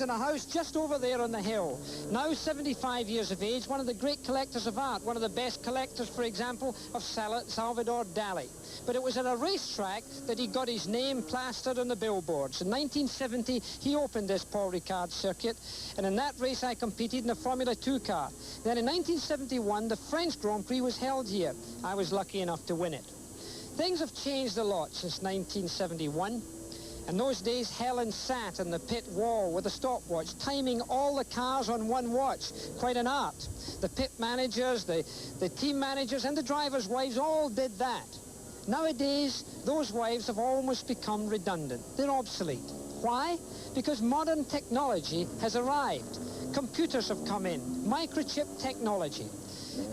lives in a house just over there on the hill. Now 75 years of age, one of the great collectors of art, one of the best collectors, for example, of Salvador Dali. But it was at a racetrack that he got his name plastered on the billboards. In 1970, he opened this Paul Ricard circuit, and in that race I competed in a Formula 2 car. Then in 1971, the French Grand Prix was held here. I was lucky enough to win it. Things have changed a lot since 1971. In those days, Helen sat on the pit wall with a stopwatch, timing all the cars on one watch. Quite an art. The pit managers, the team managers, and the drivers' wives all did that. Nowadays, those wives have almost become redundant. They're obsolete. Why? Because modern technology has arrived. Computers have come in, microchip technology.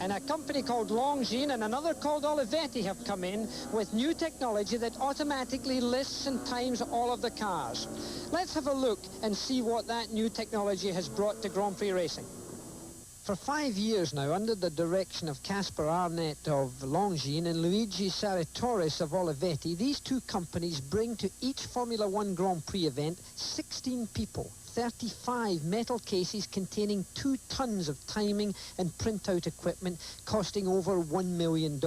And a company called Longines and another called Olivetti have come in with new technology that automatically lists and times all of the cars. Let's have a look and see what that new technology has brought to Grand Prix racing. For 5 years now, under the direction of Casper Arnett of Longines and Luigi Saratoris of Olivetti, these two companies bring to each Formula One Grand Prix event 16 people, 35 metal cases containing 2 tons of timing and printout equipment costing over $1 million.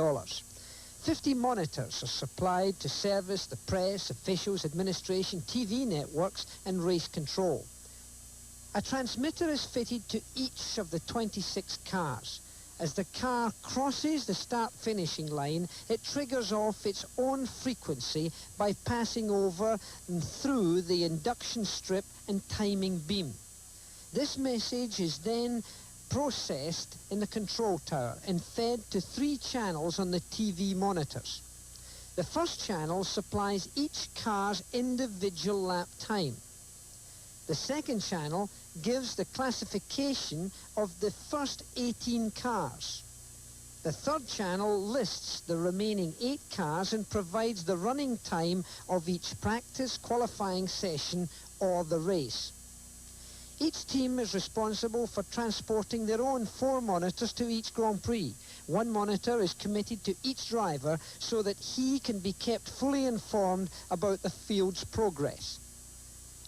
50 monitors are supplied to service the press, officials, administration, TV networks and race control. A transmitter is fitted to each of the 26 cars. As the car crosses the start-finishing line, it triggers off its own frequency by passing over and through the induction strip and timing beam. This message is then processed in the control tower and fed to 3 channels on the TV monitors. The first channel supplies each car's individual lap time. The second channel gives the classification of the first 18 cars. The third channel lists the remaining 8 cars and provides the running time of each practice, qualifying session or the race. Each team is responsible for transporting their own 4 monitors to each Grand Prix. 1 monitor is committed to each driver so that he can be kept fully informed about the field's progress.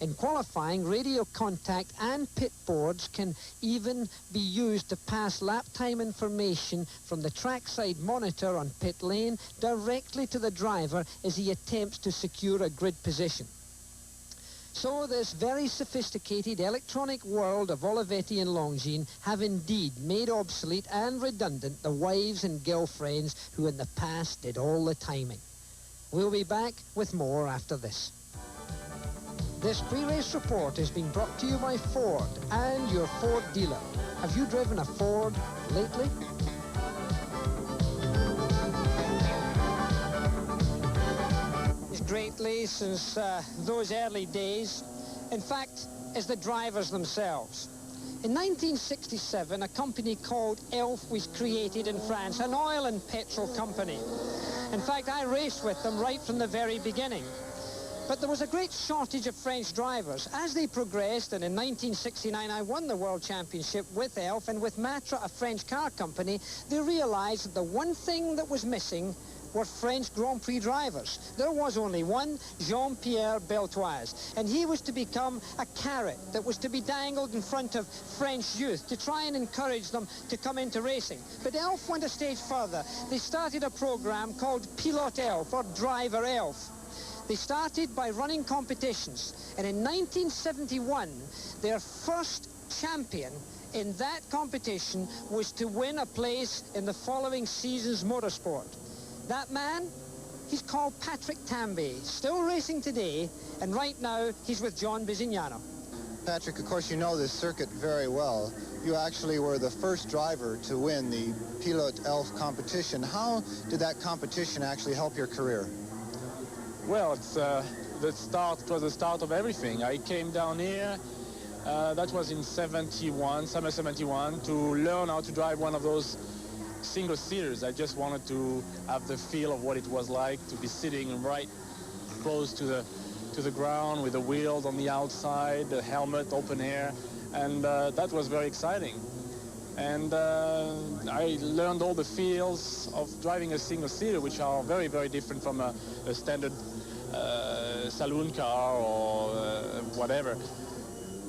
In qualifying, radio contact and pit boards can even be used to pass lap time information from the trackside monitor on pit lane directly to the driver as he attempts to secure a grid position. So this very sophisticated electronic world of Olivetti and Longines have indeed made obsolete and redundant the wives and girlfriends who in the past did all the timing. We'll be back with more after this. This pre-race report is being brought to you by Ford and your Ford dealer. Have you driven a Ford lately? Greatly since those early days, in fact, is the drivers themselves. In 1967, a company called Elf was created in France, an oil and petrol company. In fact, I raced with them right from the very beginning. But there was a great shortage of French drivers. As they progressed, and in 1969 I won the World Championship with Elf, and with Matra, a French car company, they realized that the one thing that was missing were French Grand Prix drivers. There was only one, Jean-Pierre Beltoise, and he was to become a carrot that was to be dangled in front of French youth to try and encourage them to come into racing. But Elf went a stage further. They started a program called Pilote Elf, or Driver Elf. They started by running competitions, and in 1971, their first champion in that competition was to win a place in the following season's motorsport. That man, he's called Patrick Tambay, still racing today, and right now he's with John Bizignano. Patrick, of course, you know this circuit very well. You actually were the first driver to win the Pilote Elf competition. How did that competition actually help your career? Well, it was the start of everything. I came down here, that was in summer 71, to learn how to drive one of those single seaters. I just wanted to have the feel of what it was like to be sitting right close to the ground with the wheels on the outside, the helmet, open air, and that was very exciting. And I learned all the feels of driving a single seater, which are very, very different from a standard saloon car or whatever.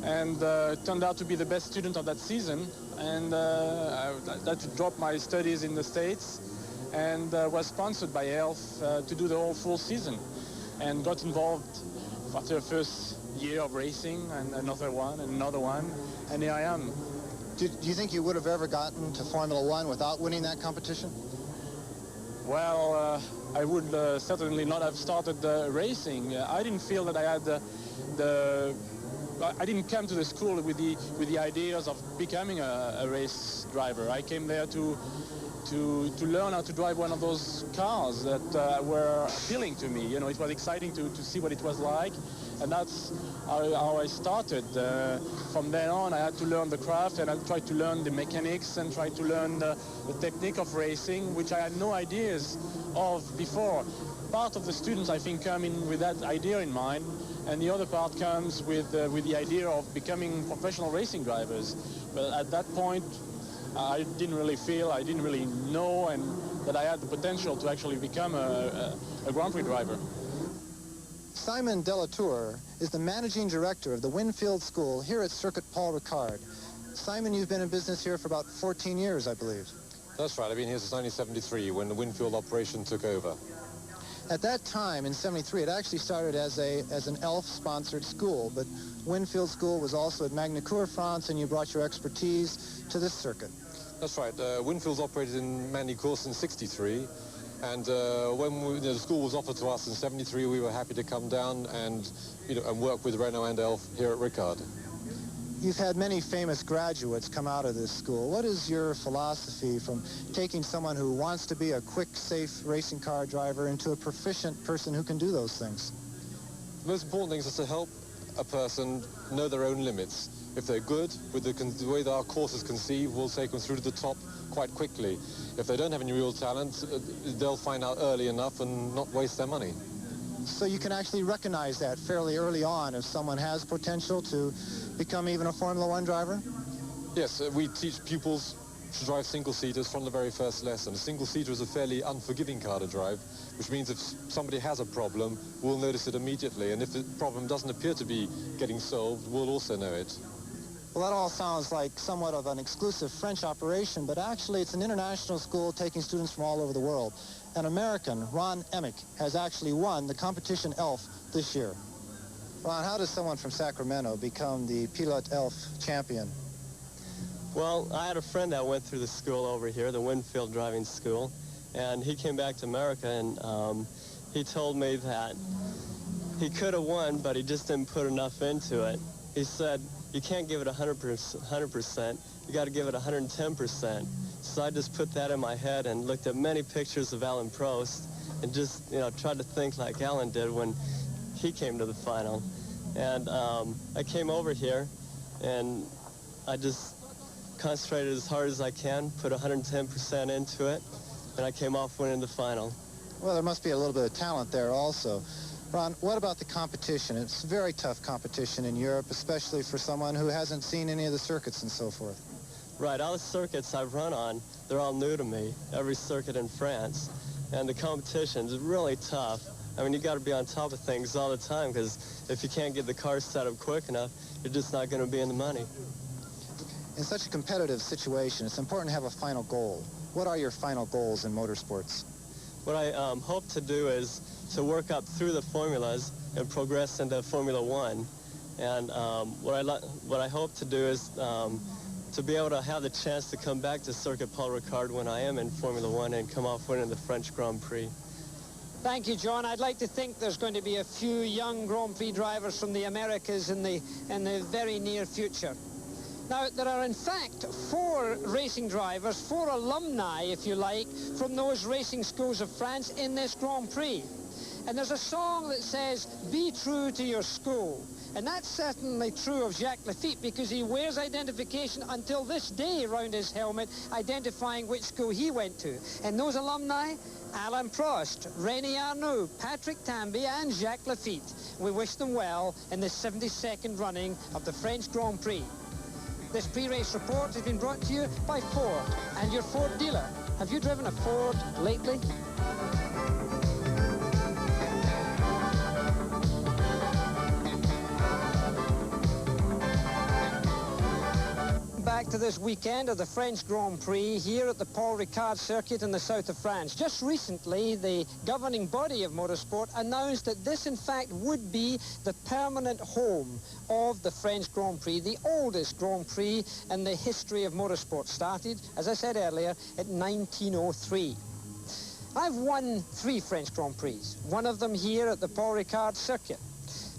and turned out to be the best student of that season. And I had to drop my studies in the States, and was sponsored by ELF to do the whole full season, and got involved after the first year of racing, and another one, and another one, and here I am. Do you think you would have ever gotten to Formula One without winning that competition? Well, I would certainly not have started racing. I didn't feel that I had I didn't come to the school with the ideas of becoming a race driver. I came there to learn how to drive one of those cars that were appealing to me. You know, it was exciting to see what it was like, and that's how I started. From then on, I had to learn the craft, and I tried to learn the mechanics and try to learn the technique of racing, which I had no ideas of before. Part of the students, I think, come in with that idea in mind, and the other part comes with the idea of becoming professional racing drivers. But at that point, I didn't really know, and that I had the potential to actually become a Grand-Prix driver. Simon Delatour is the managing director of the Winfield School here at Circuit Paul Ricard. Simon, you've been in business here for about 14 years, I believe. That's right. I've been here since 1973 when the Winfield operation took over. At that time, in 73, it actually started as an ELF-sponsored school, but Winfield School was also at Magny-Cours, France, and you brought your expertise to this circuit. That's right. Winfield's operated in Magny-Cours since 63, and when the school was offered to us in 73, we were happy to come down and work with Renault and ELF here at Ricard. You've had many famous graduates come out of this school. What is your philosophy from taking someone who wants to be a quick, safe racing car driver into a proficient person who can do those things? The most important thing is to help a person know their own limits. If they're good with the way that our course is conceived, we'll take them through to the top quite quickly. If they don't have any real talent, they'll find out early enough and not waste their money. So you can actually recognize that fairly early on if someone has potential to become even a Formula One driver? Yes, we teach pupils to drive single-seaters from the very first lesson. A single-seater is a fairly unforgiving car to drive, which means if somebody has a problem, we'll notice it immediately, and if the problem doesn't appear to be getting solved, we'll also know it. Well, that all sounds like somewhat of an exclusive French operation, but actually it's an international school taking students from all over the world. An American, Ron Emick, has actually won the competition ELF this year. Ron, how does someone from Sacramento become the Pilote ELF champion? Well, I had a friend that went through the school over here, the Winfield driving school, and he came back to America, and he told me that he could have won, but he just didn't put enough into it. He said, you can't give it 100%, you got to give it 110%. So I just put that in my head and looked at many pictures of Alain Prost and just, tried to think like Alain did when he came to the final. And I came over here and I just concentrated as hard as I can, put 110% into it, and I came off winning the final. Well, there must be a little bit of talent there also. Ron, what about the competition? It's very tough competition in Europe, especially for someone who hasn't seen any of the circuits and so forth. Right, all the circuits I've run on, they're all new to me, every circuit in France. And the competition is really tough. I mean, you got to be on top of things all the time, because if you can't get the car set up quick enough, you're just not going to be in the money. In such a competitive situation, it's important to have a final goal. What are your final goals in motorsports? What I hope to do is to work up through the formulas and progress into Formula One. And what I hope to do is to be able to have the chance to come back to Circuit Paul Ricard when I am in Formula One and come off winning the French Grand Prix. Thank you, John. I'd like to think there's going to be a few young Grand Prix drivers from the Americas in the very near future. Now, there are in fact 4 racing drivers, 4 alumni, if you like, from those racing schools of France in this Grand Prix. And there's a song that says, "Be true to your school." And that's certainly true of Jacques Lafitte, because he wears identification until this day around his helmet, identifying which school he went to. And those alumni, Alain Prost, René Arnoux, Patrick Tambay, and Jacques Lafitte. We wish them well in the 72nd running of the French Grand Prix. This pre-race report has been brought to you by Ford and your Ford dealer. Have you driven a Ford lately? back to this weekend of the French Grand Prix here at the Paul Ricard circuit in the south of France. Just recently, the governing body of motorsport announced that this, in fact, would be the permanent home of the French Grand Prix, the oldest Grand Prix in the history of motorsport. Started, as I said earlier, at 1903. I've won 3 French Grand Prix, one of them here at the Paul Ricard circuit.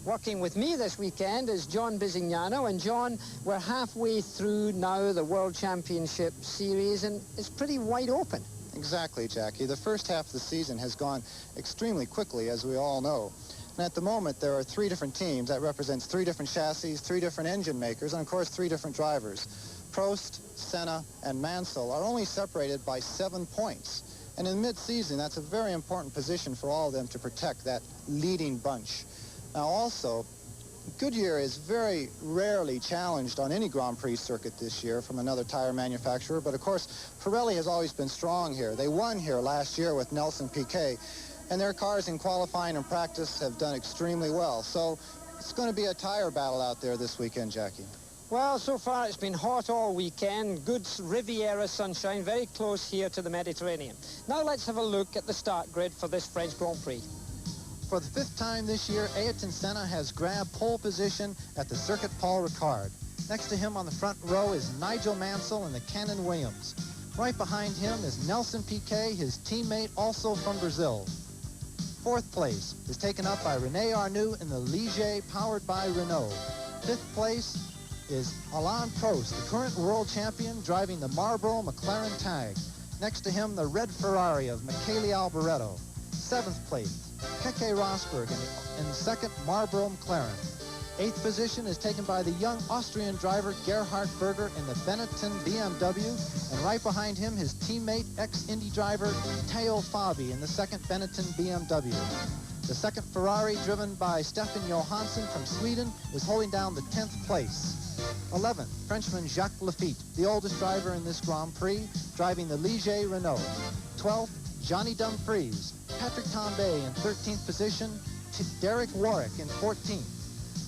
Working with me this weekend is John Bisignano, and John, we're halfway through now the World Championship Series, and it's pretty wide open. Exactly, Jackie. The first half of the season has gone extremely quickly, as we all know. And at the moment, there are 3 different teams. That represents 3 different chassis, 3 different engine makers, and of course, 3 different drivers. Prost, Senna, and Mansell are only separated by 7 points. And in mid-season, that's a very important position for all of them to protect that leading bunch. Now also, Goodyear is very rarely challenged on any Grand Prix circuit this year from another tire manufacturer, but of course, Pirelli has always been strong here. They won here last year with Nelson Piquet, and their cars in qualifying and practice have done extremely well. So it's going to be a tire battle out there this weekend, Jackie. Well, so far it's been hot all weekend, good Riviera sunshine, very close here to the Mediterranean. Now let's have a look at the start grid for this French Grand Prix. For the 5th time this year, Ayrton Senna has grabbed pole position at the circuit Paul Ricard. Next to him on the front row is Nigel Mansell in the Cannon Williams. Right behind him is Nelson Piquet, his teammate, also from Brazil. 4th place is taken up by René Arnoux in the Ligier, powered by Renault. 5th place is Alain Prost, the current world champion, driving the Marlboro McLaren tag. Next to him, the red Ferrari of Michele Alboreto. 7th place, Keke Rosberg in the second Marlboro McLaren. 8th position is taken by the young Austrian driver Gerhard Berger in the Benetton BMW, and right behind him his teammate, ex-Indy driver Theo Fabi in the second Benetton BMW. The second Ferrari, driven by Stefan Johansson from Sweden, is holding down the 10th place. 11th, Frenchman Jacques Lafitte, the oldest driver in this Grand Prix, driving the Ligier Renault. 12th, Johnny Dumfries, Patrick Tambay in 13th position, Derek Warwick in 14th.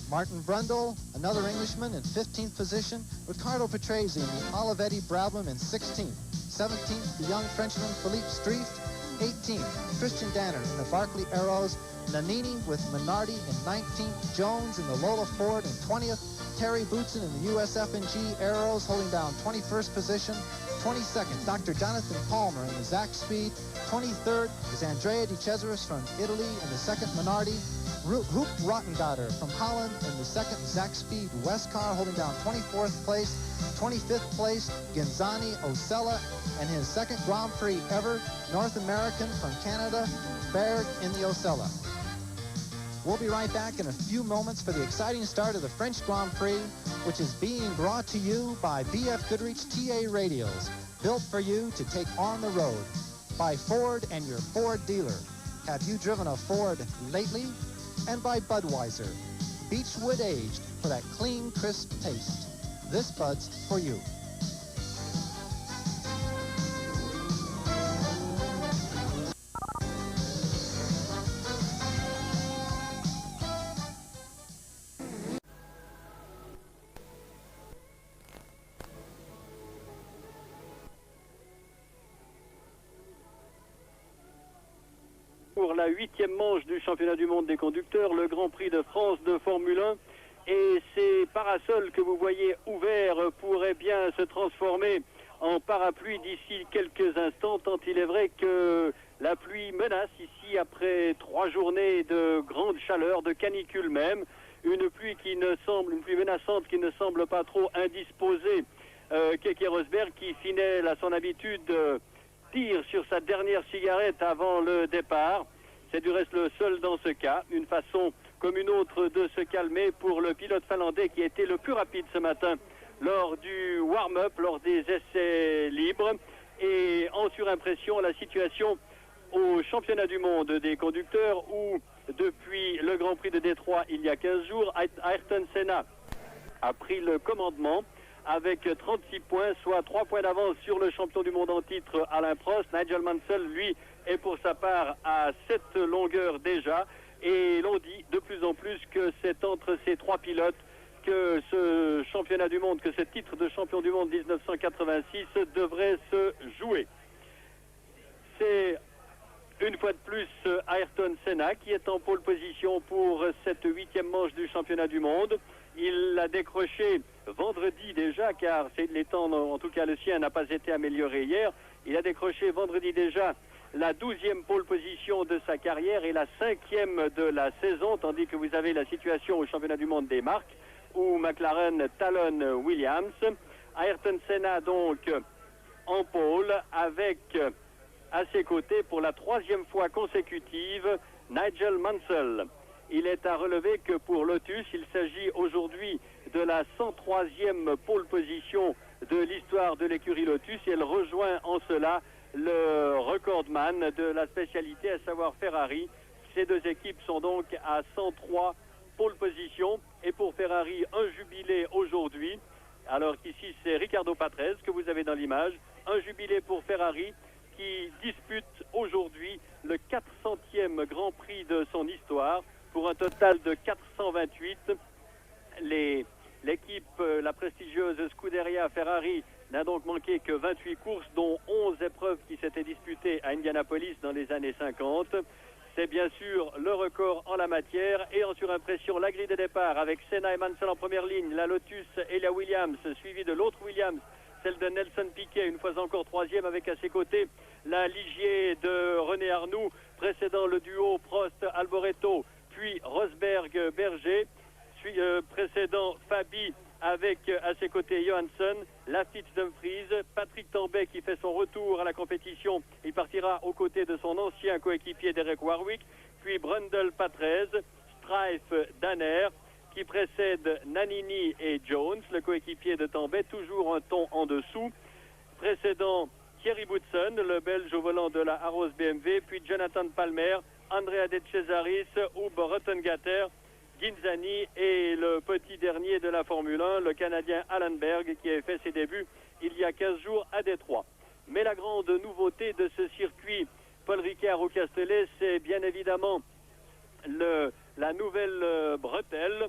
Martin Brundle, another Englishman, in 15th position. Riccardo Patrese in the Olivetti Brabham in 16th. 17th, the young Frenchman Philippe Streiff. 18th, Christian Danner in the Barclay Arrows. Nannini with Minardi in 19th. Jones in the Lola Ford in 20th. Terry Boutsen in the USF&G Arrows holding down 21st position. 22nd, Dr. Jonathan Palmer in the Zach Speed. 23rd is Andrea De Cesaris from Italy in the second Minardi. Hoop Rottengatter from Holland in the second Zach Speed West car holding down 24th place. 25th place, Genzani Osella and his second Grand Prix ever, North American from Canada, Baird in the Osella. We'll be right back in a few moments for the exciting start of the French Grand Prix, which is being brought to you by BF Goodrich TA Radials, built for you to take on the road. By Ford and your Ford dealer. Have you driven a Ford lately? And by Budweiser, Beechwood aged for that clean, crisp taste. This Bud's for you. Pour la 8e manche du championnat du monde des conducteurs, le Grand Prix de France de Formule 1. Et ces parasols que vous voyez ouverts pourraient bien se transformer en parapluie d'ici quelques instants, tant il est vrai que la pluie menace ici après 3 journées de grande chaleur, de canicule même. Une pluie menaçante qui ne semble pas trop indisposée. Keke Rosberg qui, fidèle à son habitude, tire sur sa dernière cigarette avant le départ. C'est du reste le seul dans ce cas. Une façon comme une autre de se calmer pour le pilote finlandais qui a été le plus rapide ce matin lors du warm-up, lors des essais libres. Et en surimpression, la situation au championnat du monde des conducteurs où, depuis le Grand Prix de Détroit il y a 15 jours, Ayrton Senna a pris le commandement avec 36 points, soit 3 points d'avance sur le champion du monde en titre Alain Prost. Nigel Mansell, lui, est pour sa part à 7 longueurs déjà. Et l'on dit de plus en plus que c'est entre ces 3 pilotes que ce championnat du monde, que ce titre de champion du monde 1986 devrait se jouer. C'est une fois de plus Ayrton Senna qui est en pole position pour cette 8e manche du championnat du monde. Il l'a décroché vendredi déjà, car les temps, en tout cas le sien, n'a pas été amélioré hier. Il a décroché vendredi déjà la 12e pole position de sa carrière et la 5e de la saison, tandis que vous avez la situation au championnat du monde des marques, où McLaren talonne Williams. Ayrton Senna donc en pole avec à ses côtés pour la 3e fois consécutive Nigel Mansell. Il est à relever que pour Lotus, il s'agit aujourd'hui de la 103e pole position de l'histoire de l'écurie Lotus et elle rejoint en cela le recordman de la spécialité, à savoir Ferrari. Ces deux équipes sont donc à 103 pole positions et pour Ferrari, un jubilé aujourd'hui, alors qu'ici c'est Riccardo Patrese que vous avez dans l'image, un jubilé pour Ferrari qui dispute aujourd'hui le 400e Grand Prix de son histoire pour un total de 428. L'équipe, la prestigieuse Scuderia Ferrari, n'a donc manqué que 28 courses, dont 11 épreuves qui s'étaient disputées à Indianapolis dans les années 50. C'est bien sûr le record en la matière. Et en surimpression, la grille de départ avec Senna et Mansell en première ligne, la Lotus et la Williams, suivie de l'autre Williams, celle de Nelson Piquet, une fois encore 3e avec à ses côtés la Ligier de René Arnoux, précédant le duo Prost-Alboreto, puis Rosberg-Berger, précédant Fabi avec à ses côtés Johansson, Laffite Dumfries, Patrick Tambay qui fait son retour à la compétition. Il partira aux côtés de son ancien coéquipier Derek Warwick, puis Brundle Patrese, Strife Danner, qui précède Nannini et Jones, le coéquipier de Tambay, toujours un ton en dessous, précédant Thierry Boutsen, le Belge au volant de la Arrows BMW, puis Jonathan Palmer, Andrea De Cesaris, Ub Rottengatter, Ginzani et le petit dernier de la Formule 1, le Canadien Alan Berg, qui a fait ses débuts il y a 15 jours à Détroit. Mais la grande nouveauté de ce circuit Paul Ricard au Castellet, c'est bien évidemment la nouvelle bretelle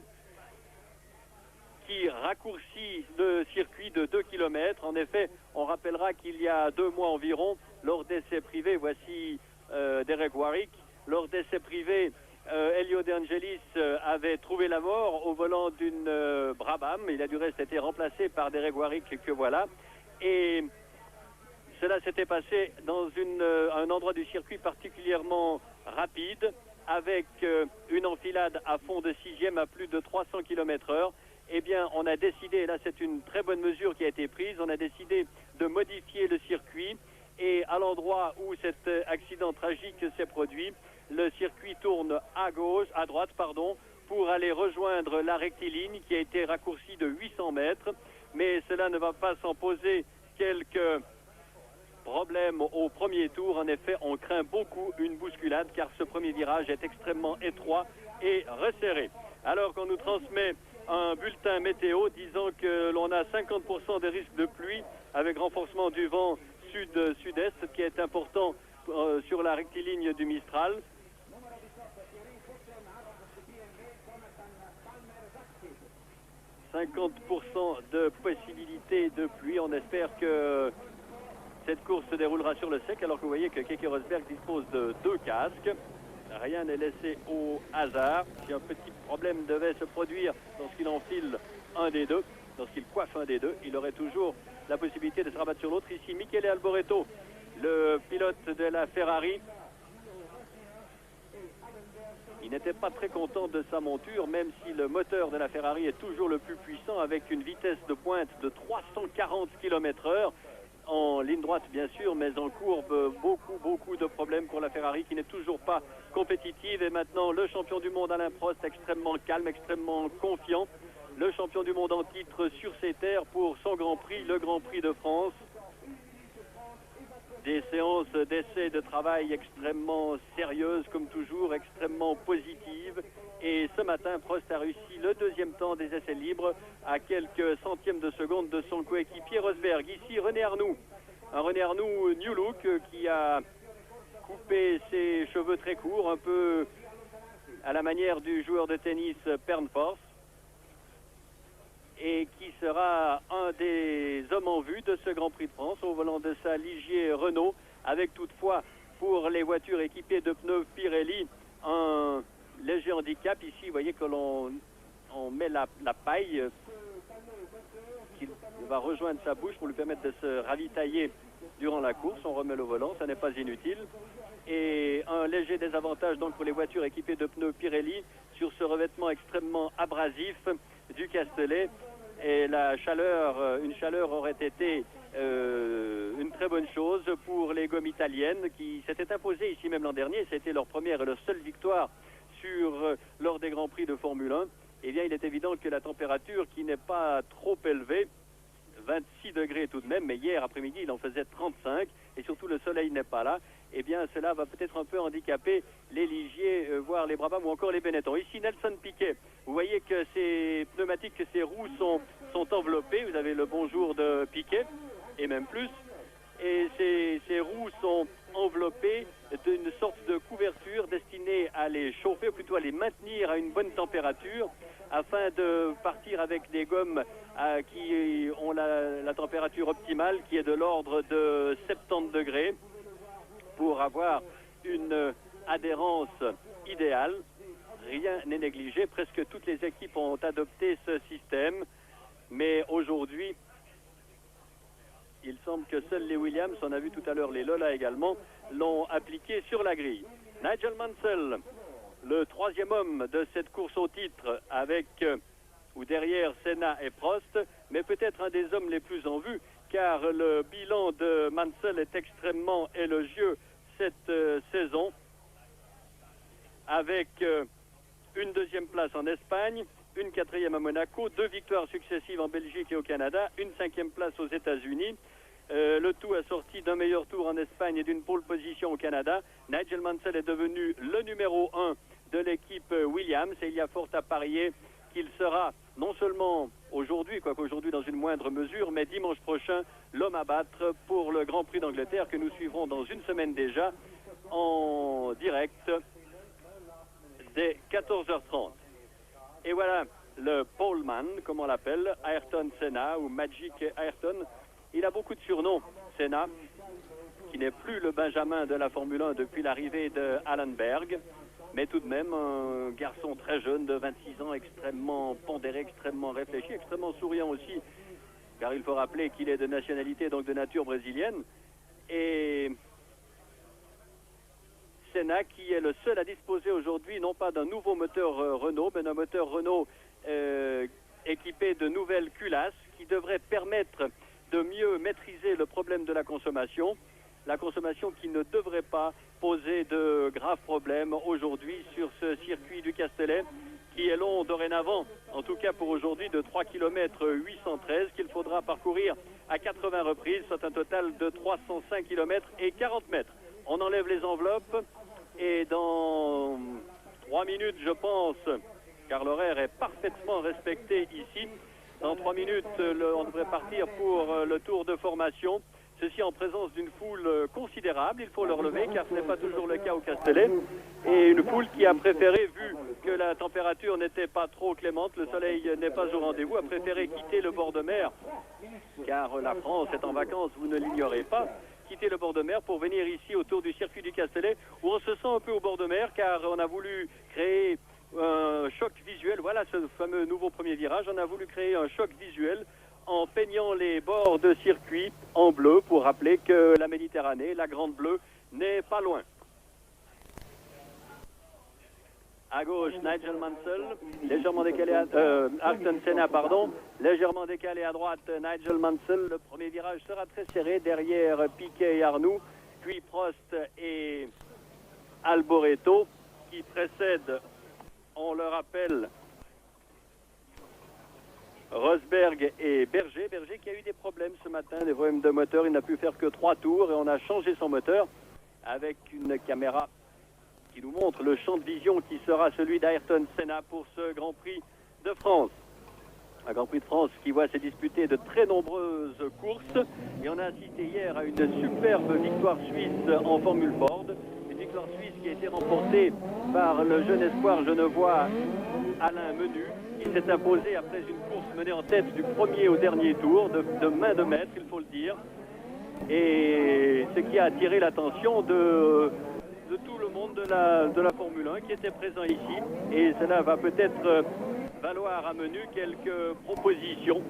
qui raccourcit le circuit de 2 km. En effet, on rappellera qu'il y a 2 mois environ, lors d'essais privés, voici Derek Warwick, lors d'essais privés, Elio De Angelis avait trouvé la mort au volant d'une Brabham. Il a du reste été remplacé par Derek Warwick que voilà. Et cela s'était passé dans un endroit du circuit particulièrement rapide, avec une enfilade à fond de 6e à plus de 300 km/h. Eh bien, on a décidé, et là c'est une très bonne mesure qui a été prise, on a décidé de modifier le circuit. Et à l'endroit où cet accident tragique s'est produit, le circuit tourne à droite, pour aller rejoindre la rectiligne qui a été raccourcie de 800 mètres. Mais cela ne va pas s'en poser quelques problèmes au premier tour. En effet, on craint beaucoup une bousculade car ce premier virage est extrêmement étroit et resserré. Alors qu'on nous transmet un bulletin météo disant que l'on a 50% des risques de pluie avec renforcement du vent sud-sud-est qui est important sur la rectiligne du Mistral. 50% de possibilité de pluie. On espère que cette course se déroulera sur le sec, alors que vous voyez que Keke Rosberg dispose de 2 casques. Rien n'est laissé au hasard. Si un petit problème devait se produire lorsqu'il enfile un des deux, lorsqu'il coiffe un des deux, il aurait toujours la possibilité de se rabattre sur l'autre. Ici, Michele Alboreto, le pilote de la Ferrari. Il n'était pas très content de sa monture, même si le moteur de la Ferrari est toujours le plus puissant, avec une vitesse de pointe de 340 km/h. En ligne droite, bien sûr, mais en courbe, beaucoup de problèmes pour la Ferrari, qui n'est toujours pas compétitive. Et maintenant, le champion du monde Alain Prost, extrêmement calme, extrêmement confiant. Le champion du monde en titre sur ses terres pour son Grand Prix, le Grand Prix de France. Des séances d'essais de travail extrêmement sérieuses, comme toujours, extrêmement positives. Et ce matin, Prost a réussi le 2e temps des essais libres à quelques centièmes de seconde de son coéquipier Rosberg. Ici, René Arnoux. Un René Arnoux New Look qui a coupé ses cheveux très courts, un peu à la manière du joueur de tennis Pernfors. et qui sera un des hommes en vue de ce Grand Prix de France au volant de sa Ligier Renault, avec toutefois pour les voitures équipées de pneus Pirelli un léger handicap. Ici, vous voyez que l'on met la paille qui va rejoindre sa bouche pour lui permettre de se ravitailler durant la course. On remet le volant, ça n'est pas inutile. Et un léger désavantage donc pour les voitures équipées de pneus Pirelli sur ce revêtement extrêmement abrasif du Castellet. Et la chaleur, une chaleur aurait été une très bonne chose pour les gommes italiennes qui s'étaient imposées ici même l'an dernier. C'était leur première et leur seule victoire lors des Grands Prix de Formule 1. Eh bien, il est évident que la température qui n'est pas trop élevée, 26 degrés tout de même, mais hier après-midi il en faisait 35 et surtout le soleil n'est pas là, eh bien cela va peut-être un peu handicaper les Ligiers, voire les Brabham ou encore les Benetton. Ici Nelson Piquet, vous voyez que ces pneumatiques, que ces roues sont enveloppées, vous avez le bonjour de Piquet et même plus, et ces roues sont enveloppées d'une sorte de couverture destinée à les chauffer, ou plutôt à les maintenir à une bonne température, afin de partir avec des gommes qui ont la température optimale, qui est de l'ordre de 70 degrés, pour avoir une adhérence idéale. Rien n'est négligé, presque toutes les équipes ont adopté ce système, mais aujourd'hui, il semble que seuls les Williams, on a vu tout à l'heure les Lola également, l'ont appliqué sur la grille. Nigel Mansell, le troisième homme de cette course au titre, avec ou derrière Senna et Prost, mais peut-être un des hommes les plus en vue, car le bilan de Mansell est extrêmement élogieux cette saison, avec une deuxième place en Espagne, une quatrième à Monaco, 2 victoires successives en Belgique et au Canada, une 5e place aux États-Unis. Le tout assorti d'un meilleur tour en Espagne et d'une pole position au Canada. Nigel Mansell est devenu le numéro 1 de l'équipe Williams et il y a fort à parier qu'il sera non seulement aujourd'hui, quoique aujourd'hui dans une moindre mesure, mais dimanche prochain, l'homme à battre pour le Grand Prix d'Angleterre que nous suivrons dans une semaine déjà en direct dès 14h30. Et voilà le poleman, comme on l'appelle, Ayrton Senna ou Magic Ayrton. Il a beaucoup de surnoms, Senna, qui n'est plus le Benjamin de la Formule 1 depuis l'arrivée de Allenberg, mais tout de même un garçon très jeune de 26 ans, extrêmement pondéré, extrêmement réfléchi, extrêmement souriant aussi, car il faut rappeler qu'il est de nationalité, donc de nature brésilienne. Et Senna, qui est le seul à disposer aujourd'hui, non pas d'un nouveau moteur Renault, mais d'un moteur Renault équipé de nouvelles culasses, qui devrait permettre de mieux maîtriser le problème de la consommation qui ne devrait pas poser de graves problèmes aujourd'hui sur ce circuit du Castellet, qui est long dorénavant, en tout cas pour aujourd'hui, de 3 km 813 qu'il faudra parcourir à 80 reprises, soit un total de 305 km et 40 mètres. On enlève les enveloppes et dans 3 minutes, je pense, car l'horaire est parfaitement respecté ici, dans 3 minutes, on devrait partir pour le tour de formation. Ceci en présence d'une foule considérable, il faut le relever, car ce n'est pas toujours le cas au Castellet. Et une foule qui a préféré, vu que la température n'était pas trop clémente, le soleil n'est pas au rendez-vous, a préféré quitter le bord de mer, car la France est en vacances, vous ne l'ignorez pas, quitter le bord de mer pour venir ici autour du circuit du Castellet, où on se sent un peu au bord de mer, car on a voulu créer un choc visuel. Voilà ce fameux nouveau premier virage. On a voulu créer un choc visuel en peignant les bords de circuit en bleu pour rappeler que la Méditerranée, la Grande Bleue, n'est pas loin. À gauche, Nigel Mansell, légèrement décalé Ayrton Senna, pardon, légèrement décalé à droite, Nigel Mansell. Le premier virage sera très serré derrière Piquet et Arnoux, puis Prost et Alboreto qui précèdent, on le rappelle, Rosberg et Berger. Berger qui a eu des problèmes ce matin, des problèmes de moteur. Il n'a pu faire que 3 tours et on a changé son moteur avec une caméra qui nous montre le champ de vision qui sera celui d'Ayrton Senna pour ce Grand Prix de France. Un Grand Prix de France qui voit se disputer de très nombreuses courses. Et on a assisté hier à une superbe victoire suisse en Formule Ford. Une victoire suisse qui a été remportée par le jeune espoir genevois Alain Menu, qui s'est imposé après une course menée en tête du premier au dernier tour, de main de maître, il faut le dire. Et ce qui a attiré l'attention de tout le monde de la Formule 1 qui était présent ici. Et cela va peut-être valoir à Menu quelques propositions,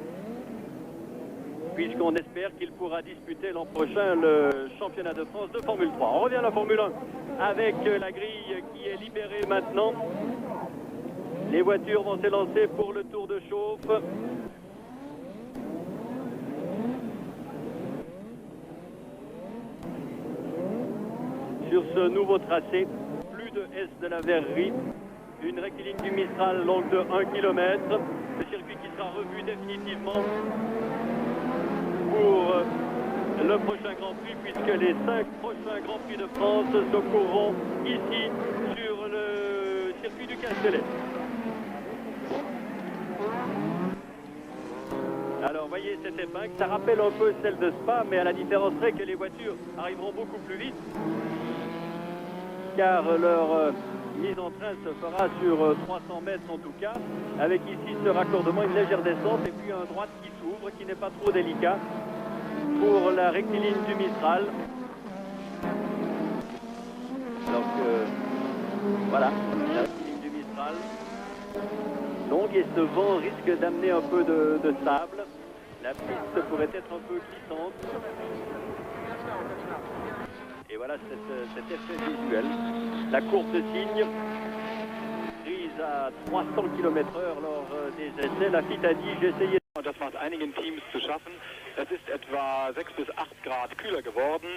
puisqu'on espère qu'il pourra disputer l'an prochain le championnat de France de Formule 3. On revient à la Formule 1 avec la grille qui est libérée maintenant. Les voitures vont s'élancer pour le tour de chauffe. Sur ce nouveau tracé, plus de S de la verrerie, une rectiligne du Mistral longue de 1 km, le circuit qui sera revu définitivement pour le prochain Grand Prix, puisque les 5 prochains Grands Prix de France se courront ici sur le circuit du Castellet. Alors voyez cette épingle, ça rappelle un peu celle de Spa, mais à la différence près que les voitures arriveront beaucoup plus vite, car leur mise en train se fera sur 300 mètres en tout cas, avec ici ce raccordement, une légère descente et puis un droite qui s'ouvre, qui n'est pas trop délicat pour la rectiligne du Mistral. Donc voilà, la rectiligne du Mistral. Donc, et ce vent risque d'amener un peu de sable. La piste pourrait être un peu glissante. Et voilà cet effet visuel. La course signe, prise à 300 km/h lors des essais. La FIT a dit, j'ai essayé. Das macht einigen Teams zu schaffen. Es ist etwa 6 bis 8 Grad kühler geworden.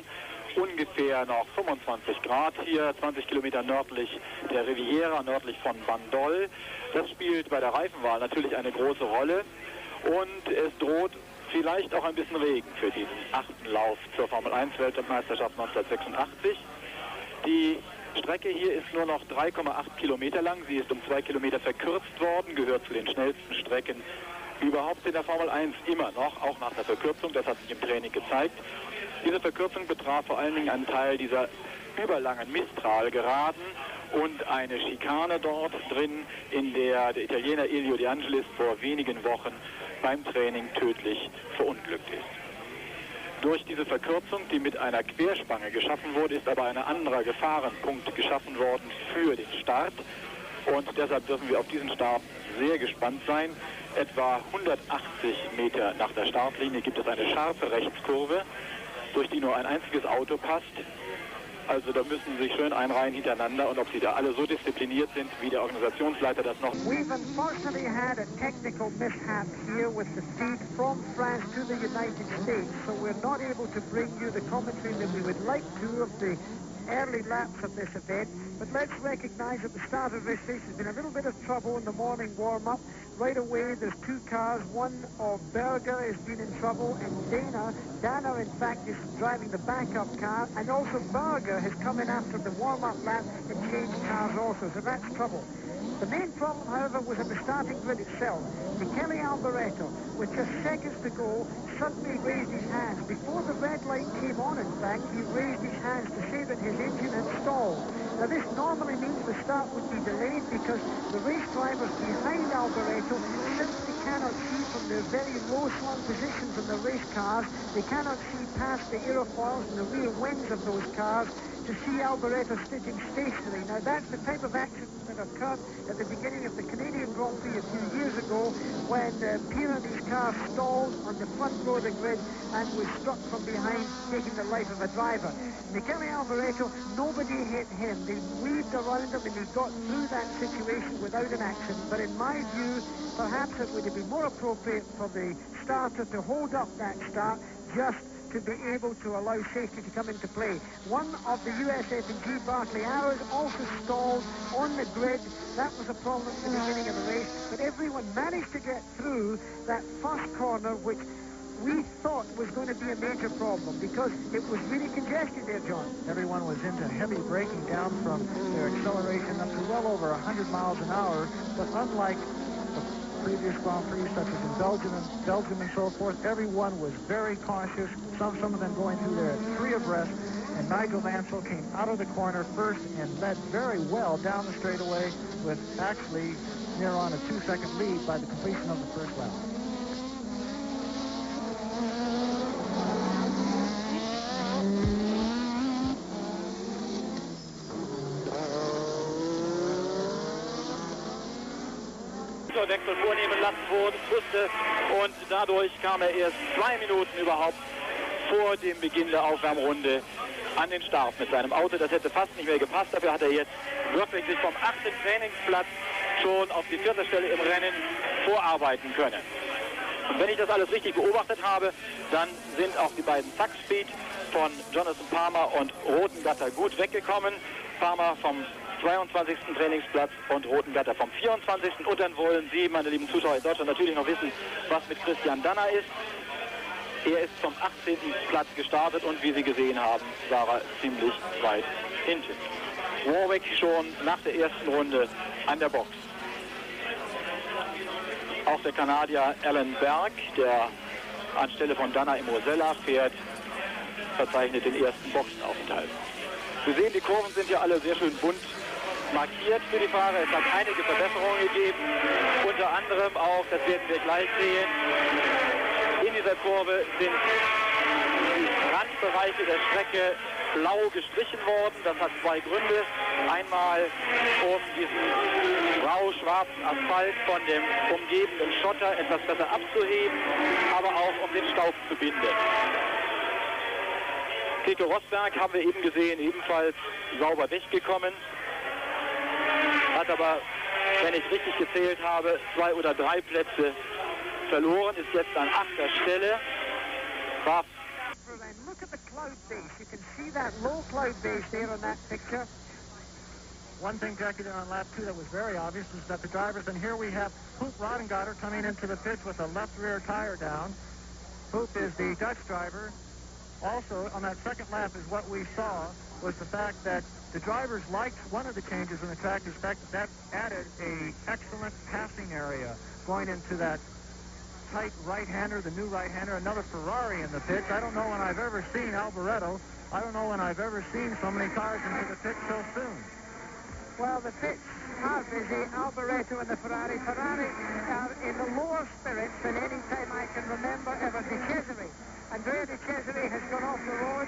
Ungefähr noch 25 Grad hier, 20 Kilometer nördlich der Riviera, nördlich von Bandol. Das spielt bei der Reifenwahl natürlich eine große Rolle. Und es droht vielleicht auch ein bisschen Regen für diesen 8. Lauf zur Formel 1 Weltmeisterschaft 1986. Die Strecke hier ist nur noch 3,8 Kilometer lang. Sie ist um 2 Kilometer verkürzt worden, gehört zu den schnellsten Strecken überhaupt in der Formel 1 immer noch, auch nach der Verkürzung. Das hat sich im Training gezeigt. Diese Verkürzung betraf vor allen Dingen einen Teil dieser überlangen Mistral-Geraden und eine Schikane dort drin, in der der Italiener Elio De Angelis vor wenigen Wochen beim Training tödlich verunglückt ist. Durch diese Verkürzung, die mit einer Querspange geschaffen wurde, ist aber ein anderer Gefahrenpunkt geschaffen worden für den Start. Und deshalb dürfen wir auf diesen Start sehr gespannt sein. Etwa 180 Meter nach der Startlinie gibt es eine scharfe Rechtskurve, durch die nur ein einziges Auto passt. Also da müssen Sie sich schön einreihen hintereinander, und ob Sie da alle so diszipliniert sind, wie der Organisationsleiter das noch... We've unfortunately had a technical mishap here with the feed from France to the United States, so we're not able to bring you the commentary that we would like to of the early laps of this event. But let's recognize at the start of this race there's been a little bit of trouble in the morning warm-up. Right away there's two cars. One of Berger has been in trouble, and Dana in fact is driving the backup car, and also Berger has come in after the warm-up lap and changed cars also, so that's trouble. The main problem, however, was at the starting grid itself. Michele Alboreto, with just seconds to go, suddenly raised his hands. Before the red light came on, in fact, he raised his hands to say that his engine had stalled. Now, this normally means the start would be delayed because the race drivers behind Alboreto simply cannot see from their very low-slung positions in the race cars. They cannot see past the aerofoils and the rear wings of those cars to see Alboreto sitting stationary. Now, that's the type of accident that occurred at the beginning of the Canadian Grand Prix a few years ago when Pironi's car stalled on the front row of the grid and was struck from behind, taking the life of a driver. Michele Alboreto, nobody hit him. They weaved around him and he got through that situation without an accident. But in my view, perhaps it would have been more appropriate for the starter to hold up that start just to be able to allow safety to come into play. One of the USF&G Barclay Arrows also stalled on the grid. That was a problem at the beginning of the race, but everyone managed to get through that first corner, which we thought was going to be a major problem because it was really congested there, John. Everyone was into heavy braking down from their acceleration up to well over 100 miles an hour, but unlike previous Grand Prix, such as in Belgium and so forth, everyone was very cautious, some of them going through there at 3 abreast, and Nigel Mansell came out of the corner first and led very well down the straightaway with actually near on a 2-second lead by the completion of the first lap. Wechsel vornehmen lassen musste und dadurch kam er erst 2 Minuten überhaupt vor dem Beginn der Aufwärmrunde an den Start mit seinem Auto. Das hätte fast nicht mehr gepasst. Dafür hat er jetzt wirklich sich vom 8. Trainingsplatz schon auf die 4. Stelle im Rennen vorarbeiten können. Und wenn ich das alles richtig beobachtet habe, dann sind auch die beiden Zack-Speed von Jonathan Palmer und Rothengatter gut weggekommen. Palmer vom 22. Trainingsplatz und Rothengatter vom 24. Und dann wollen Sie, meine lieben Zuschauer in Deutschland, natürlich noch wissen, was mit Christian Danner ist. Er ist vom 18. Platz gestartet und wie Sie gesehen haben, war er ziemlich weit hinten. Warwick schon nach der ersten Runde an der Box. Auch der Kanadier Alan Berg, der anstelle von Danner im Mosella fährt, verzeichnet den ersten Boxenaufenthalt. Wir sehen, die Kurven sind ja alle sehr schön bunt markiert für die Fahrer. Es hat einige Verbesserungen gegeben, unter anderem auch, das werden wir gleich sehen, in dieser Kurve sind die Randbereiche der Strecke blau gestrichen worden. Das hat 2 Gründe. Einmal, um diesen grau-schwarzen Asphalt von dem umgebenden Schotter etwas besser abzuheben, aber auch um den Staub zu binden. Keke Rosberg haben wir eben gesehen, ebenfalls sauber weggekommen. Hat aber, wenn ich richtig gezählt habe, 2 oder 3 Plätze verloren, ist jetzt an 8. Stelle. War Look at the cloud base. You can see that low cloud base there on that picture. One thing, Jackie, there on lap 2 that was very obvious is that the drivers, and here we have Poop Rodengatter coming into the pits with a left rear tire down. Poop is the Dutch driver. Also, on that second lap is what we saw was the fact that the drivers liked one of the changes in the track, is that added a excellent passing area going into that tight right-hander, the new right-hander, another Ferrari in the pits. I don't know when I've ever seen Alboreto. I don't know when I've ever seen so many cars into the pits so soon. Well, the pits are busy. Alboreto and the Ferrari. Ferrari are in the lower spirits than any time I can remember ever. De Cesare. Andrea De Cesare has gone off the road,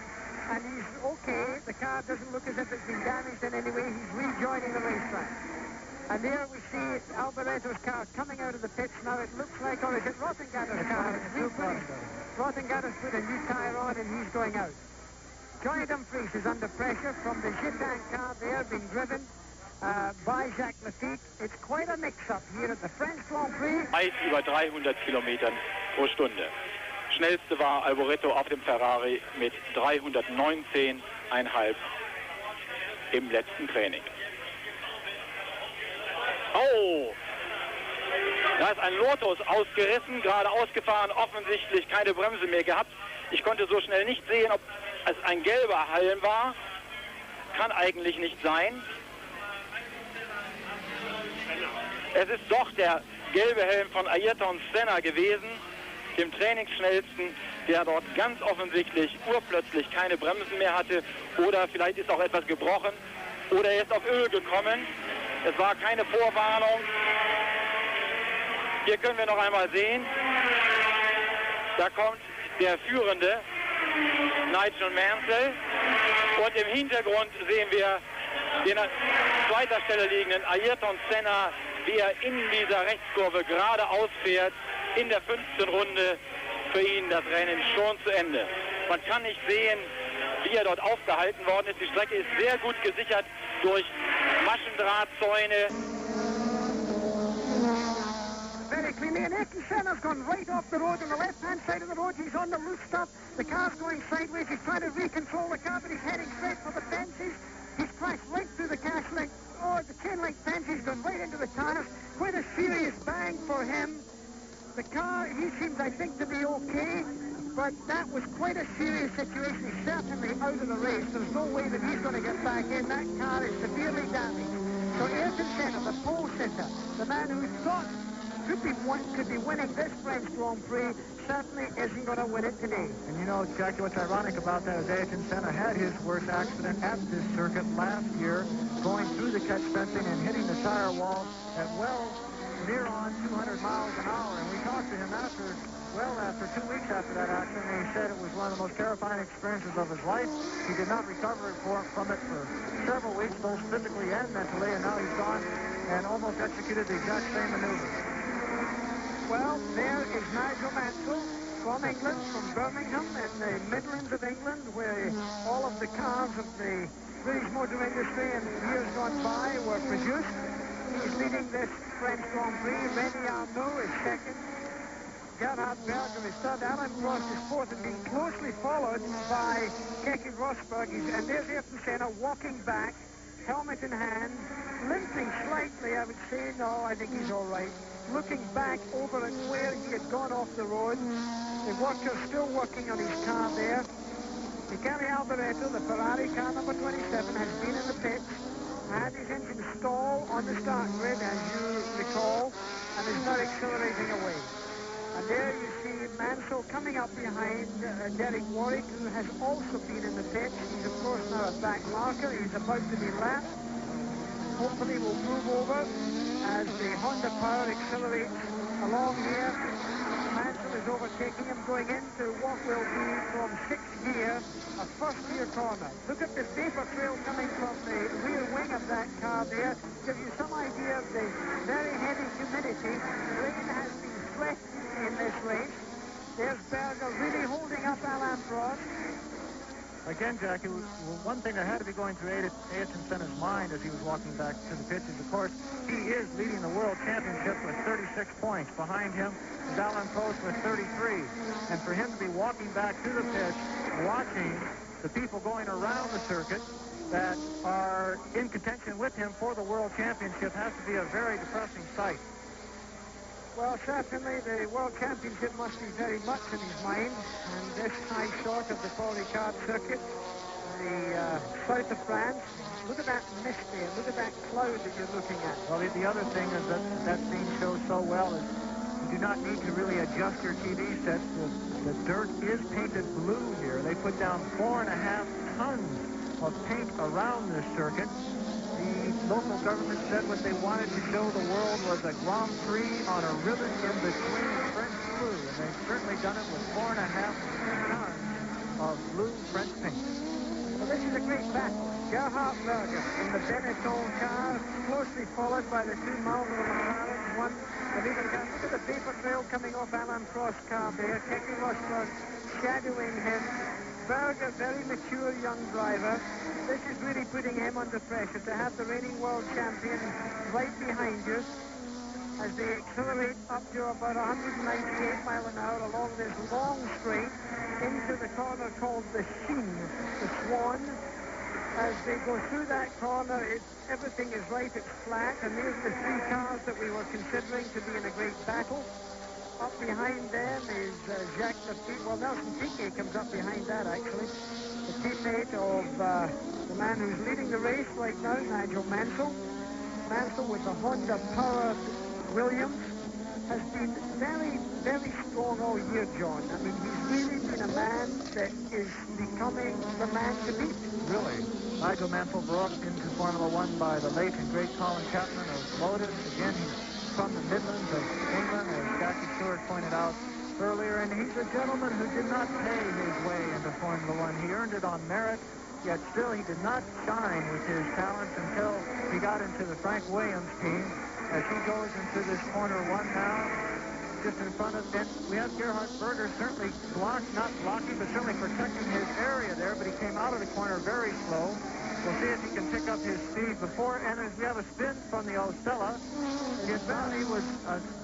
and he's okay. The car doesn't look as if it's been damaged in any way. He's rejoining the racetrack. And there we see Alboreto's car coming out of the pits now. It looks like, or is it Rothengatter's car? Rothengatter's put a new tire on and he's going out. Joy Dumfries is under pressure from the Gitan car there, being driven by Jacques Lafitte. It's quite a mix-up here at the French Grand-Pri. Weit über 300 Kilometern pro Stunde. Schnellste war Alboreto auf dem Ferrari mit 319,5 im letzten Training. Oh, da ist ein Lotus ausgerissen, gerade ausgefahren, offensichtlich keine Bremse mehr gehabt. Ich konnte so schnell nicht sehen, ob es ein gelber Halm war. Kann eigentlich nicht sein. Es ist doch der gelbe Helm von Ayrton Senna gewesen, dem Trainingsschnellsten, der dort ganz offensichtlich urplötzlich keine Bremsen mehr hatte. Oder vielleicht ist auch etwas gebrochen. Oder er ist auf Öl gekommen. Es war keine Vorwarnung. Hier können wir noch einmal sehen. Da kommt der führende Nigel Mansell. Und im Hintergrund sehen wir den an zweiter Stelle liegenden Ayrton Senna, wie er in dieser Rechtskurve geradeaus fährt. In der 5. Runde für ihn das Rennen schon zu Ende. Man kann nicht sehen, wie er dort aufgehalten worden ist. Die Strecke ist sehr gut gesichert durch Maschendrahtzäune. Very clearly, and Ayrton Senna's gone right off the road on the left-hand side of the road. He's on the loose stop. The car's going sideways. He's trying to recontrol the car, but he's heading straight for the fences. He's crashed right through the cash link. Oh, the chain link fence. He's gone right into the tires. Quite a serious bang for him. The car, he seems, I think, to be okay. But that was quite a serious situation. He's certainly out of the race. There's no way that he's going to get back in. That car is severely damaged. So Ayrton Senna, the pole sitter, the man who thought could be winning this French Grand Prix, certainly isn't going to win it today. And you know, Jackie, what's ironic about that is Ayrton Senna had his worst accident at this circuit last year, going through the catch fencing and hitting the tire wall at well near on 200 miles an hour. And we talked to him after 2 weeks after that accident, and he said it was one of the most terrifying experiences of his life. He did not recover from it for several weeks, both physically and mentally, and now he's gone and almost executed the exact same maneuver. Well, there is Nigel Mansell from England, from Birmingham in the Midlands of England, where all of the cars of the British motor industry in years gone by were produced. He's leading this French Grand Prix. Rennie Arnaud is second. Gerhard Berger is third. Alan Prost is fourth, and being closely followed by Keke Rosberg. And there's Ayrton Senna walking back, helmet in hand, limping slightly, I would say. No, I think he's all right. Looking back over at where he had gone off the road. The workers still working on his car there. Michele Alboreto, the Ferrari car number 27, has been in the pits, had his engine stall on the start grid, as you recall, and is now accelerating away. And there you see Mansell coming up behind Derek Warwick, who has also been in the pits. He's, of course, now a back marker. He's about to be lapped. Hopefully will move over as the Honda Power accelerates along here. Mansell is overtaking him, going into what will be from sixth gear, a first-gear corner. Look at the vapor trail coming from the rear wing of that car there. Gives you some idea of the very heavy humidity. Rain has been threatened in this race. There's Berger really holding up Alain Prost. Again, Jackie, one thing that had to be going through Ayrton Senna's mind as he was walking back to the pitches, of course, he is leading the World Championship with 36 points. Behind him is Alain Prost with 33. And for him to be walking back to the pitch, watching the people going around the circuit that are in contention with him for the World Championship has to be a very depressing sight. Well, certainly the World Championship must be very much in his mind, and this high shot of the Paul Ricard circuit, the south of France. Look at that mist there, look at that cloud that you're looking at. Well, the other thing is that scene shows so well is you do not need to really adjust your TV sets. The dirt is painted blue here. They put down 4.5 tons of paint around this circuit. The local government said what they wanted to show the world was a Grand Prix on a ribbon in between French blue, and they've certainly done it with 4.5 tons of blue French paint. Well, this is a great battle. Gerhard Berger in the Benetton car, closely followed by the two Marlboro McLarens, one the leading car. Look at the vapor trail coming off Alain Prost's car there. Keke Rosberg shadowing him. Berger, very mature young driver. This is really putting him under pressure to have the reigning world champion right behind you as they accelerate up to about 198 miles an hour along this long straight into the corner called the Chine, the Swan. As they go through that corner, everything is right, it's flat, and there's the three cars that we were considering to be in a great battle. Up behind them is Jacques Lafitte. Well, Nelson Piquet comes up behind that, actually. The teammate of the man who's leading the race right now, Nigel Mansell. Mansell with the Honda Power Williams has been very, very strong all year, John. I mean, he's really been a man that is becoming the man to beat. Really? Nigel Mansell brought into Formula One by the late and great Colin Chapman of Lotus. Again, he's from the Midlands of England, as Jackie Stewart pointed out earlier, and he's a gentleman who did not pay his way into Formula One. He earned it on merit, yet still he did not shine with his talents until he got into the Frank Williams team. As he goes into this corner one now, just in front of it, we have Gerhard Berger certainly not blocking, but certainly protecting his area there, but he came out of the corner very slow. We'll see if he can pick up his speed before, and as we have a spin from the Ostella, it apparently was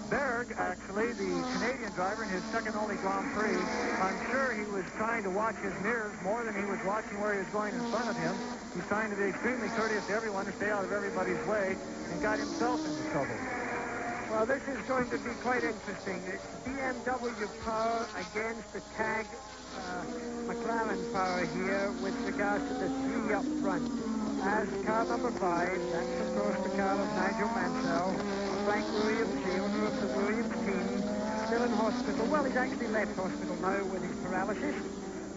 Berg, actually, the Canadian driver in his second only Grand Prix. I'm sure he was trying to watch his mirrors more than he was watching where he was going in front of him. He's trying to be extremely courteous to everyone to stay out of everybody's way, and got himself into trouble. Well, this is going to be quite interesting. It's BMW Power against the tag McLaren Power here with regards to the three up front. As car number 5, that's of course the car of Nigel Mansell. Frank Williams, the owner of the Williams team, still in hospital. Well, he's actually left hospital now with his paralysis,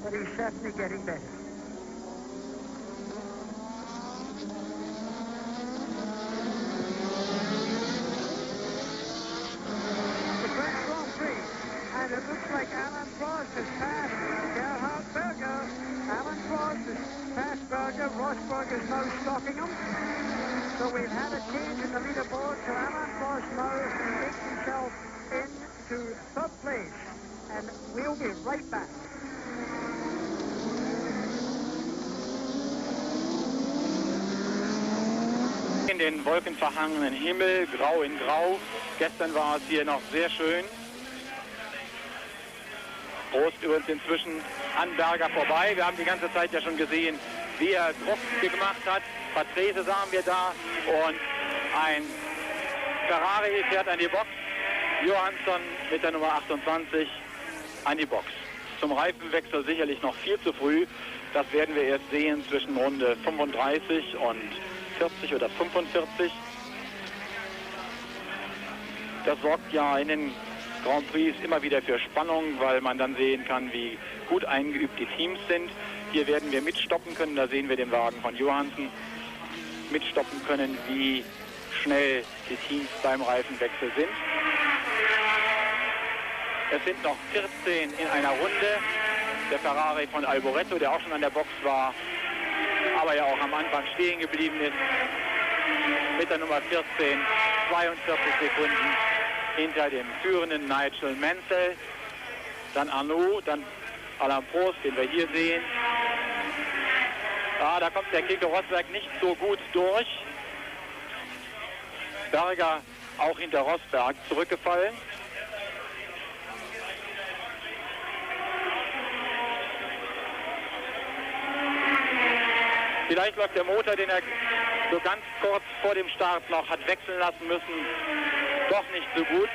but he's certainly getting better. Rosberg is now stalking him. So we've had a change in the leaderboard, so Alain Prost now takes himself into third place. And we'll be right back. In den wolkenverhangenen Himmel, grau in grau. Gestern war es hier noch sehr schön. Prost übrigens inzwischen an Berger vorbei. Wir haben die ganze Zeit ja schon gesehen, wie er Druck gemacht hat. Patrese sahen wir da und ein Ferrari fährt an die Box. Johansson mit der Nummer 28 an die Box. Zum Reifenwechsel sicherlich noch viel zu früh. Das werden wir erst sehen zwischen Runde 35 und 40 oder 45. Das sorgt ja in den Grand Prix immer wieder für Spannung, weil man dann sehen kann, wie gut eingeübt die Teams sind. Hier werden wir mitstoppen können, da sehen wir den Wagen von Johansson, mitstoppen können, wie schnell die Teams beim Reifenwechsel sind. Es sind noch 14 in einer Runde. Der Ferrari von Alboreto, der auch schon an der Box war, aber ja auch am Anfang stehen geblieben ist, mit der Nummer 14, 42 Sekunden hinter dem führenden Nigel Mansell, dann Arnaud, dann Alain Prost, den wir hier sehen. Da kommt der Keke Rosberg nicht so gut durch. Berger auch hinter Rosberg zurückgefallen. Vielleicht läuft der Motor, den er so ganz kurz vor dem Start noch hat wechseln lassen müssen, doch nicht so gut.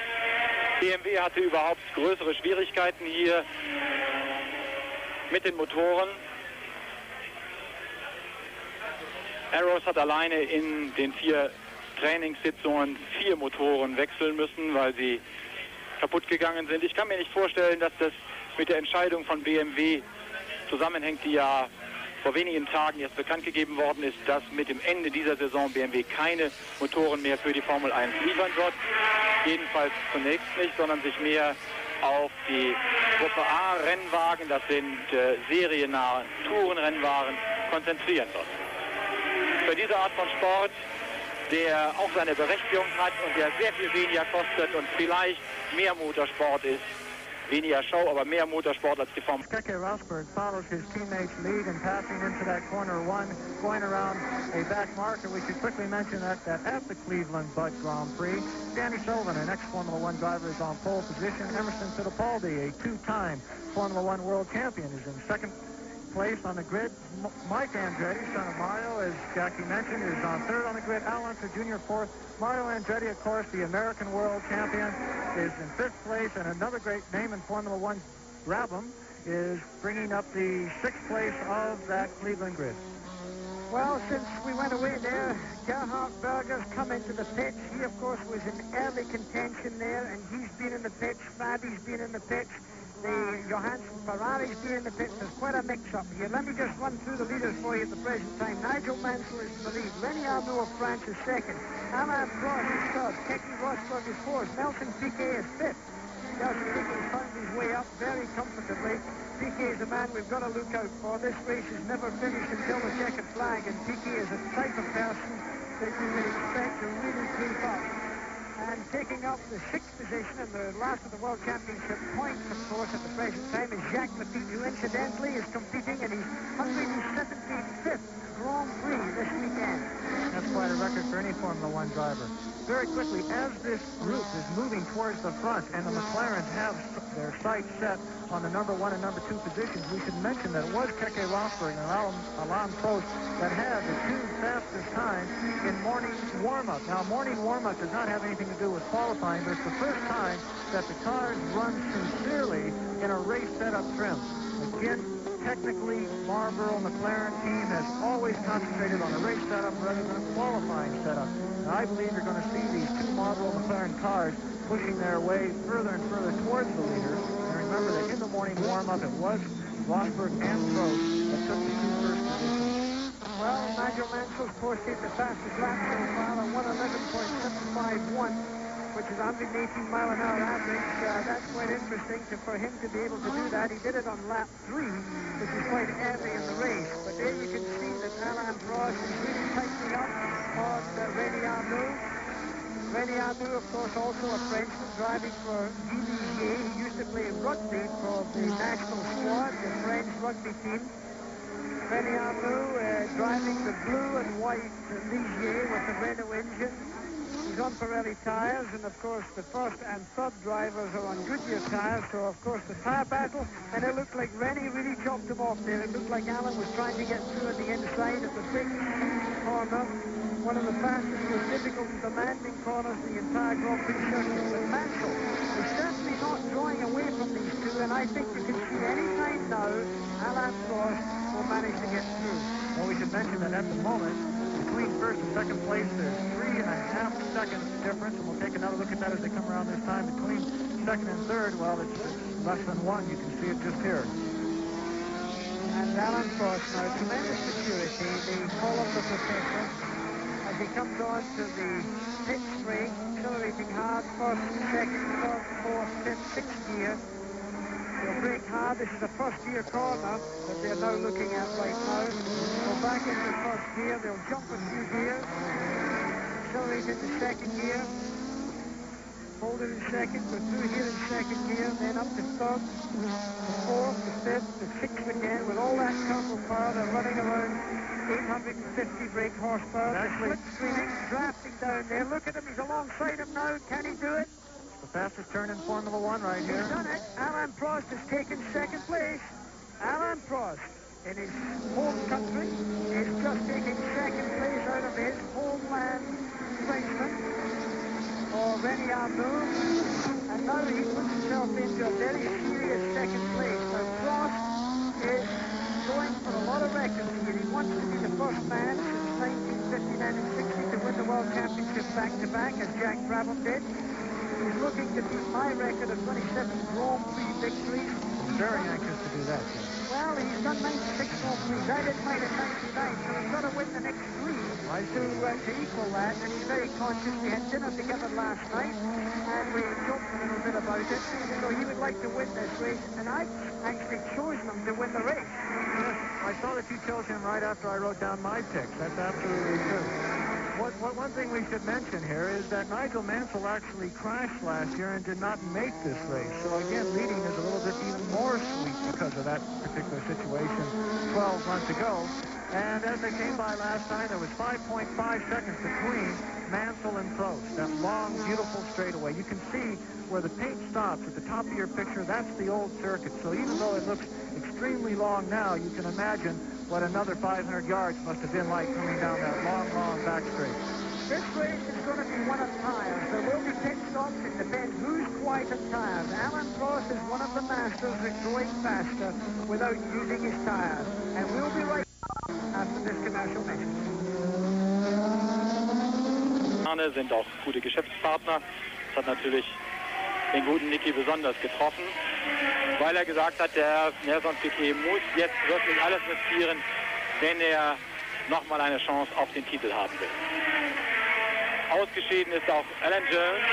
BMW hatte überhaupt größere Schwierigkeiten hier mit den Motoren. Arrows hat alleine in den 4 Trainingssitzungen 4 Motoren wechseln müssen, weil sie kaputt gegangen sind. Ich kann mir nicht vorstellen, dass das mit der Entscheidung von BMW zusammenhängt, die ja vor wenigen Tagen jetzt bekannt gegeben worden ist, dass mit dem Ende dieser Saison BMW keine Motoren mehr für die Formel 1 liefern wird. Jedenfalls zunächst nicht, sondern sich mehr auf die Gruppe A Rennwagen, das sind seriennahe Tourenrennwagen, konzentrieren wird. Für diese Art von Sport, der auch seine Berechtigung hat und der sehr viel weniger kostet und vielleicht mehr Motorsport ist, weniger Show, aber mehr Motorsport als die Formel. Keke Rosberg follows his teammates' lead and passing into that corner 1, going around a back marker. We should quickly mention that at the Cleveland Bud Grand Prix, Danny Sullivan, an ex-Formula 1 driver, is on pole position. Emerson Fittipaldi, a 2-time Formula 1 world champion, is in second place on the grid. Mike Andretti, son of Mario, as Jackie mentioned, is on third on the grid. Al Unser Jr. fourth. Mario Andretti, of course, the American world champion, is in fifth place. And another great name in Formula 1, Brabham, is bringing up the sixth place of that Cleveland grid. Well, since we went away there, Gerhard Berger's come into the pits. He, of course, was in early contention there, and he's been in the pits. Fabby's been in the pits. The Johansson Ferrari's been in the pits. There's quite a mix-up here. Let me just run through the leaders for you at the present time. Nigel Mansell is in the lead. Lenny Arnaud of France is second. Alain Prost is third. Keke Rosberg is fourth. Nelson Piquet is fifth. Nelson Piquet found his way up very comfortably. Piquet is a man we've got to look out for. This race is never finished until the checkered flag, and Piquet is a type of person that you would expect to really creep up. And taking up the sixth position and the last of the World Championship points, of course, at the present time is Jacques Lafitte, who incidentally is competing in his 175th Grand Prix this weekend. That's quite a record for any Formula 1 driver. Very quickly, as this group is moving towards the front and the McLarens have their sights set on the number 1 and number 2 positions, we should mention that it was Keke Rosberg and Alain Prost that had the 2 fastest times in morning warm-up. Now, morning warm-up does not have anything to do with qualifying, but it's the first time that the cars run sincerely in a race setup trim. Again, technically, Marlboro McLaren team has always concentrated on a race setup rather than a qualifying setup. Now, I believe you're going to see these 2 Marlboro McLaren cars pushing their way further and further towards the leaders. And remember that in the morning warm-up, it was Rosberg and Prost that took the 2 first positions. Well, Nigel Mansell's posted the fastest lap so far on 1:11.751. which is 118 mile an hour average. That's quite interesting for him to be able to do that. He did it on lap 3, which is quite early in the race. But there you can see that Alain Prost is really tightening up on René Arnoux. René Arnoux, of course, also a Frenchman driving for Guy Ligier. He used to play rugby for the national squad, the French rugby team. René Arnoux driving the blue and white Ligier with the Renault engine. He's on Pirelli tires, and of course the first and third drivers are on Goodyear tires, so of course the tire battle, and it looked like René really chopped him off there. It looked like Alain was trying to get through on the inside of the big corner, one of the fastest, most difficult and demanding corners in the entire Grand Prix circuit. But Mansell is certainly not drawing away from these two, and I think you can see any time now Alain Prost will manage to get through. Well, we should mention that at the moment, between first and second place, there's 3.5 seconds difference, and we'll take another look at that as they come around this time. Between second and third, well, it's less than 1. You can see it just here. And Alain Prost now, tremendous security, the Paul of the Professor, as he comes on to the pit straight, accelerating hard, first, second, third, fourth, fifth, sixth gear. They'll brake hard. This is a first-gear corner that they're now looking at right now. Go back into first gear. They'll jump a few gears. Accelerate into second gear. Hold it in second. Go through here in second gear. Then up to third, the fourth, the fifth, the sixth again. With all that turbo power, they're running around 850 brake horsepower. They're slipstreaming, drafting down there. Look at him. He's alongside him now. Can he do it? The fastest turn in Formula One right here. He's done it. Alain Prost has taken second place. Alain Prost, in his home country, is just taking second place out of his homeland Frenchman, or René Arnoux. And now he puts himself into a very serious second place. Now Prost is going for a lot of records here. He wants to be the first man since 1959 and 60 to win the World Championship back-to-back, as Jack Brabham did. He's looking to beat my record of 27 Grand Prix victories. He's very anxious to do that, Jim. Well, he's done 96 Grand Prix. I did mine in 99, so he's got to win the next 3 to equal that, and he's very conscious. We had dinner together last night, and we joked a little bit about it. So he would like to win this race, and I actually chose him to win the race. Yes, I saw that you chose him right after I wrote down my picks. That's absolutely true. One thing we should mention here is that Nigel Mansell actually crashed last year and did not make this race. So again, leading is a little bit even more sweet because of that particular situation 12 months ago. And as they came by last time, there was 5.5 seconds between Mansell and Prost. That long, beautiful straightaway. You can see where the paint stops at the top of your picture. That's the old circuit. So even though it looks extremely long now, you can imagine what another 500 yards must have been like coming down that long, long back straight. This race is going to be one of tires. There will be pit stops. It depends who's quiet on tires. Alain Prost is one of the masters at going faster without using his tires. And we'll be right after this commercial message. Sind auch gute Geschäftspartner. Das hat natürlich den guten Niki besonders getroffen, weil er gesagt hat, der Nelson Piquet muss jetzt wirklich alles riskieren, wenn er nochmal eine Chance auf den Titel haben will. Ausgeschieden ist auch Alan Jones,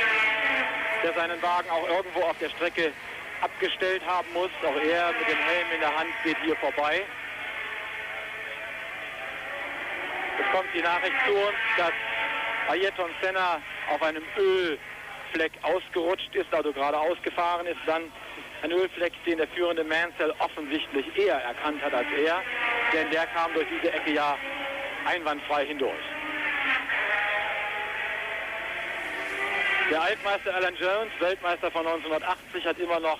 der seinen Wagen auch irgendwo auf der Strecke abgestellt haben muss. Auch er mit dem Helm in der Hand geht hier vorbei. Es kommt die Nachricht zu uns, dass Ayrton Senna auf einem Ölfleck ausgerutscht ist, also gerade ausgefahren ist. Dann ein Ölfleck, den der führende Mansell offensichtlich eher erkannt hat als er, denn der kam durch diese Ecke ja einwandfrei hindurch. Der Altmeister Alan Jones, Weltmeister von 1980, hat immer noch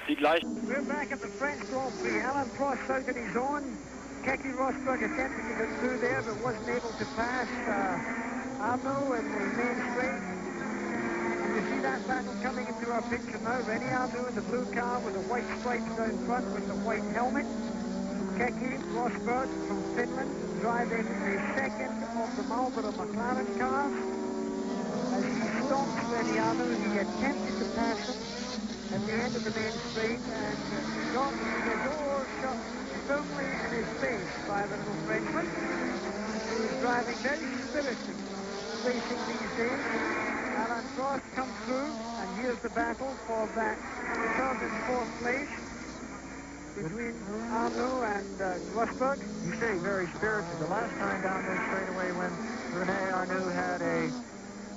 die gleichen... We're back at the French Grand Prix. Alain Prost out on his own. Keke Rosberg attempted to get through there, but wasn't able to pass Arnoux in the main straight. And you see that battle coming into our picture now. René Arnoux in the blue car with the white stripes down front with the white helmet. Keke Rosberg from Finland driving the second of the Marlboro McLaren cars. As he stomps René Arnoux, he attempted to pass him at the end of the main straight, and he got the door shut firmly in his face by the little Frenchman, who is driving very spirited racing these days. Alan Prost comes through, and here's the battle for that third and fourth place between Arnaud and Rosberg. You say very spirited. The last time down there straightaway when Rene Arnoux had a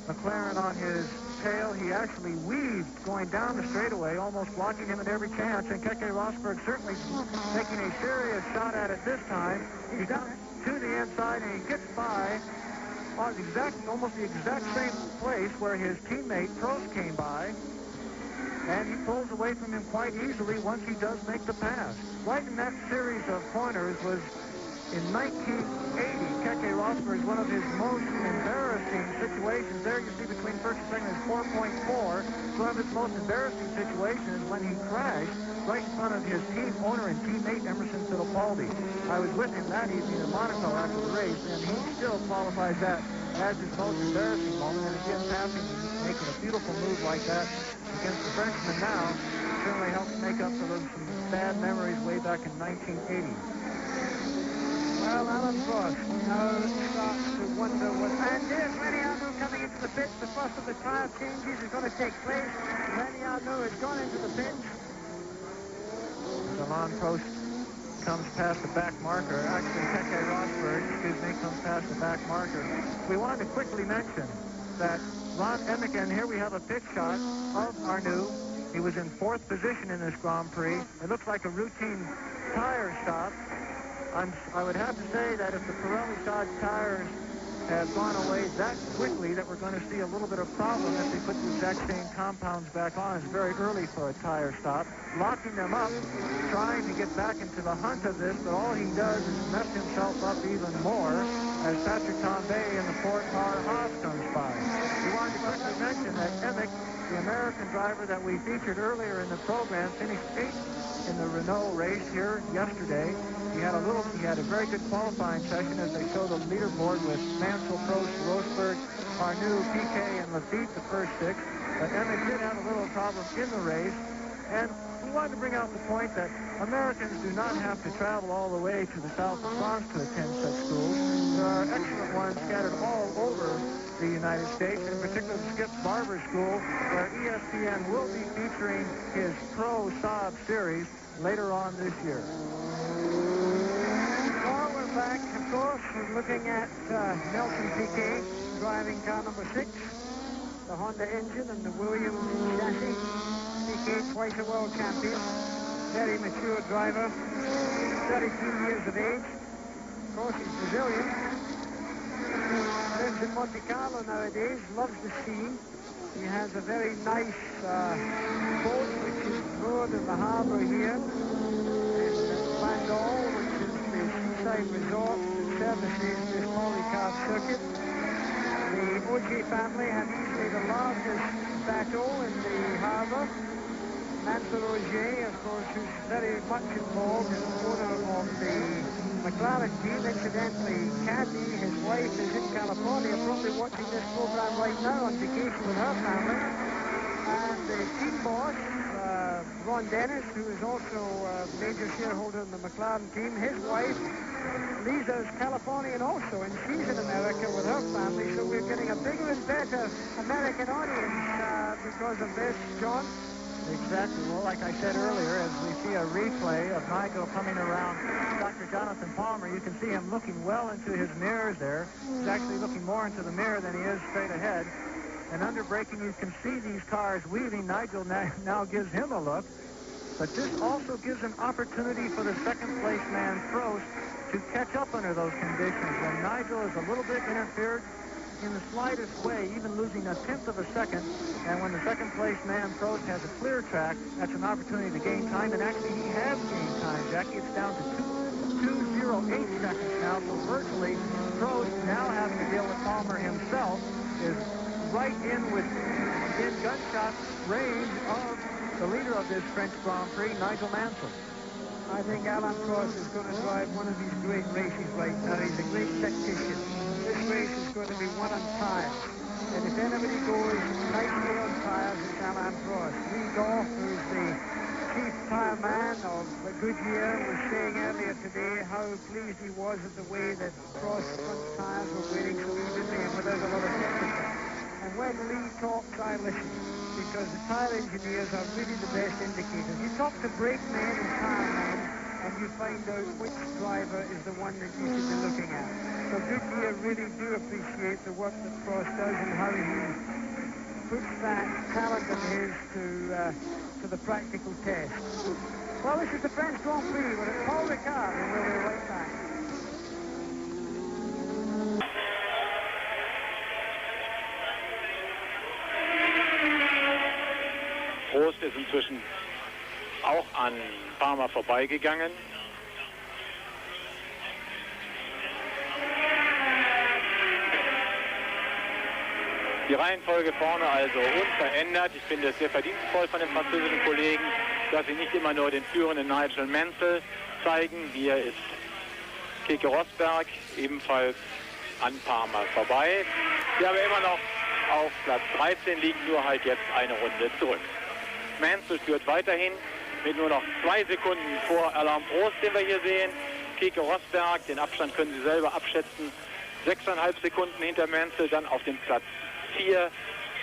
McLaren on his tail, he actually weaved going down the straightaway, almost blocking him at every chance, and Keke Rosberg certainly taking a serious shot at it this time. He comes to the inside and he gets by on almost the exact same place where his teammate Prost came by, and he pulls away from him quite easily once he does make the pass. Right in that series of corners was in 1980, Keke Rosberg's one of his most embarrassing situations. There you see between first and second is 4.4. One of his most embarrassing situations is when he crashed right in front of his team owner and teammate Emerson Fittipaldi. I was with him that evening in Monaco after the race, and he still qualifies that as his most embarrassing moment. And again, passing and making a beautiful move like that against the Frenchman now certainly helps make up for some bad memories way back in 1980. Well, Alan Prost now starts to wonder what... And there's Rene Arnoux coming into the pits. The first of the tire changes is going to take place. Rene Arnoux has gone into the pits. Alain Prost comes past the back marker. Actually, Keke Rosberg, comes past the back marker. We wanted to quickly mention that Ron Emick, and here we have a pit shot of Arnoux. He was in 4th position in this Grand Prix. It looks like a routine tire stop. I would have to say that if the Pirelli Dodge tires have gone away that quickly, that we're going to see a little bit of problem if they put the exact same compounds back on. It's very early for a tire stop. Locking them up, trying to get back into the hunt of this, but all he does is mess himself up even more as Patrick Tambay in the Ford car Haas comes by. We wanted to quickly mention that Emick, the American driver that we featured earlier in the program, finished 8th in the Renault race here yesterday. He had a very good qualifying session as they show the leaderboard with Mansell, Prost, Rosberg, Arnoux, Piquet, and Lafitte, the first 6. But Emick did have a little problem in the race. And we wanted to bring out the point that Americans do not have to travel all the way to the south of France to attend such schools. There are excellent ones scattered all over the United States, in particular the Skip Barber School, where ESPN will be featuring his Pro Saab series later on this year. Well, we're back, of course. We're looking at Nelson Piquet driving car number 6, the Honda engine and the Williams chassis. Piquet, twice a world champion, very mature driver, 32 years of age. Of course, he's Brazilian. Lives in Monte Carlo nowadays, loves the sea. He has a very nice boat, which is moored in the harbor here. And Bandol, which is the seaside resort that services this polycarb circuit. The Ogier family have easily the largest bateau in the harbor. Mansell Ogier, of course, who's very much involved, is the owner of the McLaren team. Incidentally, Kathy, his wife, is in California, probably watching this program right now on vacation with her family. And the team boss, Ron Dennis, who is also a major shareholder in the McLaren team, his wife, Lisa, is Californian also, and she's in America with her family, so we're getting a bigger and better American audience because of this, John. Exactly. Well, like I said earlier, as we see a replay of Nigel coming around Dr. Jonathan Palmer, you can see him looking well into his mirrors there. He's actually looking more into the mirror than he is straight ahead. And under braking, you can see these cars weaving. Nigel now gives him a look. But this also gives an opportunity for the second-place man, Prost, to catch up under those conditions. When Nigel is a little bit interfered in the slightest way, even losing 1/10 of a second, and when the second-place man, Prost, has a clear track, that's an opportunity to gain time, and actually he has gained time, Jackie. It's down to 2:08 seconds now, so virtually Prost, now having to deal with Palmer himself, is right in gunshot range of the leader of this French Grand Prix, Nigel Mansell. I think Alain Prost is going to drive one of these great races right now. He's a great tactician. This race is going to be won on tires. And if anybody goes nicely on tires, it's Alain Prost. Lee Goff, who's the chief tire man of Goodyear, was saying earlier today how pleased he was at the way that Prost's front tires were waiting so evenly and without a lot of difficulty. And when Lee talks, I listen, because the tire engineers are really the best indicators. You talk to brakemen and firemen, and you find out which driver is the one that you should be looking at. So Goodyear really do appreciate the work that Frost does and how he puts that talent of his to the practical test. Well, this is the French Grand Prix. We're at Paul Ricard, and we'll be right back. Prost ist inzwischen auch an Palmer vorbeigegangen. Die Reihenfolge vorne also unverändert. Ich finde es sehr verdienstvoll von den französischen Kollegen, dass sie nicht immer nur den führenden Nigel Mansell zeigen. Hier ist Keke Rosberg ebenfalls an Palmer vorbei. Der aber immer noch auf Platz 13 liegt, nur halt jetzt eine Runde zurück. Mansell führt weiterhin mit nur noch 2 Sekunden vor Alain Prost, den wir hier sehen. Keke Rosberg, den Abstand können Sie selber abschätzen, 6,5 Sekunden hinter Mansell, dann auf dem Platz 4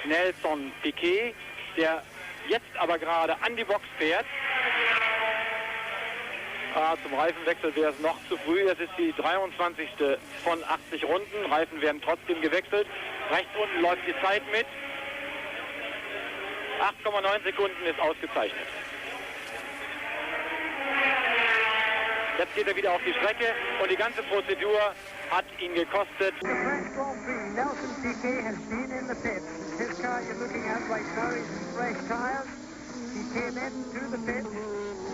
Nelson Piquet, der jetzt aber gerade an die Box fährt. Zum Reifenwechsel wäre es noch zu früh. Das ist die 23. von 80 Runden. Reifen werden trotzdem gewechselt. Rechts unten läuft die Zeit mit. 8,9 Sekunden ist ausgezeichnet. Jetzt geht er wieder auf die Strecke und die ganze Prozedur hat ihn gekostet. The French Grand Prix, Nelson Piquet has been in the pits. His car you're looking at right now is in fresh tires. He came into the pits,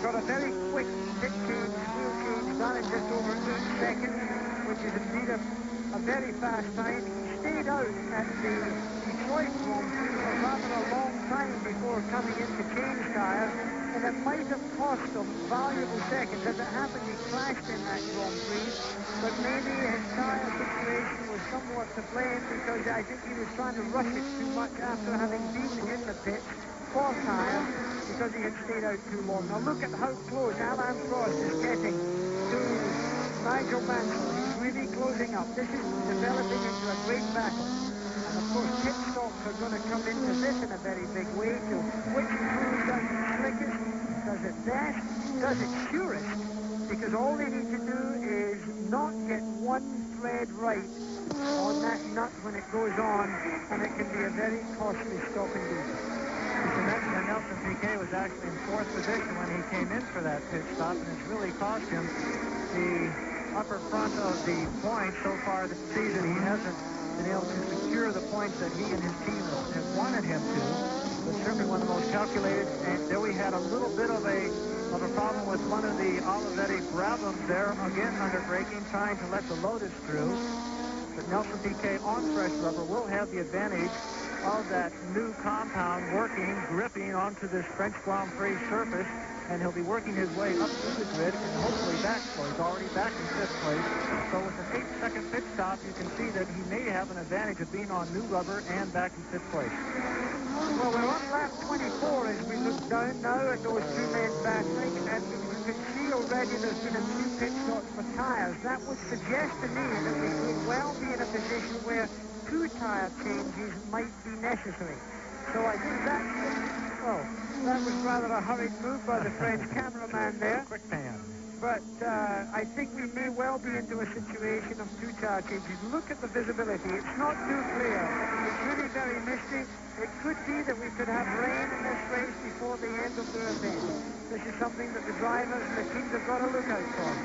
got a very quick pit change, wheel change done in just over 8 seconds, which is indeed a very fast time. He stayed out at the Detroit Grand Prix for rather a long time before coming in to change tires, and it might have cost him valuable seconds. As it happened, he crashed in that Grand Prix, but maybe his tire situation was somewhat to blame, because I think he was trying to rush it too much after having been in the pits for tires, because he had stayed out too long. Now look at how close Alain Prost is getting to Nigel Mansell. He's really closing up. This is developing into a great battle. And of course, pit stops are going to come into this in a very big way, to which crew does it slickest, does it best, does it surest, because all they need to do is not get one thread right on that nut when it goes on, and it can be a very costly stop indeed. You mentioned that Nelson Piquet was actually in 4th position when he came in for that pit stop, and it's really cost him the upper front of the points so far this season. He hasn't been able to secure the points that he and his team have wanted him to. But certainly one of the most calculated, and then we had a little bit of a problem with one of the Olivetti Brabhams there, again under braking, trying to let the Lotus through. But Nelson Piquet on fresh rubber will have the advantage of that new compound working, gripping onto this French Grand Prix surface, and he'll be working his way up through the grid and hopefully back. So he's already back in 5th place. So with an 8-second pit stop, you can see that he may have an advantage of being on new rubber and back in 5th place. Well, we're on lap 24 as we look down now at those 2 men battling, and you can see already there's been a few pit stops for tires. That would suggest to me that we could well be in a position where 2 tire changes might be necessary. So I think that was rather a hurried move by the French cameraman there. Quick pan. But I think we may well be into a situation of 2 tire changes. Look at the visibility. It's not too clear. It's really very misty. It could be that we could have rain in this race before the end of the event. This is something that the drivers and the teams have got to look out for.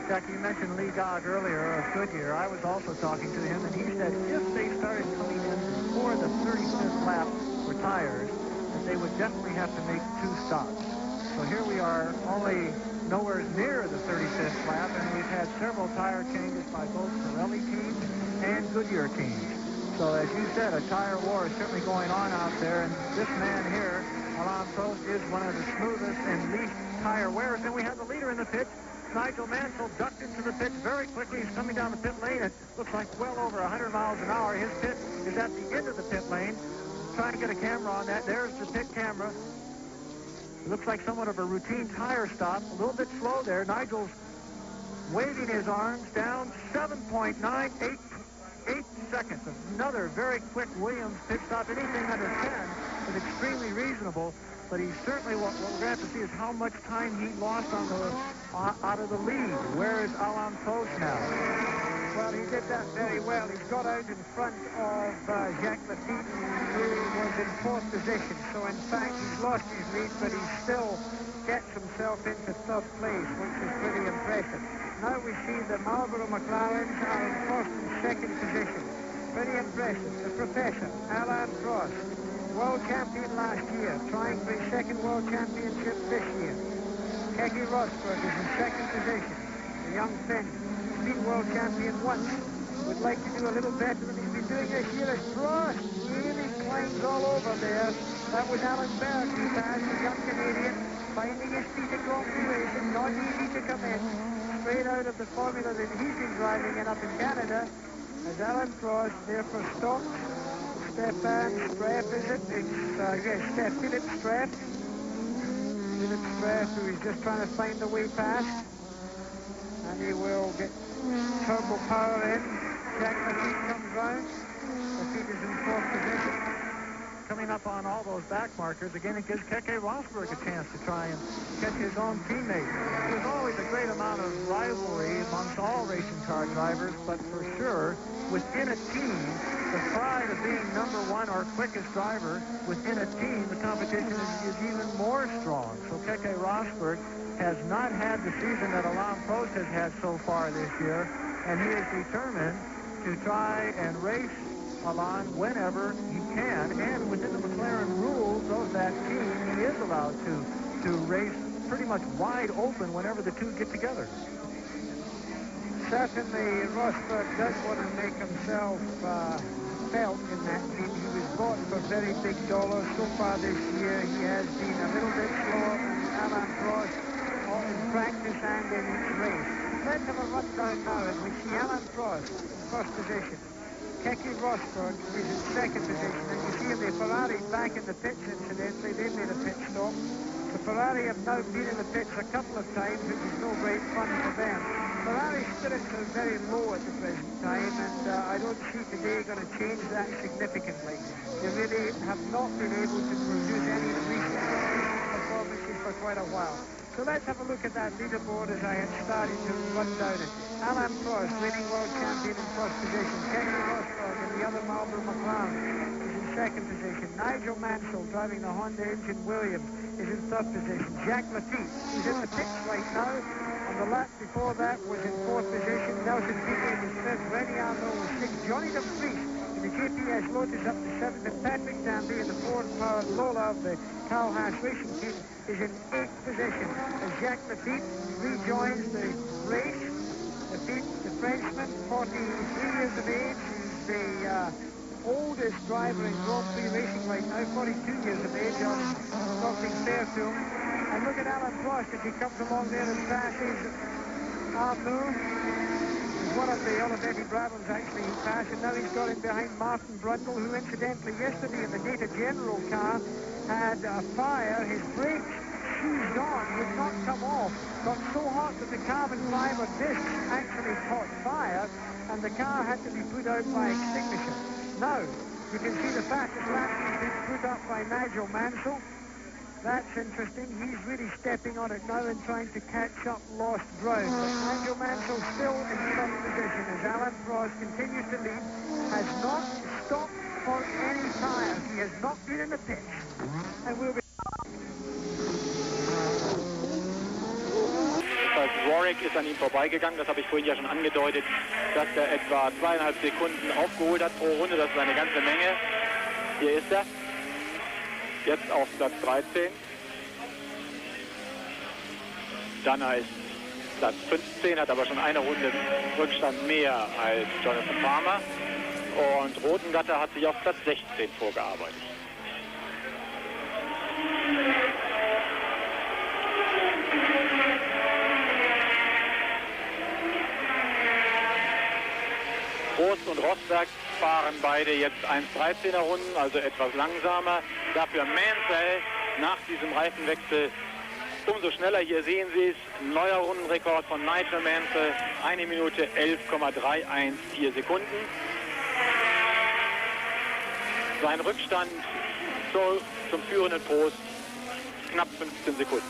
Jackie, you mentioned Lee Gogg earlier of Goodyear. I was also talking to him, and he said if they started coming in before the 35th lap for tires, that they would definitely have to make 2 stops. So here we are, only nowhere near the 35th lap, and we've had several tire changes by both Pirelli teams and Goodyear teams. So as you said, a tire war is certainly going on out there, and this man here, Alain Prost, is one of the smoothest and least tire wearers. And we have the leader in the pits. Nigel Mansell ducked into the pits very quickly. He's coming down the pit lane. It looks like well over 100 miles an hour. His pit is at the end of the pit lane. Trying to get a camera on that. There's the pit camera. It looks like somewhat of a routine tire stop. A little bit slow there. Nigel's waving his arms down. 7.98 8 seconds. Another very quick Williams pit stop. Anything under 10 is extremely reasonable, but he certainly, what we're going to have to see is how much time he lost on the out of the lead. Where is Alain Prost now? Well, he did that very well. He's got out in front of Jacques Lafitte, who was in 4th position. So, in fact, he's lost his lead, but he still gets himself into 3rd place, which is pretty impressive. Now we see the Marlboro McLarens are in 1st and 2nd position. Pretty impressive. The professor, Alain Prost, world champion last year, trying for his 2nd world championship this year. Keke Rosberg is in 2nd position. The young Finn, been world champion once, would like to do a little better than he's been doing this year. As Prost really climbs all over there. That was Alan Berg who passed, the young Canadian, finding his feet at Gran-Pri racing, not easy to come in. Straight out of the formula that he's been driving in up in Canada. As Alan Prost there for stock. Stefan Streff, is it? It's, yes, Philip Streff. Philip Streff, who is just trying to find the way past. And he will get turbo power in. Jacques Lafitte comes round. Lafitte is in 4th position. Coming up on all those back markers, again, it gives Keke Rosberg a chance to try and catch his own teammate. There's always a great amount of rivalry amongst all racing car drivers, but for sure, within a team, the pride of being #1 or quickest driver within a team, the competition is even more strong. So Keke Rosberg has not had the season that Alain Prost has had so far this year, and he is determined to try and race Alain whenever he can, and within the McLaren rules of that team, he is allowed to race pretty much wide open whenever the two get together. Certainly, Rosberg does want to make himself felt in that team. He was bought for very big dollars. So far this year, he has been a little bit slower than Alain Prost in practice and in each race. Let's have a rundown now as we see Alain Prost in 1st position. Keke Rosberg is in 2nd position, and you see the Ferrari back in the pits, incidentally. They made a pit stop. The Ferrari have now been in the pits a couple of times, which is no great fun for them. Ferrari spirits are very low at the present time, and I don't see today going to change that significantly. They really have not been able to produce any recent performances for quite a while. So let's have a look at that leaderboard as I had started to run down it. Alain Prost, reigning world champion in 1st position. Keke Rosberg and the other Marlboro McLaren is in 2nd position. Nigel Mansell, driving the Honda engine Williams, is in 3rd position. Jacques Lafitte, who's in the pits right now. On the lap before that was in 4th position. Nelson Piquet was 5th. Rennie Arnaud was 6th. Johnny de Vries in the JPS Lotus up to 7th. And Patrick Danby in the Ford-powered Lola of the Carl Haas Racing Team is in 8th position. As Jacques Lafitte rejoins the race. Lafitte, the Frenchman, 43 years of age. He's the oldest driver in Grand-Pri racing right now, 42 years of age. I'm talking fair to him. And look at Alain Prost as he comes along there and passes Arnaud. He's one of the Olivetti Brabhams actually he passed, and now he's got in behind Martin Brundle, who incidentally yesterday in the Data General car had a fire. His brakes seized on, would not come off. Got so hot that the carbon fiber discs actually caught fire, and the car had to be put out by extinguisher. Now, you can see the fastest lap has been put up by Nigel Mansell. That's interesting. He's really stepping on it now and trying to catch up lost ground. But Nigel Mansell still in 3rd position as Alain Prost continues to lead, has not stopped for any tires. He has not been in the pits. And will be... Warwick ist an ihm vorbeigegangen, das habe ich vorhin ja schon angedeutet, dass er etwa 2,5 Sekunden aufgeholt hat pro Runde, das ist eine ganze Menge. Hier ist er, jetzt auf Platz 13. Danner ist Platz 15, hat aber schon eine Runde Rückstand mehr als Jonathan Farmer. Und Rodengatter hat sich auf Platz 16 vorgearbeitet. Prost und Rosberg fahren beide jetzt 1,13er Runden, also etwas langsamer. Dafür Mansell nach diesem Reifenwechsel umso schneller. Hier sehen Sie es, neuer Rundenrekord von Nigel Mansell, 1 Minute 11,314 Sekunden. Sein Rückstand zum führenden Post knapp 15 Sekunden.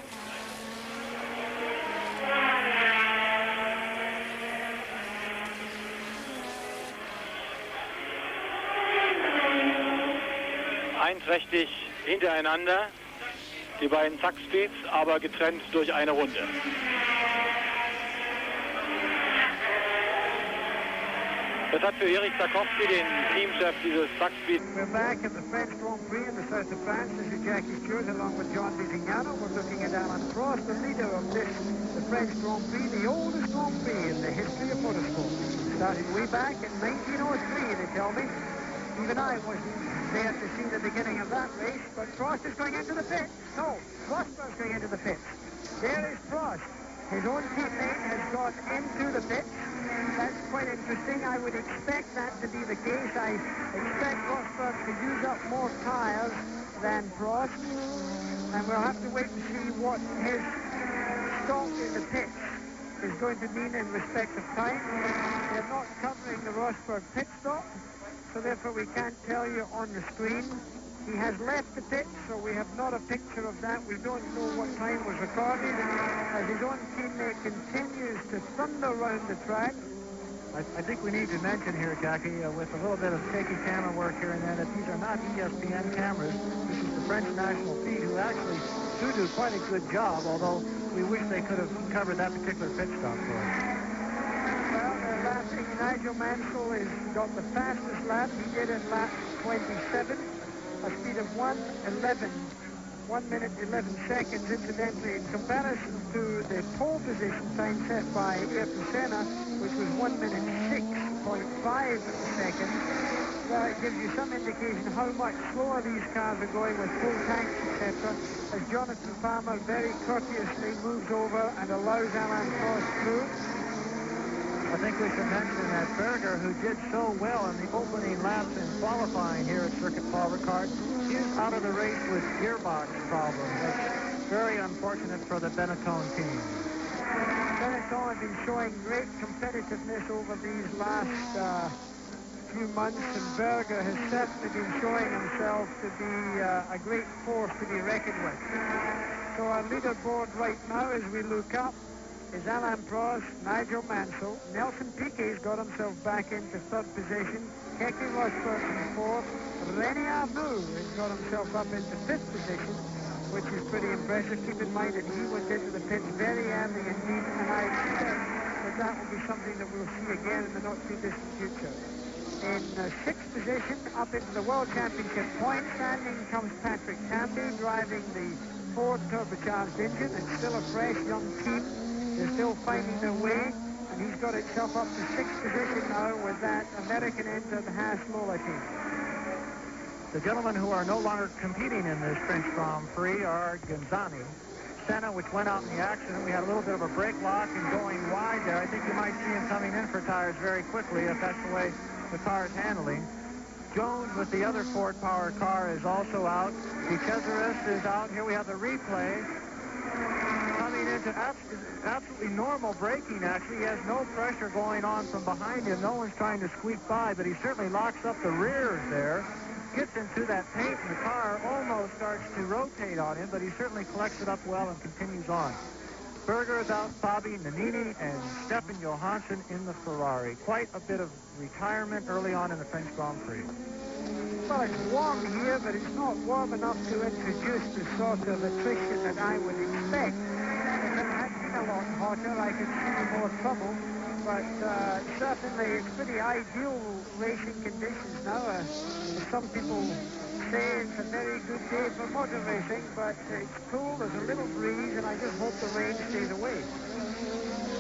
Einträchtig hintereinander, die beiden Zackspeeds, aber getrennt durch eine Runde. Das hat für Erich Zakowski, den Teamchef dieses Zackspeed. We're back at the French Grand-Pri in the south of France. This is Jackie Stewart along with John Vizignano. We're looking at Alain Prost, the leader of the French Grand-Prix, the oldest Grand-Prix in the history of motorsport. Started way back in 1903, they tell me. Even I wasn't there to see the beginning of that race, but Prost is going into the pits. No, Rosberg's going into the pits. There is Prost. His own teammate has got into the pits. That's quite interesting. I would expect that to be the case. I expect Rosberg to use up more tires than Prost, and we'll have to wait and see what his stop in the pits is going to mean in respect of time. They're not covering the Rosberg pit stop, so therefore we can't tell you on the screen. He has left the pit, so we have not a picture of that. We don't know what time was recorded. As his own teammate continues to thunder around the track. I think we need to mention here, Jackie, with a little bit of shaky camera work here and there, that these are not ESPN cameras. This is the French national feed, who actually do quite a good job, although we wish they could have covered that particular pit stop for us. Well, they're lapping. Nigel Mansell has got the fastest lap. He did in lap 27. A speed of 1 minute 11 seconds, incidentally, in comparison to the pole position time set by Ayrton Senna, which was 1 minute 6.5 seconds. It gives you some indication how much slower these cars are going with full tanks, etc. As Jonathan Palmer very courteously moves over and allows Alain Prost through. I think we should mention that Berger, who did so well in the opening laps in qualifying here at Circuit Paul Ricard, is out of the race with gearbox problems. That's very unfortunate for the Benetton team. Benetton have been showing great competitiveness over these last few months, and Berger has certainly been showing himself to be a great force to be reckoned with. So our leaderboard right now, as we look up, is Alain Prost, Nigel Mansell. Nelson Piquet's got himself back into third position. Keke Rosberg in fourth. René Arnoux has got himself up into fifth position, which is pretty impressive. Keep in mind that he went into the pits very early indeed, and I expect that will be something that we'll see again in the not-too-distant future. In sixth position, up into the World Championship point standing, comes Patrick Tambay, driving the Ford turbocharged engine. It's still a fresh young team. They're still finding their way, and he's got himself up to sixth position now with that American entered Haas Lola team. The gentlemen who are no longer competing in this French Grand Prix are Gonzani, Senna, which went out in the accident. We had a little bit of a brake lock and going wide there. I think you might see him coming in for tires very quickly if that's the way the car is handling. Jones with the other Ford-powered car is also out. DeCesaris is out. Here we have the replay. Coming into absolutely normal braking, actually. He has no pressure going on from behind him. No one's trying to squeak by, but he certainly locks up the rears there. Gets into that paint, and the car almost starts to rotate on him, but he certainly collects it up well and continues on. Berger is out, Fabi Nannini, and Stefan Johansson in the Ferrari. Quite a bit of retirement early on in the French Grand Prix. Well, it's warm here, but it's not warm enough to introduce the sort of attrition that I would expect. If it had been a lot hotter, I could see more trouble. But certainly it's pretty ideal racing conditions now. As some people say, it's a very good day for motor racing, but it's cool, there's a little breeze, and I just hope the rain stays away.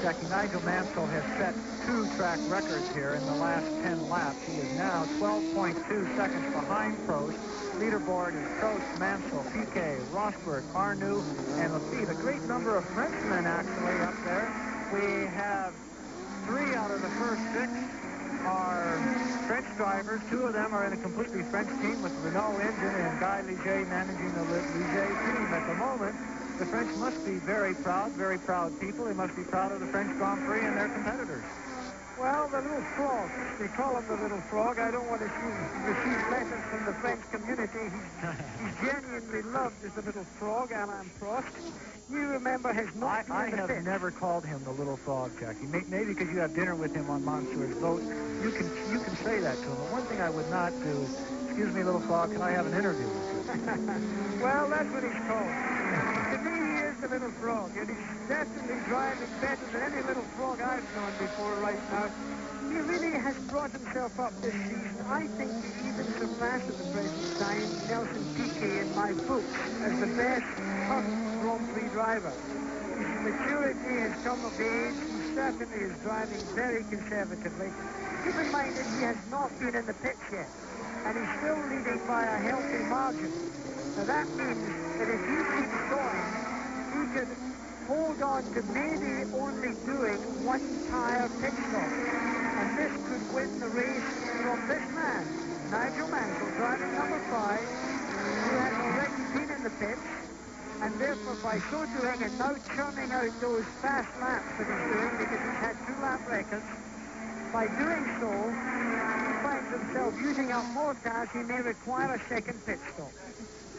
Jackie, Nigel Mansell has set 2 track records here in the last 10 laps. He is now 12.2 seconds behind Prost. Leaderboard is Prost, Mansell, Piquet, Rosberg, Arnoux, and Lafite. A great number of Frenchmen actually up there. We have 3 out of the first 6 are French drivers. 2 of them are in a completely French team with the Renault engine, and Guy Ligier managing the Ligier team. At the moment, the French must be very proud people. They must be proud of the French Grand Prix and their competitors. Well, the little frog. They call him the little frog. I don't want to receive letters from the French community. He's genuinely loved as the little frog, Alain Prost. You remember his not I have never called him the little frog, Jackie. Maybe because you have dinner with him on Monsieur's boat, you can say that to him. But one thing I would not do is, excuse me, little frog, can I have an interview with you? Well, that's what he's called. To me, he is the little frog, and he's definitely driving better than any little frog I've known before right now. He really has brought himself up this season. I think he even surpassed at the present time Nelson Piquet in my books as the best Grand Prix driver. His maturity has come of age. He certainly is driving very conservatively. Keep in mind that he has not been in the pits yet, and he's still leading by a healthy margin. Now that means that if he keeps going, he could hold on to maybe only doing one tire pit stop. And this could win the race from this man, Nigel Mansell, driving number 5, who has already been in the pits, and therefore by so doing and now churning out those fast laps that he's doing, because he's had 2 lap records, by doing so, he finds himself using up more tires. He may require a second pit stop.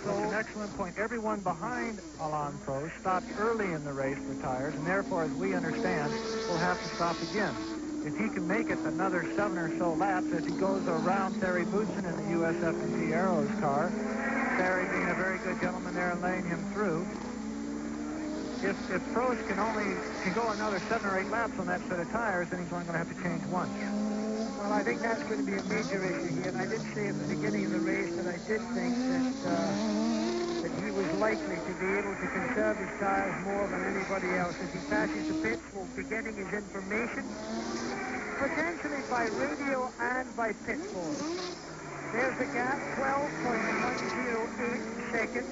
So that's an excellent point. Everyone behind Alain Prost stopped early in the race for tires, and therefore, as we understand, will have to stop again. If he can make it another 7 or so laps as he goes around Terry Boutsen in the USF&G Aero's car, Terry being a very good gentleman there and laying him through, if Prost can go another 7 or 8 laps on that set of tires, then he's only going to have to change once. Well, I think that's going to be a major issue here. And I did say at the beginning of the race that I did think that he was likely to be able to conserve his tires more than anybody else. As he passes the pits, we'll be getting his information, potentially by radio and by pit board. There's the gap, 12.108 seconds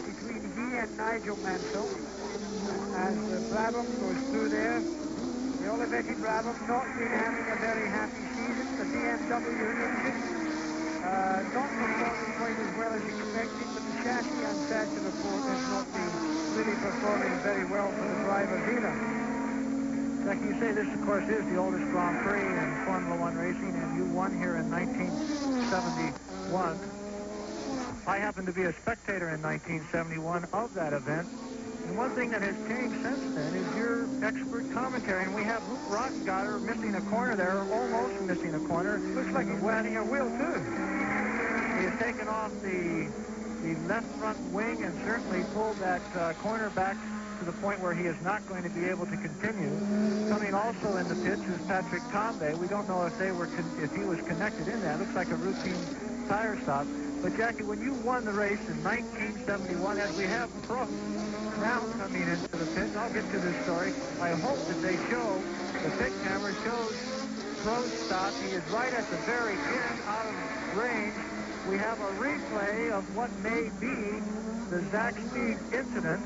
between he and Nigel Mansell. As Brabham goes through there, the Olivetti Brabham not been having a very happy season. The BMW engine not performing quite as well as expected, but the chassis, I'm sad to report, has not been really performing very well for the drivers either. Like you say, this, of course, is the oldest Grand Prix in Formula One racing, and you won here in 1971. I happened to be a spectator in 1971 of that event. And one thing that has changed since then is your expert commentary. And we have Luke Rottengatter missing a corner there, almost missing a corner. Looks like he's wearing a wheel, too. He has taken off the left front wing and certainly pulled that corner back to the point where he is not going to be able to continue. Coming also in the pits is Patrick Tambay. We don't know if he was connected in that. Looks like a routine tire stop. But, Jackie, when you won the race in 1971, as we have Prost now coming into the pit, I'll get to this story. I hope that they show, the pit camera shows Prost stop. He is right at the very end, out of range. We have a replay of what may be the Zach Speed incident.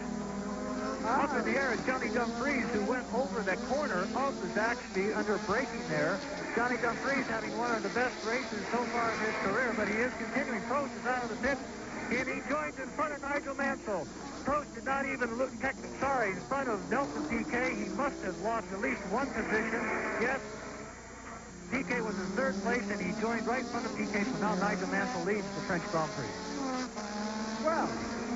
Up in the air is Johnny Dumfries, who went over the corner of the Zach Speed under braking there. Johnny Dumfries having one of the best races so far in his career, but he is continuing. Prost is out of the pit, and he joins in front of Nigel Mansell. Prost did not even look, in front of Nelson Piquet. He must have lost at least one position. Yes, Piquet was in 3rd place, and he joined right in front of Piquet, so now Nigel Mansell leads the French Grand Prix. Well,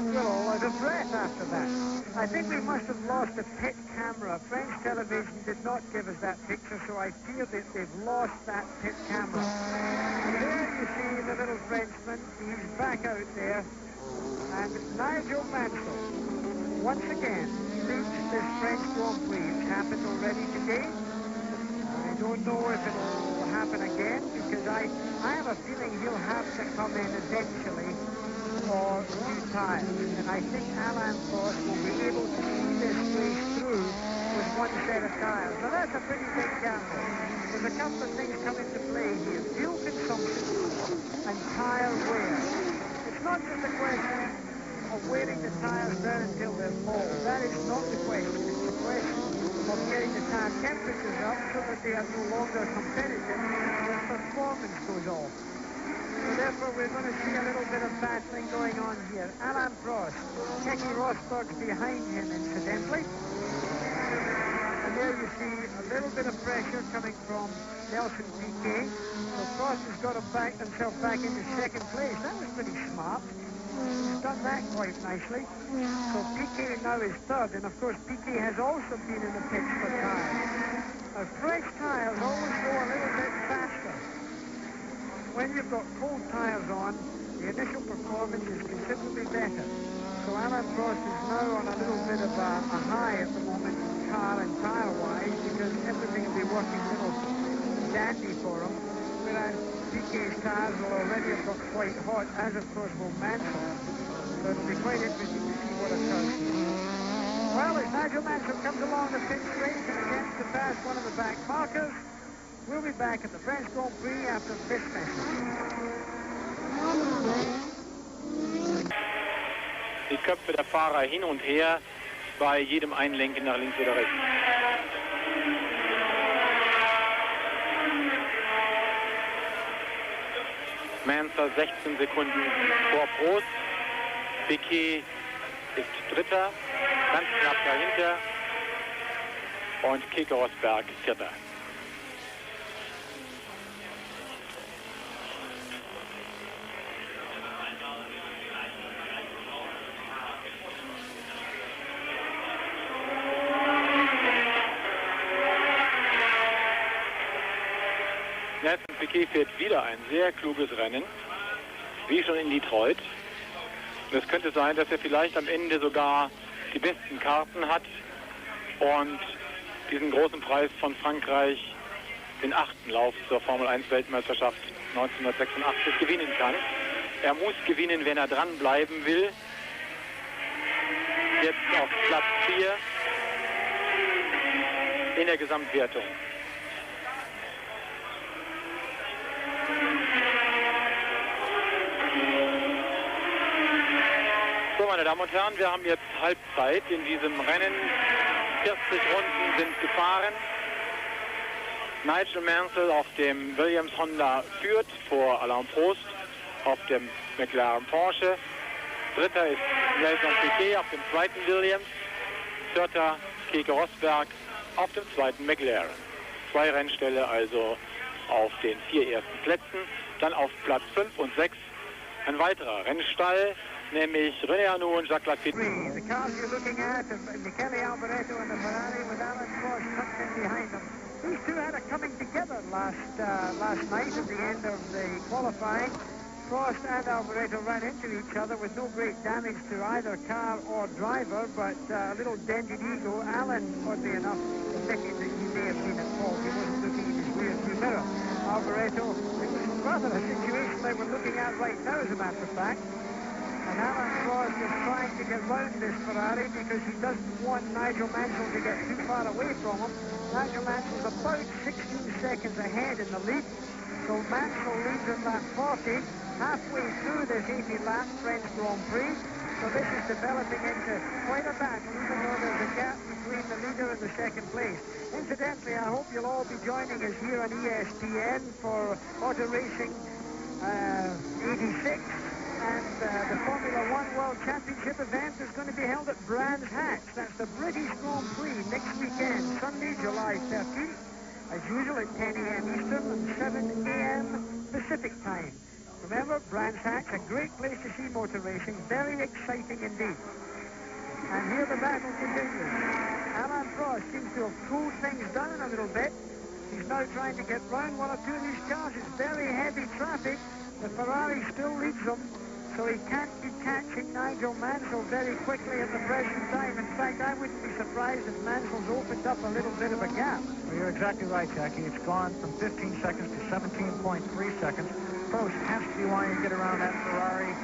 we're all out of breath after that. I think we must have lost the pit camera. French television did not give us that picture, so I feel that they've lost that pit camera. And there you see the little Frenchman. He's back out there. And Nigel Mansell, once again, leads this French Grand Prix. It's happened already today. I don't know if it will happen again, because I have a feeling he'll have to come in eventually for new tires. And I think Alain Prost will be able to see this race through with one set of tires. Now that's a pretty big gamble. There's a couple of things come into play here. Fuel consumption and tire wear. It's not just a question of wearing the tires down until they're full. That is not the question. It's the question of getting the tire temperatures up so that they are no longer competitive and the performance goes off. So therefore, we're going to see a little bit of battling going on here. Alain Prost, Keke Rosberg's behind him, incidentally. And there you see a little bit of pressure coming from Nelson Piquet. So Prost has got himself back into second place. That was pretty smart. He's done that quite nicely. So Piquet now is third, and of course Piquet has also been in the pits for tires. Now fresh tires always go a little bit faster. When you've got cold tires on, the initial performance is considerably better. So Alain Prost is now on a little bit of a high at the moment, car and tire-wise, because everything will be working a little dandy for him. Whereas Piquet's tires will already have got quite hot, as of course will Mansell. So it'll be quite interesting to see what occurs. Well, as Nigel Mansell comes along the pit straight and attempts to pass one of the back markers, we'll be back at the French Grand Prix after this message. Die Köpfe der Fahrer hin und her bei jedem Einlenken nach links oder rechts. Mansell 16 Sekunden vor Prost. Piquet ist Dritter, ganz knapp dahinter. Und Keke Rosberg Vierter. Nelson Piquet fährt wieder ein sehr kluges Rennen, wie schon in Detroit. Und es könnte sein, dass er vielleicht am Ende sogar die besten Karten hat und diesen großen Preis von Frankreich, den 8. Lauf zur Formel 1 Weltmeisterschaft 1986, gewinnen kann. Er muss gewinnen, wenn er dranbleiben will. Jetzt auf Platz 4 in der Gesamtwertung. So, meine Damen und Herren, wir haben jetzt Halbzeit in diesem Rennen. 40 Runden sind gefahren. Nigel Mansell auf dem Williams Honda führt vor Alain Prost auf dem McLaren Porsche. Dritter ist Nelson Piquet auf dem zweiten Williams. Vierter Keke Rosberg auf dem zweiten McLaren. 2 Rennställe also auf den 4 ersten Plätzen. Dann auf Platz 5 und 6 ein weiterer Rennstall, nämlich René Arnoux und Jacques Lafitte. The cars you're looking at, Michele Alboreto and the Ferrari with Alain Prost tucked in behind them. These two had a coming together last night at the end of the qualifying. Prost and Alboreto ran into each other with no great damage to either car or driver, but a little dented ego. Alain, oddly enough, admitted that he may have been at fault. He wasn't looking in his rear-view mirror. Alboreto, it was rather a situation they were looking at right now, as a matter of fact. And Alain Prost is trying to get round this Ferrari because he doesn't want Nigel Mansell to get too far away from him. Nigel Mansell's about 16 seconds ahead in the lead. So Mansell leads in lap 40, halfway through this 80-lap French Grand Prix. So this is developing into quite a battle, even though there's a gap between the leader and the second place. Incidentally, I hope you'll all be joining us here on ESPN for Auto Racing 86. And the Formula One World Championship event is going to be held at Brands Hatch. That's the British Grand Prix next weekend, Sunday, July 13th. As usual at 10 a.m. Eastern and 7 a.m. Pacific time. Remember, Brands Hatch, a great place to see motor racing, very exciting indeed. And here the battle continues. Alain Prost seems to have cooled things down a little bit. He's now trying to get round one or two of these cars. It's very heavy traffic. The Ferrari still leads them. So he can't be catching Nigel Mansell very quickly at the present time. In fact, I wouldn't be surprised if Mansell's opened up a little bit of a gap. Well, you're exactly right, Jackie. It's gone from 15 seconds to 17.3 seconds. Prost has to be wanting to get around that Ferrari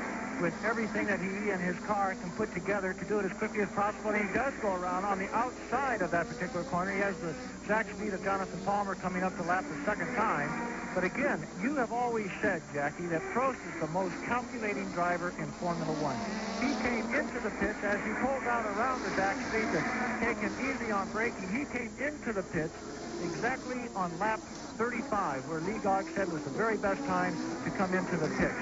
with everything that he and his car can put together to do it as quickly as possible. And he does go around on the outside of that particular corner. He has the exact speed of Jonathan Palmer coming up the lap the second time. But again, you have always said, Jackie, that Prost is the most calculating driver in Formula One. He came into the pits as he pulled out around the back street to take it easy on braking. He came into the pits exactly on lap 35, where Lee Gogg said was the very best time to come into the pits.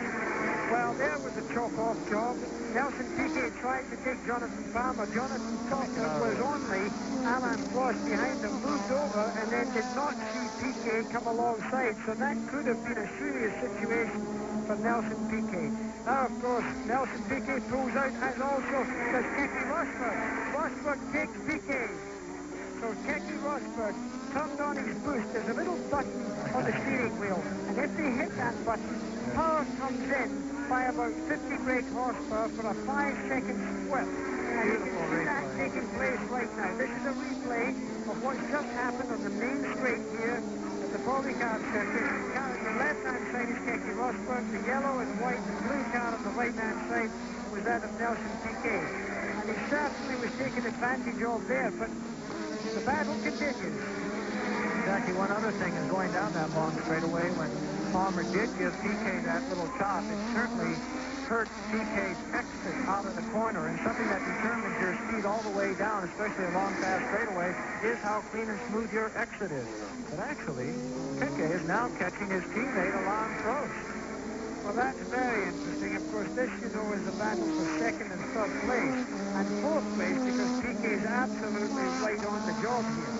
Well, there was a choke-off job. Nelson Piquet tried to take Jonathan Palmer. Jonathan thought there was only Alain Prost behind him, moved over, and then did not see Piquet come alongside. So that could have been a serious situation for Nelson Piquet. Now, of course, Nelson Piquet pulls out, as also does Keke Rosberg. Rosberg takes Piquet. So Keke Rosberg turned on his boost. There's a little button on the steering wheel, and if they hit that button, power comes in by about 50 brake horsepower for a 5-second sweep. And you can see that taking place right now. This is a replay of what's just happened on the main straight here at the Paul Ricard circuit. The car on the left-hand side is Keke Rosberg. The yellow and white and blue car on the right-hand side was that of Nelson Piquet. And he certainly was taken advantage of there, but the battle continues. Jackie, one other thing is going down that long straightaway when Palmer did give Piquet that little chop, it certainly hurt Piquet's exit out of the corner, and something that determines your speed all the way down, especially along fast straightaway, is how clean and smooth your exit is. But actually, Piquet is now catching his teammate Alain Prost. Well, that's very interesting. Of course, this, you know, is a battle for second and third place, and fourth place, because Piquet is absolutely right on the job here.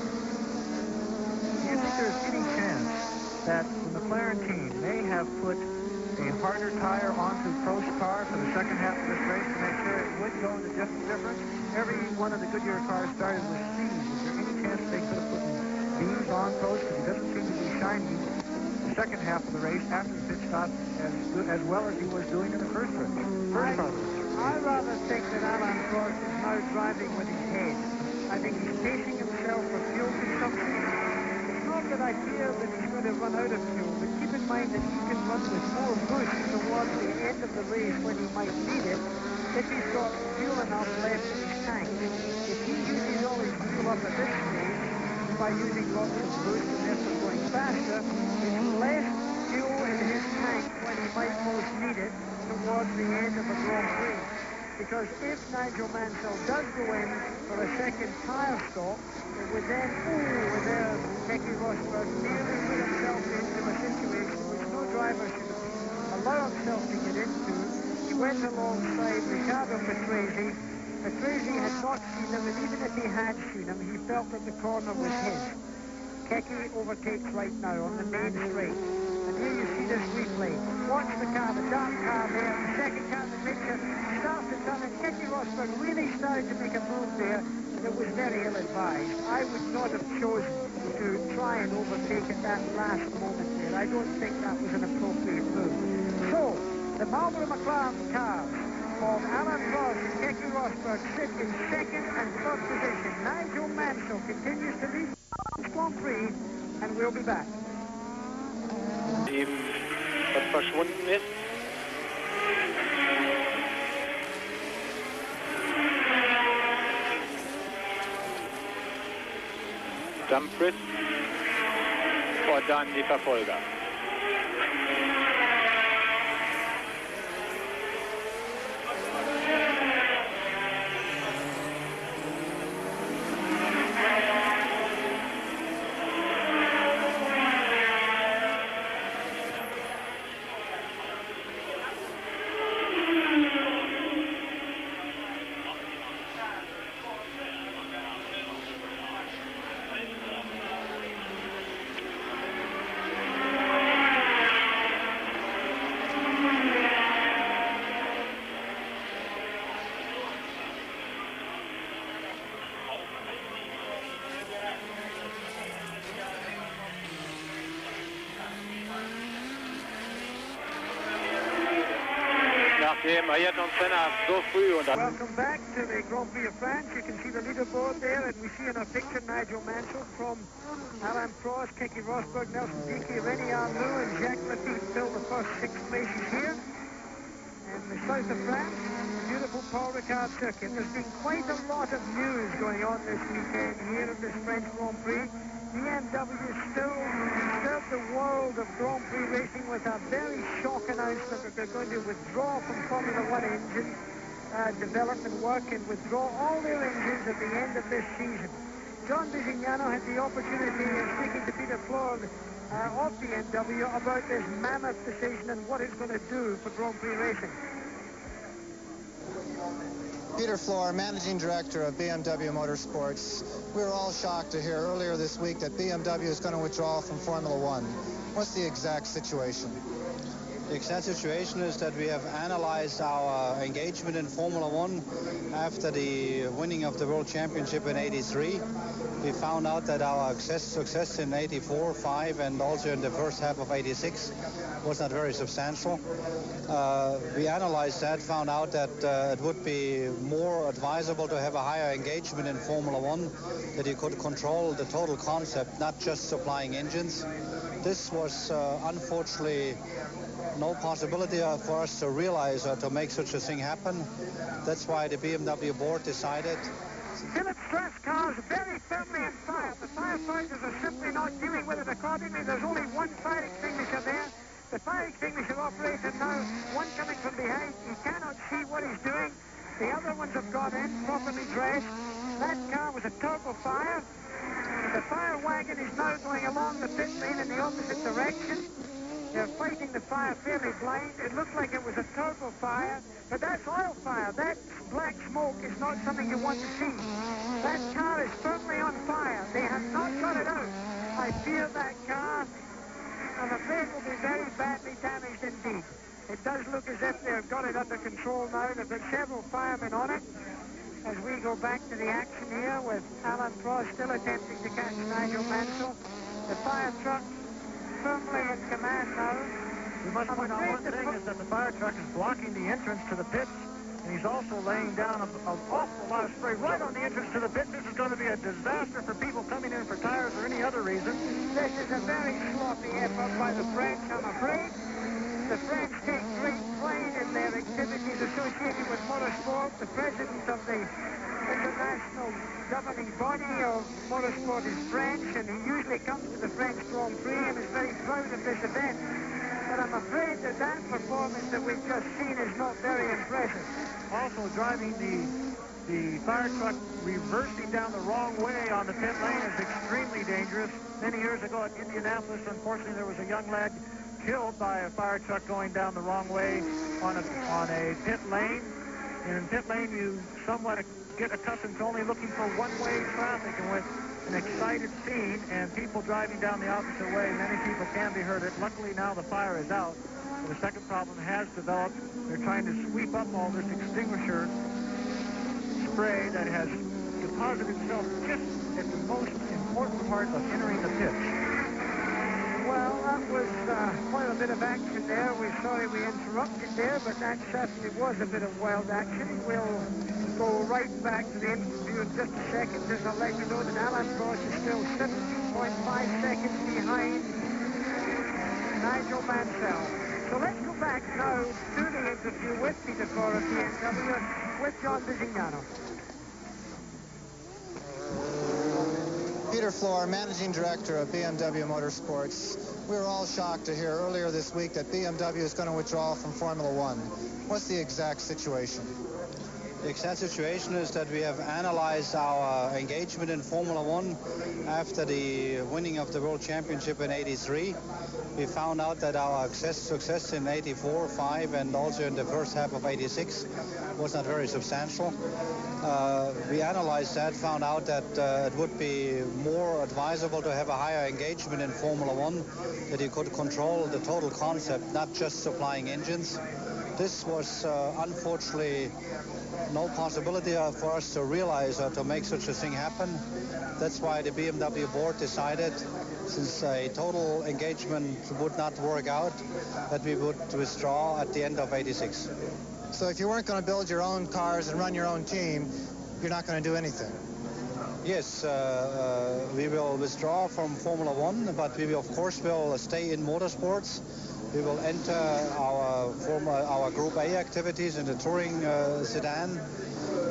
Do you think there's any chance that the McLaren team may have put a harder tire onto Prost's car for the second half of this race to make sure it would go in the difference? Every one of the Goodyear cars started with C's. Is there any chance they could have put B's on Prost, because he doesn't seem to be shining the second half of the race after the pit stop as well as he was doing in the first part of the race? I rather think that Alain Prost is now driving with his head. I think he's pacing himself for fuel consumption. It's not that I fear that he's going to run out of fuel, but keep in mind that he can run with more boost towards the end of the race when he might need it, if he's got fuel enough left in his tank. If he uses all his fuel up at this stage by using lots of boost and therefore going faster, it's less fuel in his tank when he might most need it towards the end of a Grand Prix. Because if Nigel Mansell does go in for a second tyre stop, it would then, Keke Rosberg nearly put himself into a situation which no driver should allow himself to get into. He went alongside Riccardo Patrese. Patrese had not seen him, and even if he had seen him, he felt that the corner was his. Keke overtakes right now on the main straight. And here you see this replay. Watch the car, the dark car there, the second car in the picture, starts to turn, and Keke Rosberg really started to make a move there that was very ill-advised. I would not have chosen to try and overtake at that last moment there. I don't think that was an appropriate move. So, the Marlboro McLaren cars of Alain Prost and Keke Rosberg sit in second and third position. Nigel Mansell continues to lead the Grand Prix, and we'll be back. Eben was verschwunden ist. Dumfries und dann die Verfolger. Welcome back to the Grand Prix of France. You can see the leaderboard there, and we see in our picture Nigel Mansell from Alain Prost, Keke Rosberg, Nelson Piquet, René Arnoux, and Jacques Lafitte fill the first 6 places here. In the south of France, the beautiful Paul Ricard circuit. There's been quite a lot of news going on this weekend here at this French Grand Prix. BMW still disturbed the world of Grand Prix racing with a very shock announcement that they're going to withdraw from Formula One engine development work and withdraw all their engines at the end of this season. John Bisignano had the opportunity of speaking to Peter Flord of BMW about this mammoth decision and what it's going to do for Grand Prix racing. Peter Floor, Managing Director of BMW Motorsports. We were all shocked to hear earlier this week that BMW is going to withdraw from Formula One. What's the exact situation? The exact situation is that we have analyzed our engagement in Formula One after the winning of the World Championship in '83. We found out that our success in '84, '85, and also in the first half of '86 was not very substantial. We analyzed that, found out that it would be more advisable to have a higher engagement in Formula One, that you could control the total concept, not just supplying engines. This was unfortunately no possibility for us to realize or to make such a thing happen. That's why the BMW board decided. Philip Stress cars very firmly in fire. The firefighters are simply not dealing with it accordingly. There's only one fire extinguisher there. The fire extinguisher operator now, one coming from behind. He cannot see what he's doing. The other ones have gone in, properly dressed. That car was a turbo fire. The fire wagon is now going along the pit lane in the opposite direction. They're fighting the fire fairly blind. It looked like it was a turbo fire, but that's oil fire. That black smoke is not something you want to see. That car is firmly on fire. They have not got it out. I fear that car, I'm afraid, will be very badly damaged indeed. It does look as if they've got it under control now. They've got several firemen on it. As we go back to the action here with Alan Prost still attempting to catch Nigel Mansell. The fire truck firmly in command now. We must point out one thing is that the fire truck is blocking the entrance to the pits, and he's also laying down an awful lot of spray right on the entrance to the pit. This is going to be a disaster for people coming in for tires or any other reason. This is a very sloppy effort by the French, I'm afraid. The French take great pride in their activities associated with motorsport. The president of the international governing body of motorsport is French, and he usually comes to the French Grand-Pri and is very proud of this event. But I'm afraid that that performance that we've just seen is not very impressive. Also driving the fire truck reversing down the wrong way on the pit lane is extremely dangerous. Many years ago at Indianapolis, unfortunately, there was a young lad killed by a fire truck going down the wrong way on a pit lane. And in pit lane, you somewhat get accustomed to only looking for one-way traffic, and with an excited scene and people driving down the opposite way, many people can be hurt. Luckily now the fire is out. The second problem has developed. They're trying to sweep up all this extinguisher spray that has deposited itself just at the most important part of entering the pit. Well, that was quite a bit of action there. We're sorry we interrupted there, but that certainly was a bit of wild action. We'll go right back to the interview in just a second. Just I'll let you know that Alan Prost is still 17.5 seconds behind Nigel Mansell. So let's go back now to the interview with Peter Floor of BMW with John Bisignano. Peter Floor, Managing Director of BMW Motorsports. We were all shocked to hear earlier this week that BMW is going to withdraw from Formula One. What's the exact situation? The exact situation is that we have analyzed our engagement in Formula One after the winning of the World Championship in '83. We found out that our success in '84, '85, and also in the first half of '86 was not very substantial. We analyzed that, found out that it would be more advisable to have a higher engagement in Formula One, that you could control the total concept, not just supplying engines. This was unfortunately no possibility for us to realize or to make such a thing happen. That's why the BMW board decided, since a total engagement would not work out, that we would withdraw at the end of '86. So if you weren't going to build your own cars and run your own team, you're not going to do anything? Yes, we will withdraw from Formula One, but we will, of course, will stay in motorsports. We will enter our Group A activities in the touring sedan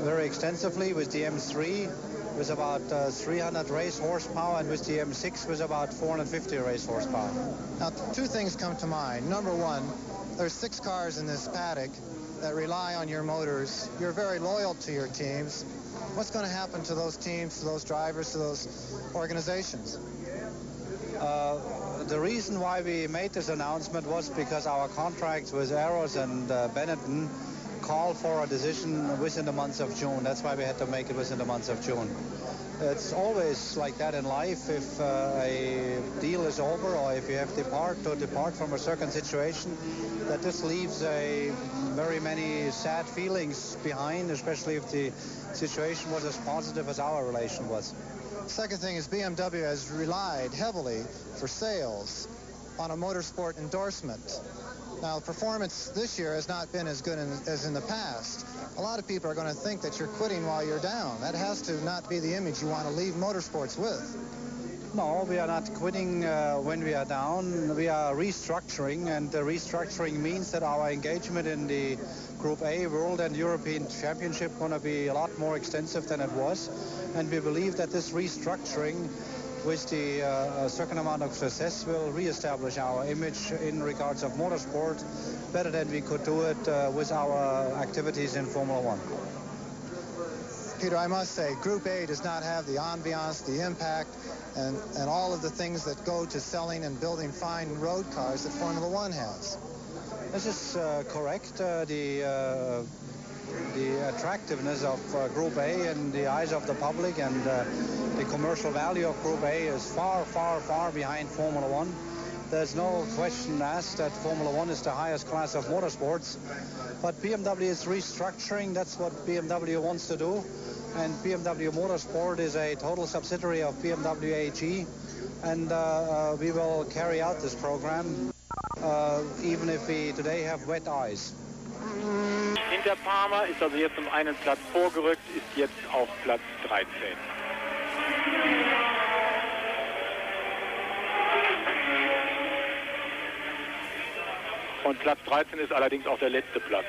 very extensively with the M3 with about 300 race horsepower, and with the M6 with about 450 race horsepower. Now, two things come to mind. Number one, there's 6 cars in this paddock that rely on your motors. You're very loyal to your teams. What's going to happen to those teams, to those drivers, to those organizations? The reason why we made this announcement was because our contract with Arrows and Benetton call for a decision within the month of June. That's why we had to make it within the month of June. It's always like that in life. If a deal is over or if you have to depart from a certain situation, that this leaves very many sad feelings behind, especially if the situation was as positive as our relation was. Second thing is BMW has relied heavily for sales on a motorsport endorsement. Now, performance this year has not been as good as in the past. A lot of people are going to think that you're quitting while you're down. That has to not be the image you want to leave motorsports with. No, we are not quitting when we are down. We are restructuring, and the restructuring means that our engagement in the Group A World and European Championship going to be a lot more extensive than it was. And we believe that this restructuring with the certain amount of success will reestablish our image in regards of motorsport better than we could do it with our activities in Formula One. Peter, I must say, Group A does not have the ambiance, the impact, and all of the things that go to selling and building fine road cars that Formula One has. This is correct. The attractiveness of Group A in the eyes of the public and the commercial value of Group A is far, far, far behind Formula One. There's no question asked that Formula One is the highest class of motorsports, but BMW is restructuring. That's what BMW wants to do, and BMW Motorsport is a total subsidiary of BMW AG, and we will carry out this program even if we today have wet eyes. Hinter Palmer ist also jetzt um einen Platz vorgerückt, ist jetzt auf Platz 13. Und Platz 13 ist allerdings auch der letzte Platz,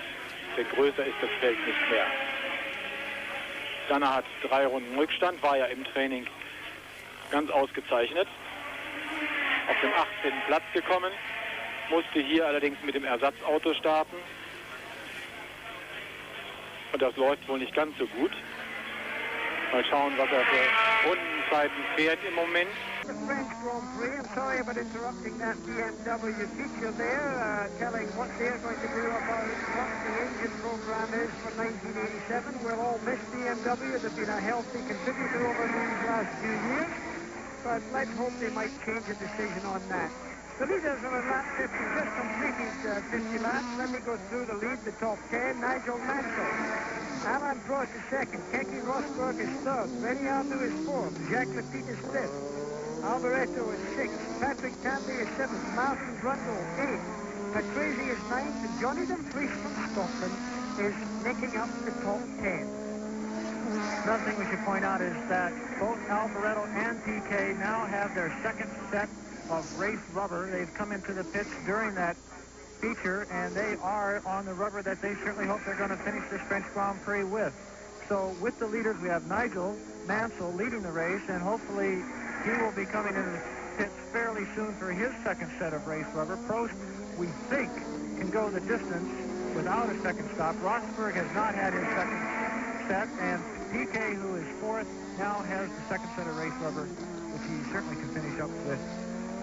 denn größer ist das Feld nicht mehr. Danner hat 3 Runden Rückstand, war ja im Training ganz ausgezeichnet. Auf den 18. Platz gekommen, musste hier allerdings mit dem Ersatzauto starten. Und das läuft wohl nicht ganz so gut. Mal schauen, was er für Rundenzeiten fährt im Moment. The French Grand-Prix, I'm sorry about interrupting that BMW feature there, telling what they're going to do about what the engine program is for 1987. We'll all miss BMW. They've been a healthy contributor over these last few years, but let's hope they might change a decision on that. The leaders are on lap 50, just completed 50 laps. Let me go through the lead, the top 10. Nigel Mansell. Alain Prost is second. Keke Rosberg is third. Rennie Arnoux is fourth. Jacques Lafitte is fifth. Alboreto is sixth. Patrick Tambay is seventh. Martin Brundle, eighth. Patrese is ninth. And Johnny Dumfries from Scotland is making up the top 10. Another thing we should point out is that both Alboreto and PK now have their second set of race rubber. They've come into the pits during that feature, and they are on the rubber that they certainly hope they're going to finish this French Grand Prix with. So with the leaders, we have Nigel Mansell leading the race, and hopefully he will be coming into the pits fairly soon for his second set of race rubber. Prost, we think, can go the distance without a second stop. Rosberg has not had his second set, and PK, who is fourth, now has the second set of race rubber, which he certainly can finish up with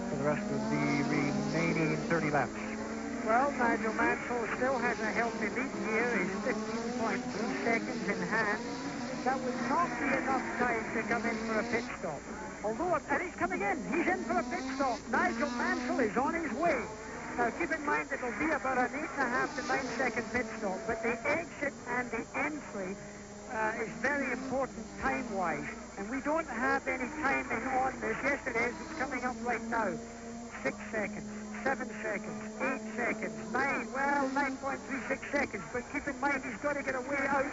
for the rest of the remaining 30 laps. Well, Nigel Mansell still has a healthy lead here. He's 15.3 seconds in hand. That would not be enough time to come in for a pit stop. Although, and he's coming in. He's in for a pit stop. Nigel Mansell is on his way. Now, keep in mind it'll be about an 8.5 to 9 second pit stop, but the exit and the entry is very important time-wise. And we don't have any timing on this. Yes, it is. It's coming up right now. 6 seconds, 7 seconds, 8 seconds, 9, well, 9.36 seconds. But keep in mind, he's got to get away out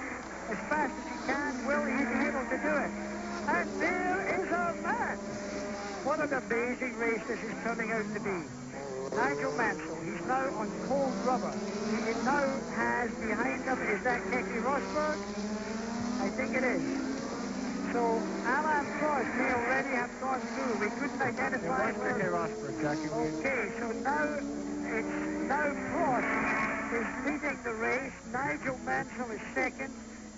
as fast as he can. Will he be able to do it? And there is our man. What an amazing race this is turning out to be. Nigel Mansell, he's now on cold rubber. He now has behind him, is that Keke Rosberg? I think it is. So Alain Prost may already have gone through. We couldn't identify where. Keke Rosberg, Jackie. Okay, so now Prost is leading the race. Nigel Mansell is second,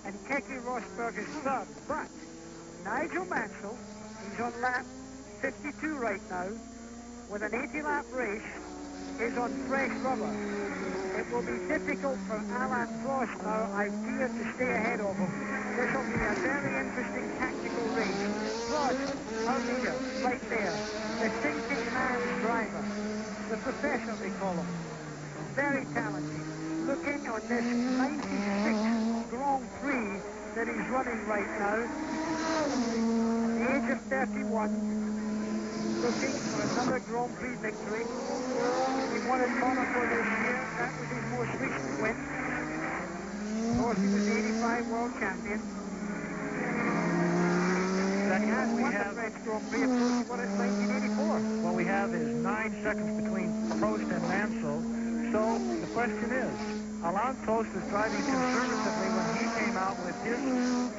and Keke Rosberg is third. But Nigel Mansell, he's on lap 52 right now, with an 80-lap race, is on fresh rubber. It will be difficult for Alain Prost now, I fear, to stay ahead of him. This will be a very interesting tactical race. Prost, our leader, right there. The thinking man's driver. The professor, they call him. Very talented. Looking on this 96 Grand Prix that he's running right now. At the age of 31. Looking for another Grand Prix victory. He won at Monaco this year. That was his most recent win. Of course, he was the 85 world champion. He has won the French Grand Prix, of course, he won it in 1984. What we have is 9 seconds between Prost and Mansell. So the question is, Alain Prost was driving conservatively when he came out with his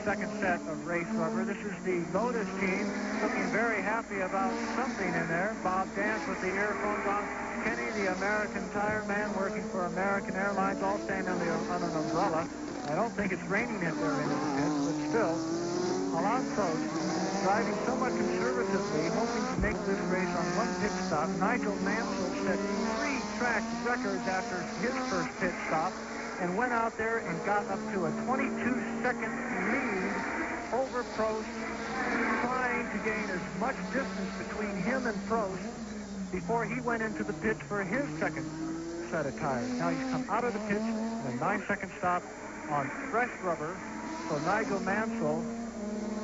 second set of race rubber. This is the Lotus team looking very happy about something in there. Bob Dance with the earphones on. Kenny, the American tire man working for American Airlines, all standing on an umbrella. I don't think it's raining if they're in the pits, but still, Alain Prost driving somewhat conservatively, hoping to make this race on one pit stop. Nigel Mansell set 3 track records after his first pit stop and went out there and got up to a 22-second lead over Prost, trying to gain as much distance between him and Prost before he went into the pits for his second set of tires. Now he's come out of the pits in a 9-second stop on fresh rubber. So Nigel Mansell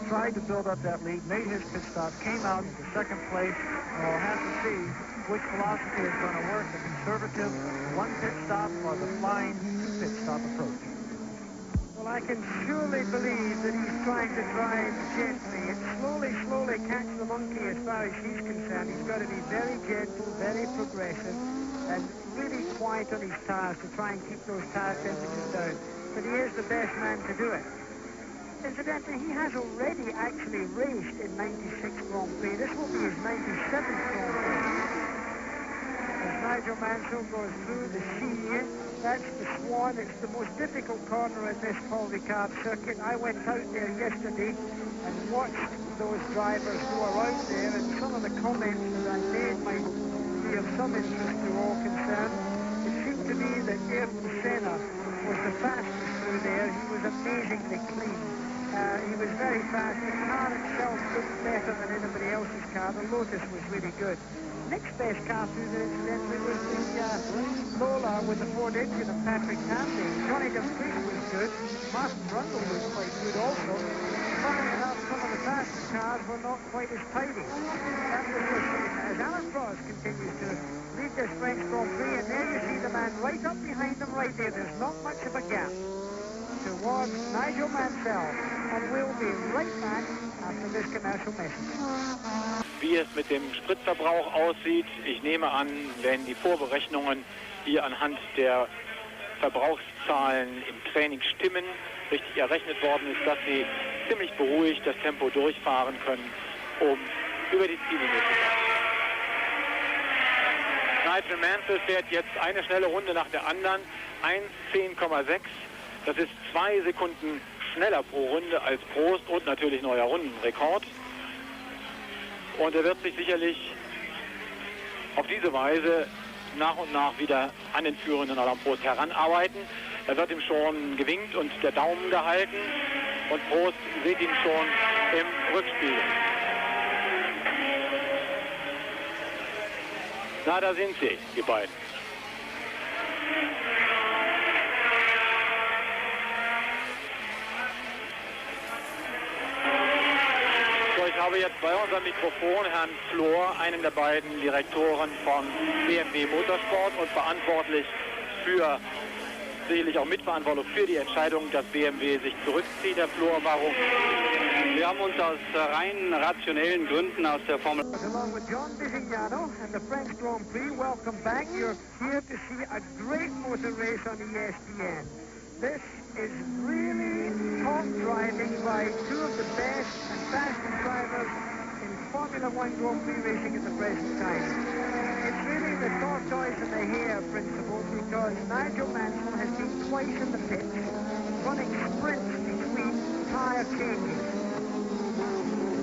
tried to build up that lead, made his pit stop, came out into second place, and we'll have to see which philosophy is going to work, the conservative one pit stop or the flying 2 pit stop approach. Well, I can surely believe that he's trying to drive gently and slowly catch the monkey as far as he's concerned. He's got to be very gentle, very progressive, and really quiet on his tires to try and keep those tire temperatures down. But he is the best man to do it. Incidentally, he has already actually raced in 96 Grand Prix. This will be his 97th Grand Prix. As Nigel Mansell goes through the Signe, that's the Swan. It's the most difficult corner in this Paul Ricard circuit. I went out there yesterday and watched those drivers who are out there, and some of the comments that I made might be of some interest to all concerned. It seemed to me that Ayrton Senna was the fastest through there. He was amazingly clean. He was very fast. The car itself looked better than anybody else's car. The Lotus was really good. Next best car through there, incidentally, was the Lola with the Ford engine of Patrick Tandy. Johnny DeVries was good. Martin Brundle was quite good also. Funnily enough, some of the fastest cars were not quite as tidy. That was the same. As Alain Prost continues to lead this French Grand Prix, and there you see the man right up behind him right there. There's not much of a gap towards Nigel Mansell, and we'll be right back after this commercial message. Wie es mit dem Spritverbrauch aussieht, ich nehme an, wenn die Vorberechnungen hier anhand der Verbrauchszahlen im Training stimmen, richtig errechnet worden ist, dass sie ziemlich beruhigt das Tempo durchfahren können, um über die Ziellinie zu kommen. Nigel Mansell fährt jetzt eine schnelle Runde nach der anderen, 1:10,6. Das ist 2 Sekunden schneller pro Runde als Prost und natürlich neuer Rundenrekord. Und er wird sich sicherlich auf diese Weise nach und nach wieder an den führenden Alain Prost heranarbeiten. Er wird ihm schon gewinkt und der Daumen gehalten. Und Prost sieht ihn schon im Rückspiegel. Na, da sind sie, die beiden. Ich habe jetzt bei unserem Mikrofon Herrn Flor, einen der beiden Direktoren von BMW Motorsport und verantwortlich für, sicherlich auch mitverantwortlich für die Entscheidung, dass BMW sich zurückzieht. Herr Flor, warum? Wir haben uns aus rein rationellen Gründen aus der Formel... Along with John Bisignano and the French Grand Prix, welcome back. You're here to see a great motor race on ESPN. This is really top driving by 2 of the best and fastest drivers in Formula One Grand Prix racing at the present time. It's really the tortoise and the hare principle, because Nigel Mansell has been twice in the pits, running sprints between tyre changes.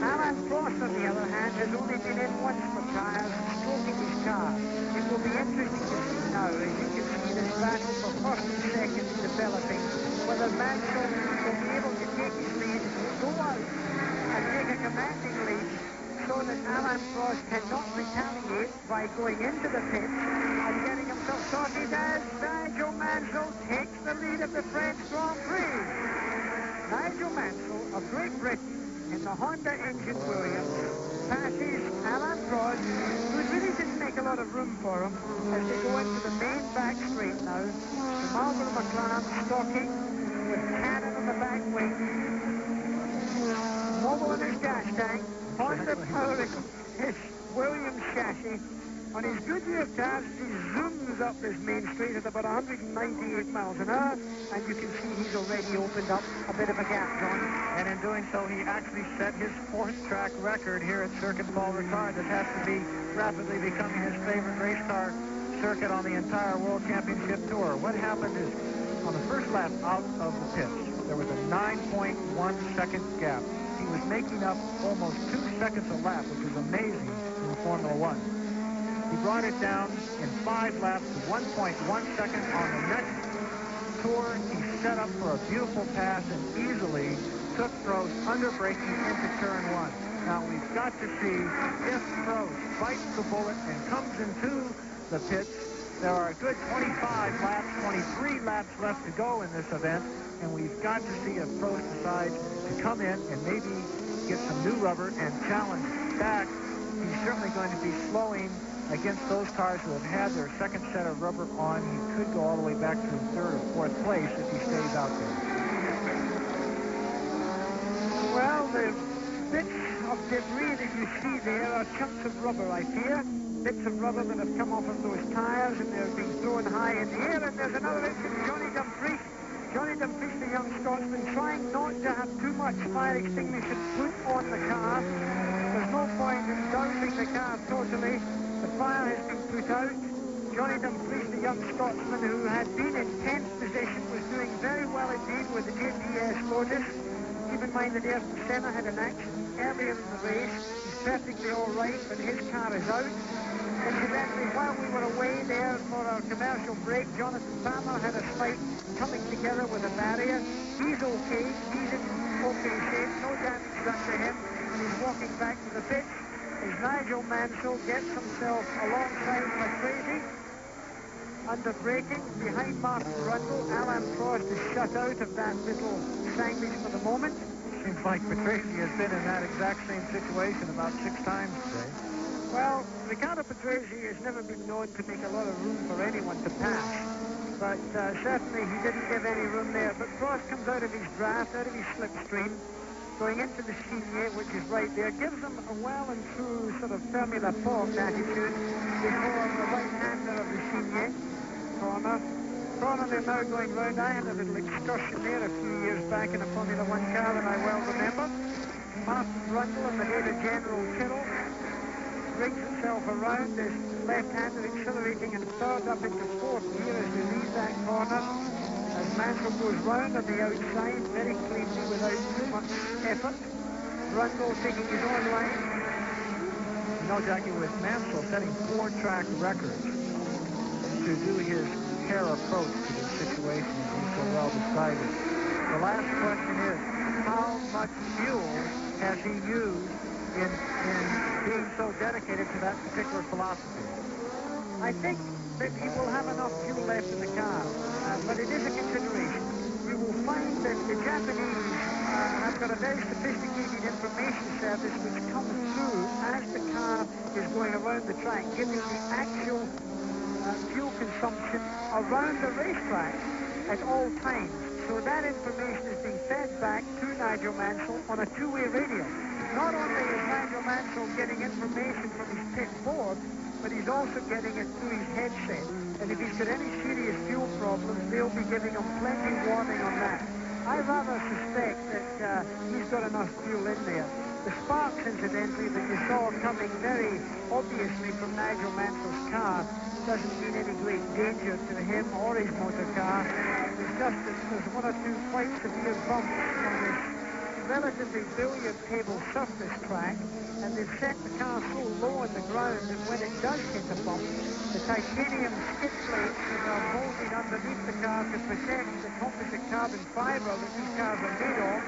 Alain Prost, on the other hand, has only been in once for tyres, stroking his car. It will be interesting to see now, as you can see this battle first and second developing, whether Mansell will be able to take his lead, go out and take a commanding lead so that Alain Prost cannot retaliate by going into the pit and getting himself sorted as Nigel Mansell takes the lead of the French Grand Prix. Nigel Mansell of Great Britain in the Honda engine Williams passes Alain Prost, who really didn't make a lot of room for him, as they go into the main back straight now. The Marlboro McLaren stalking with Cannon on the back wing, mobile in his gas tank, Honda powering his Williams chassis. On his Goodyear cars, he zooms up this main street at about 198 miles an hour, and you can see he's already opened up a bit of a gap, John. And in doing so, he actually set his fourth track record here at Circuit Paul Ricard. This has to be rapidly becoming his favorite race car circuit on the entire World Championship Tour. What happened is, on the first lap out of the pits, there was a 9.1 second gap. He was making up almost 2 seconds a lap, which is amazing in Formula One. He brought it down in 5 laps to 1.1 seconds. On the next tour, he set up for a beautiful pass and easily took Prost under braking into turn 1. Now we've got to see if Prost bites the bullet and comes into the pits. There are a good 25 laps, 23 laps left to go in this event, and we've got to see if Prost decides to come in and maybe get some new rubber and challenge back. He's certainly going to be slowing against those cars who have had their second set of rubber on. He could go all the way back to third or fourth place if he stays out there. Well, the bits of debris that you see there are chunks of rubber, I fear. Bits of rubber that have come off of those tires, and they're being thrown high in the air. And there's another incident, Johnny Dumfries. Johnny Dumfries, the young Scotsman, trying not to have too much fire extinguisher put on the car. There's no point in dousing the car totally. The fire has been put out. Johnny Dumfries, the young Scotsman who had been in 10th position, was doing very well indeed with the JPS Lotus. Keep in mind that Ayrton Senna had an accident earlier in the race. He's perfectly all right, but his car is out. Incidentally, while we were away there for our commercial break, Jonathan Palmer had a slight coming together with a barrier. He's okay. He's in okay shape. No damage done to him, and he's walking back to the pits. As Nigel Mansell gets himself alongside Patrese, under braking, behind Martin Brundle. Alain Prost is shut out of that little sandwich for the moment. Seems like Patrese has been in that exact same situation about 6 times today. Well, Riccardo Patrese has never been known to make a lot of room for anyone to pass, but certainly he didn't give any room there. But Prost comes out of his draft, out of his slipstream, going into the Signet, which is right there, gives him a well and true sort of Formula Ford attitude before the right-hander of the Signet corner. They're now going round. I had a little excursion there a few years back in a Formula One car that I well remember. Martin Brundle and the later General Tyrrell brings himself around, this left-hander accelerating in third up into fourth gear as we leave that corner. As Mansell goes round on the outside, very cleanly without too much effort. Brundle taking his own line. You know, Jackie, with Mansell setting 4 track records to do his hair approach to this situation and being so well decided, the last question is, how much fuel has he used in being so dedicated to that particular philosophy? I think that he will have enough fuel left in the car, but it is a consideration. You will find that the Japanese have got a very sophisticated information service which comes through as the car is going around the track, giving the actual fuel consumption around the racetrack at all times. So that information is being fed back to Nigel Mansell on a two-way radio. Not only is Nigel Mansell getting information from his pit board, but he's also getting it through his headset. And if he's got any serious fuel problems, they'll be giving him plenty warning on that. I rather suspect that he's got enough fuel in there. The sparks, incidentally, that you saw coming very obviously from Nigel Mansell's car doesn't mean any great danger to him or his motor car. It's just that there's 1 or 2 quite severe bumps on this relatively billiard-table surface track, and they've set the car so low on the ground that when it does hit a bump, the titanium skid plates that are molded underneath the car to protect the composite carbon fiber that these cars are made of,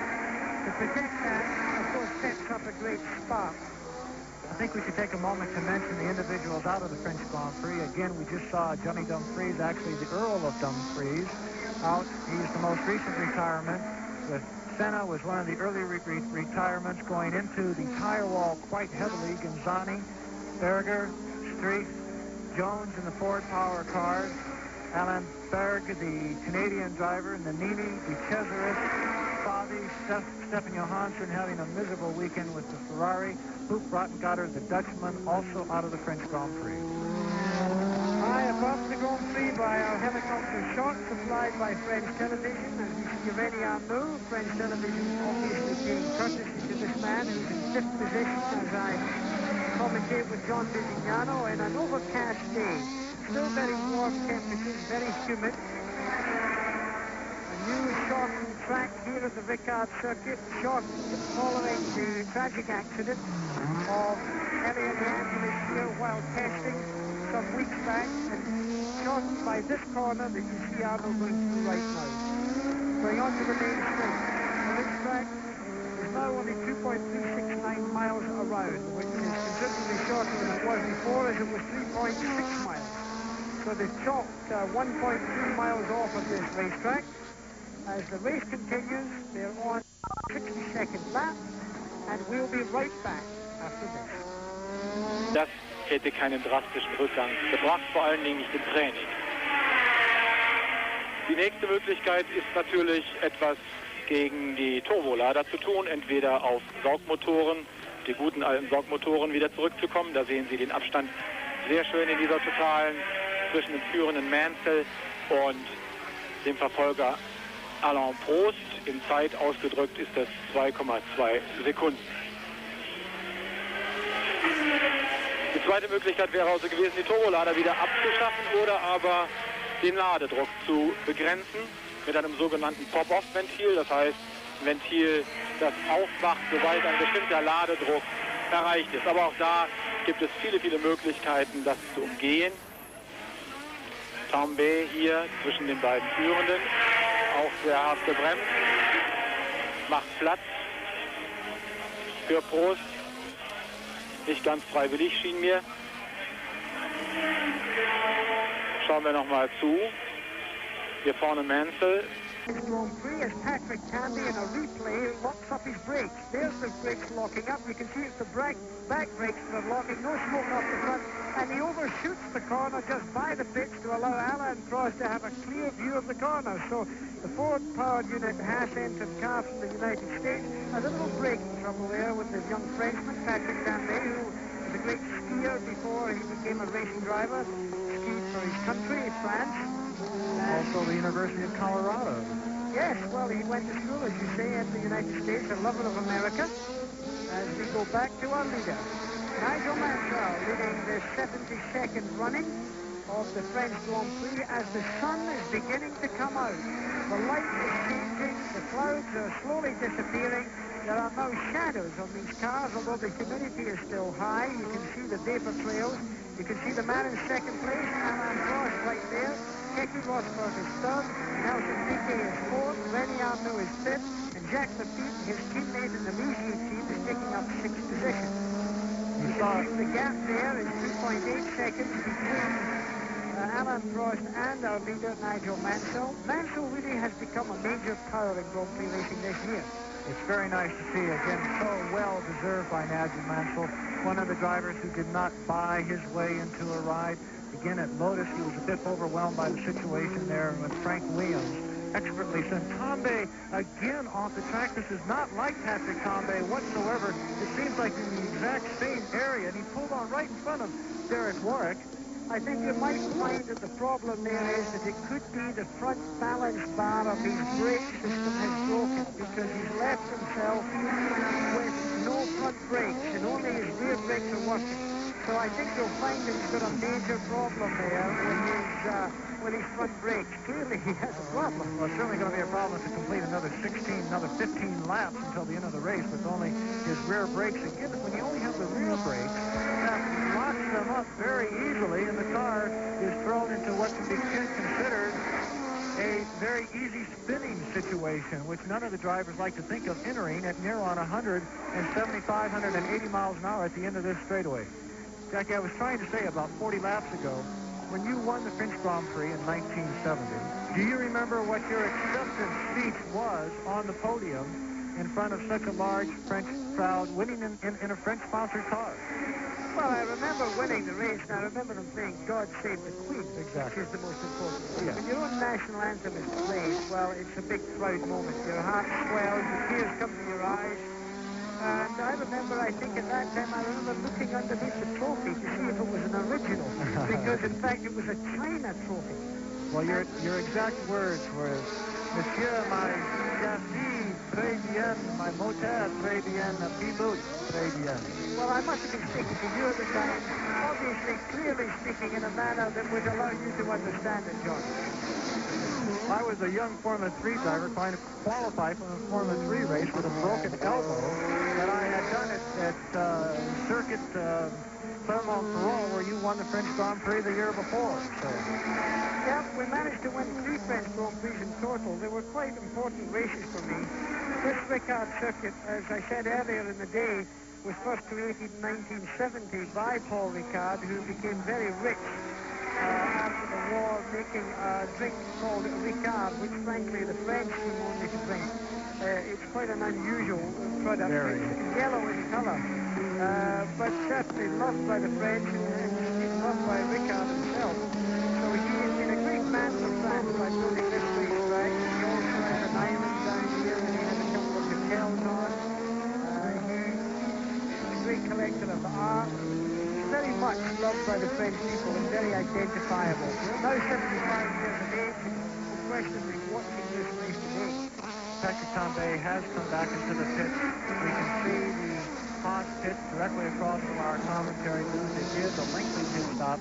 to protect that, of course, sets up a great spark. I think we should take a moment to mention the individuals out of the French Grand Prix. Again, we just saw Johnny Dumfries, actually the Earl of Dumfries, out. He's the most recent retirement. With Senna was one of the early retirements, going into the tire wall quite heavily. Gonzani, Berger, Street, Jones in the Ford Power cars, Alan Berg, the Canadian driver, and the Nini, the Cesaris, Fabi, Stefan Johansson having a miserable weekend with the Ferrari. Hoop Rottengatter, the Dutchman, also out of the French Grand Prix. High above the Grand Prix by our helicopter shot supplied by French television, and we see Giovanni Arnaud, French television obviously paying courtesy to this man who's in 5th position as I commentate with John Visignano in an overcast day. Still very warm temperatures, very humid. A new short track here at the Ricard circuit, short following the tragic accident of Elliot Angelis here while testing some weeks back, and shot by this corner that you see Arnold going through right now. Going on to the main straight. The this track is now only 2.269 miles around, which is considerably shorter than it was before, as it was 3.6 miles. So they chopped 1.2 miles off of this racetrack. As the race continues, they're on 62nd lap, and we'll be right back after this. Das hätte keinen drastischen Rückgang gebracht, vor allen Dingen nicht im Training. Die nächste Möglichkeit ist natürlich, etwas gegen die Turbolader zu tun, entweder auf Saugmotoren, die guten alten Saugmotoren wieder zurückzukommen. Da sehen Sie den Abstand sehr schön in dieser Totalen zwischen dem führenden Mansell und dem Verfolger Alain Prost. In Zeit ausgedrückt ist das 2,2 Sekunden. Die zweite Möglichkeit wäre also gewesen, die Turbolader wieder abzuschaffen oder aber den Ladedruck zu begrenzen mit einem sogenannten Pop-Off-Ventil. Das heißt, ein Ventil, das aufwacht, sobald ein bestimmter Ladedruck erreicht ist. Aber auch da gibt es viele, viele Möglichkeiten, das zu umgehen. Tambay hier zwischen den beiden Führenden, auch sehr hart gebremst, macht Platz für Prost. Nicht ganz freiwillig schien mir. Schauen wir nochmal zu. Hier vorne Mansell. Grand Prix as Patrick Tandy in a replay locks up his brakes. There's the brakes locking up. You can see it's the back brakes that are locking. No smoke off the front. And he overshoots the corner just by the pitch to allow Alain Prost to have a clear view of the corner. So the Ford-powered unit Haas-entered car from the United States has a little braking trouble there with the young Frenchman, Patrick Tandy, who was a great skier before he became a racing driver. Skied for his country, France. Also the University of Colorado. Yes, well, he went to school, as you say, in the United States, a lover of America. As we go back to our leader, Nigel Mansell leading the 72nd running of the French Grand Prix as the sun is beginning to come out. The light is changing, the clouds are slowly disappearing. There are no shadows on these cars, although the humidity is still high. You can see the vapor trails. You can see the man in second place, Alain Prost right there. Keke Rosberg is third, Nelson Piquet is fourth, Rennie Arnaud is fifth, and Jacques Lafitte, his teammate in the Ligier team, is taking up sixth position. You can see the gap there is 2.8 seconds between Alain Prost and our leader, Nigel Mansell. Mansell really has become a major power in Grand Prix racing this year. It's very nice to see, again, so well deserved by Nigel Mansell, one of the drivers who did not buy his way into a ride. Again, at Lotus, he was a bit overwhelmed by the situation there with Frank Williams. Expertly sent Tambay again off the track. This is not like Patrick Tambay whatsoever. It seems like in the exact same area, and he pulled on right in front of Derek Warwick. I think you might find that the problem there is that it could be the front balance bar of his brake system has broken because he's left himself with no front brakes and only his rear brakes are working. So I think you'll find that he's got a major problem there with his front brakes. Clearly he has a problem. Well, it's certainly going to be a problem to complete another 15 laps until the end of the race with only his rear brakes. Again, when you only have the rear brakes, that locks them up very easily, and the car is thrown into what can be considered a very easy spinning situation, which none of the drivers like to think of entering at near on 175, 180 miles an hour at the end of this straightaway. Jackie, I was trying to say about 40 laps ago, when you won the French Grand Prix in 1970, do you remember what your acceptance speech was on the podium in front of such a large French crowd, winning in a French-sponsored car? Well, I remember winning the race, and I remember them saying, God save the Queen, exactly, which is the most important thing. Yeah. When your own national anthem is played, well, it's a big, proud moment. Your heart swells, the tears come to your eyes. And I remember, I think at that time, I remember looking underneath the trophy to see if it was an original, because in fact it was a China trophy. Well, your exact words were, Monsieur, my chassis, très bien, my moteur, très bien, pilote, très bien. Well, I must have been speaking to you at the time, obviously clearly speaking in a manner that would allow you to understand it, John. I was a young Formula 3 driver trying to qualify for the Formula 3 race with a broken elbow that I had done at Circuit Clermont-Ferrand, where you won the French Grand Prix the year before. So. Yeah, we managed to win 3 French Grand Prix in total. They were quite important races for me. This Ricard circuit, as I said earlier in the day, was first created in 1970 by Paul Ricard, who became very rich after the war, making a drink called Ricard, which frankly the French seem only to drink. It's quite an unusual product. It's yellow in colour, but certainly loved by the French and loved by Ricard himself. So he has been a great man for France by building this racetrack. He also has an island down here that he has a couple of hotels on. He's a great collector of art. Very much loved by the French people and very identifiable. Now 75 years of age, unquestionably watching this race today. Patrick Tambay has come back into the pit. We can see the Haas pit directly across from our commentary booth. It is a lengthy pit stop,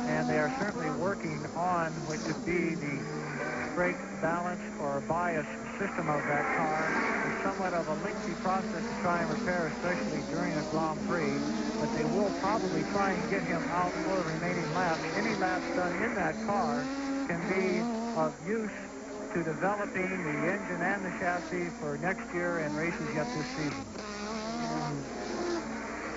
and they are certainly working on what could be the brake balance or bias system of that car. It's somewhat of a lengthy process to try and repair, especially during a Grand Prix, but they will probably try and get him out for the remaining laps. Any laps done in that car can be of use to developing the engine and the chassis for next year and races yet this season.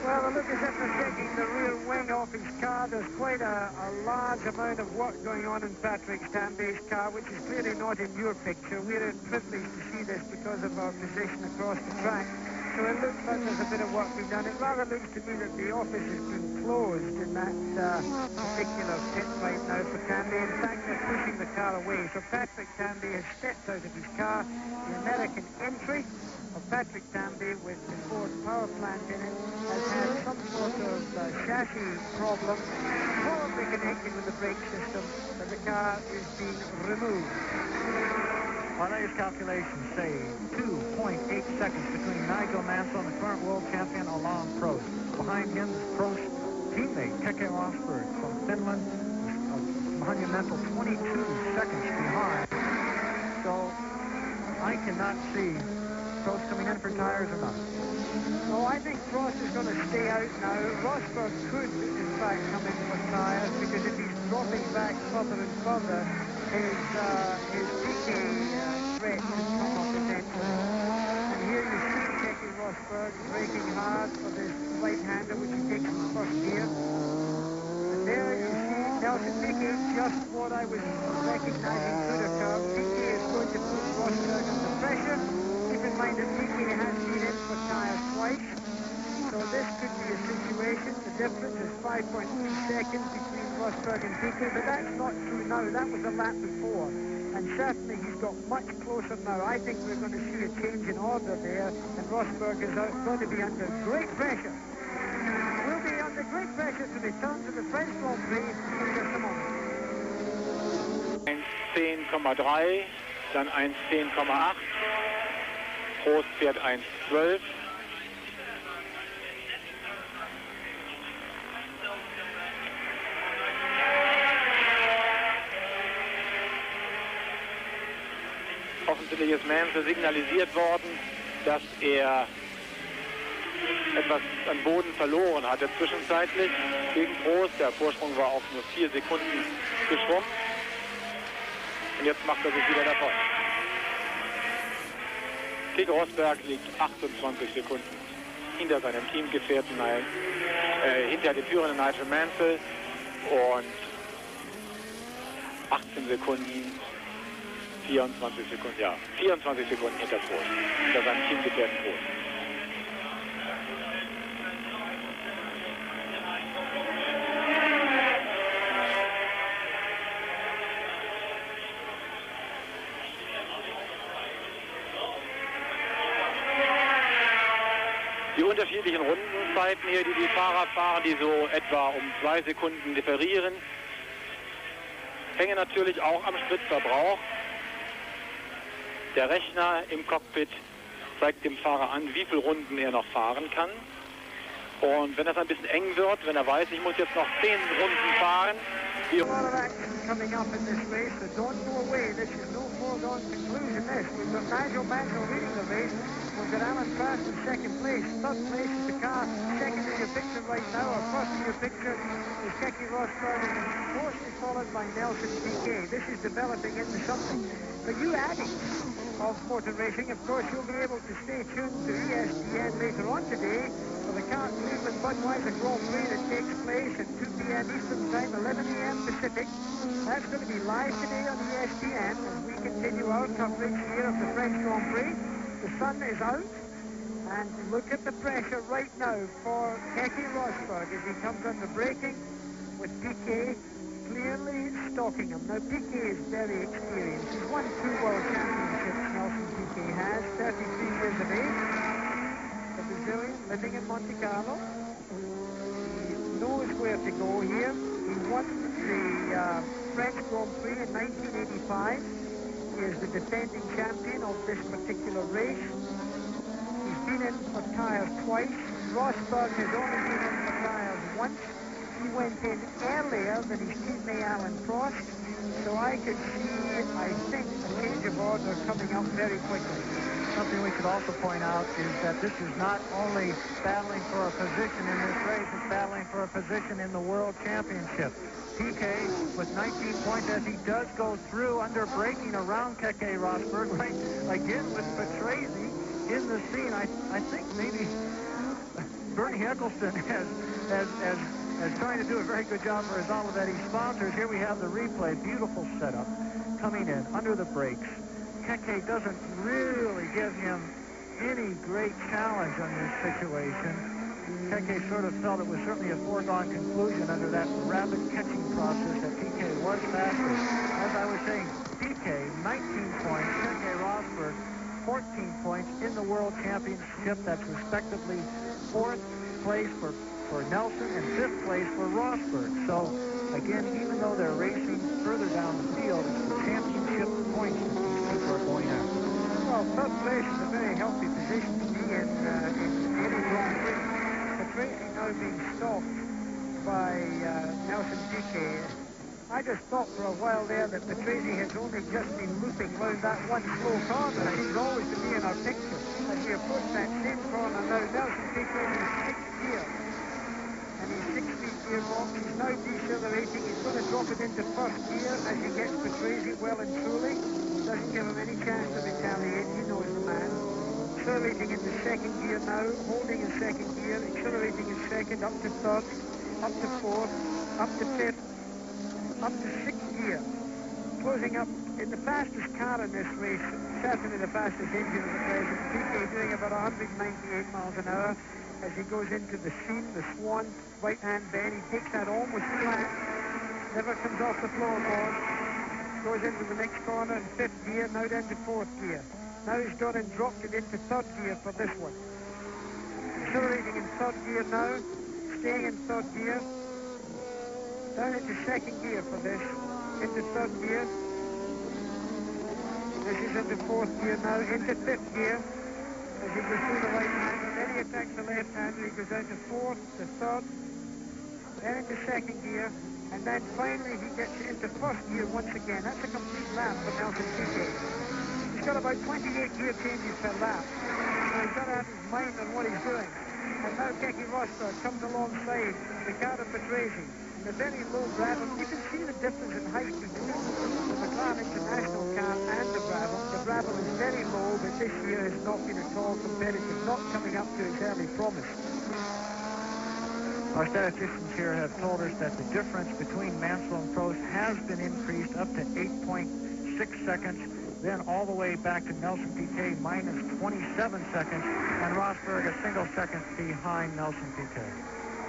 Well, it looks as if they're taking the rear wing off his car. There's quite a large amount of work going on in Patrick Tambay's car, which is clearly not in your picture. We're privileged to see this because of our position across the track. So it looks like there's a bit of work being done. It rather looks to me that the office has been closed in that particular pit right now for Tambay. In fact, they're pushing the car away. So Patrick Tambay has stepped out of his car. The American entry of Patrick Tambay with the Ford power plant in it has had some sort of chassis problem, probably connected with the brake system, but the car is being removed. Our latest calculations say 2.8 seconds between Nigel Mansell and the current world champion Alain Prost. Behind him is Prost's teammate Keke Rosberg from Finland, a monumental 22 seconds behind. So I cannot see Prost coming in for tires or not. Oh, I think Prost is going to stay out now. Rosberg could, in fact, come in for tires because if he's dropping back further and further, his PK threat could come up eventually. And here you see Keke Rosberg braking hard for this right-hander, which he takes in the first gear. And there you see Nelson Piquet, just what I was recognizing could occur. Piquet is going to put Rosberg under pressure. Keep in mind that Piquet has been in for tires twice. So this could be a situation. The difference is 5.3 seconds between Rosberg and Piquet, but that's not true now. That was a lap before. And certainly he's got much closer now. I think we're going to see a change in order there, and Rosberg is going to be under great pressure. We'll be under great pressure to return to the French Grand Prix in just a moment. 1:10,3, dann 1:10,8. Prost fährt 1:12. letztendlich ist Mansell signalisiert worden, dass er etwas an Boden verloren hatte zwischenzeitlich gegen Prost. Der Vorsprung war auf nur 4 Sekunden geschrumpft. Und jetzt macht er sich wieder davon. Keke Rosberg liegt 28 Sekunden hinter seinem Teamgefährten, hinter dem führenden Nigel Mansell und 18 Sekunden, 24 Sekunden, ja, 24 Sekunden hinter Prost, hinter seinem Teamgefährten Prost. Die unterschiedlichen Rundenzeiten hier, die die Fahrer fahren, die so etwa um 2 Sekunden differieren, hängen natürlich auch am Spritverbrauch. Der Rechner im Cockpit zeigt dem Fahrer an, wie viele Runden er noch fahren kann. Und wenn das ein bisschen eng wird, wenn er weiß, ich muss jetzt noch 10 Runden fahren, coming up in this race, so don't go away. This is no foregone conclusion, this. We've got Nigel Mansell leading the race. We've got Alan Prost in second place. Third place is the car. Second in your picture right now, or first in your picture is Keke Rosberg, closely followed by Nelson Piquet. This is developing into something. For you addicts of motor racing, of course, you'll be able to stay tuned to ESPN later on today for the Car Cleveland Budweiser Grand Prix that takes place at 2 p.m. Eastern Time, 11 a.m. Pacific. That's going to be live today on ESPN as we continue our coverage here of the French Grand Prix. The sun is out, and look at the pressure right now for Keke Rosberg as he comes under braking with Piquet clearly stalking him. Now, Piquet is very experienced. He's won 2 world championships, Nelson Piquet has, 33 years of age. A Brazilian living in Monte Carlo. He knows where to go here. He won the French Grand Prix in 1985. He is the defending champion of this particular race. He's been in for tyres twice. Rosberg has only been in for tyres once. He went in earlier than his teammate Alan Prost. So I could see, I think, a change of order coming up very quickly. Something we should also point out is that this is not only battling for a position in this race, it's battling for a position in the World Championship. Piquet with 19 points as he does go through under braking around Keke Rosberg, right again with Patrese in the scene. I think maybe Bernie Eccleston has trying to do a very good job for his Olivetti sponsors. Here we have the replay, beautiful setup, coming in under the brakes. Keke doesn't really give him any great challenge on this situation. Keke sort of felt it was certainly a foregone conclusion under that rapid catching process that Piquet was faster. As I was saying, Piquet, 19 points, Keke Rosberg, 14 points in the World Championship. That's respectively 4th place for Nelson and 5th place for Rosberg. So, again, even though they're racing further down the field, it's the championship points that these people are going after. Well, 3rd place is a very healthy position to be in any Grand Prix. Patrese now being stopped by Nelson Piquet. I just thought for a while there that Patrese has only just been looping round that one slow corner. It seems always to be in our picture. As we approach that same corner now, Nelson Piquet in 6th gear. And his 6-speed gearbox is now decelerating. He's going to drop it into 1st gear as he gets Patrese well and truly. Doesn't give him any chance to retaliate. He knows the man. Accelerating into 2nd gear now, holding in 2nd gear, accelerating in 2nd, up to 3rd, up to 4th, up to 5th, up to 6th gear. Closing up in the fastest car in this race, certainly the fastest engine of the present. Piquet doing about 198 miles an hour. As he goes into the seam, the Swan right-hand bend, he takes that almost flat, never comes off the floorboard, goes into the next corner in 5th gear, now down to 4th gear. Now he's gone and dropped it into 3rd gear for this one. Accelerating in 3rd gear now, staying in 3rd gear, down into 2nd gear for this, into 3rd gear. This is into 4th gear now, into 5th gear. As he goes through the right hand, and then he attacks the left hand, and he goes down to 4th, to 3rd, then into 2nd gear, and then finally he gets into 1st gear once again. That's a complete lap for Nelson Piquet. He's got about 28 gear changes per lap. So he's got to have his mind on what he's doing. And now Keke Rosberg comes alongside Ricard and Patrese. And the very low Brabham, you can see the difference in height between the McLaren International car and the Brabham. The Brabham is very low, but this year has not been at all competitive, not coming up to its early promise. Our statisticians here have told us that the difference between Mansell and Prost has been increased up to 8.6 seconds, then all the way back to Nelson Piquet minus 27 seconds, and Rosberg a single second behind Nelson Piquet.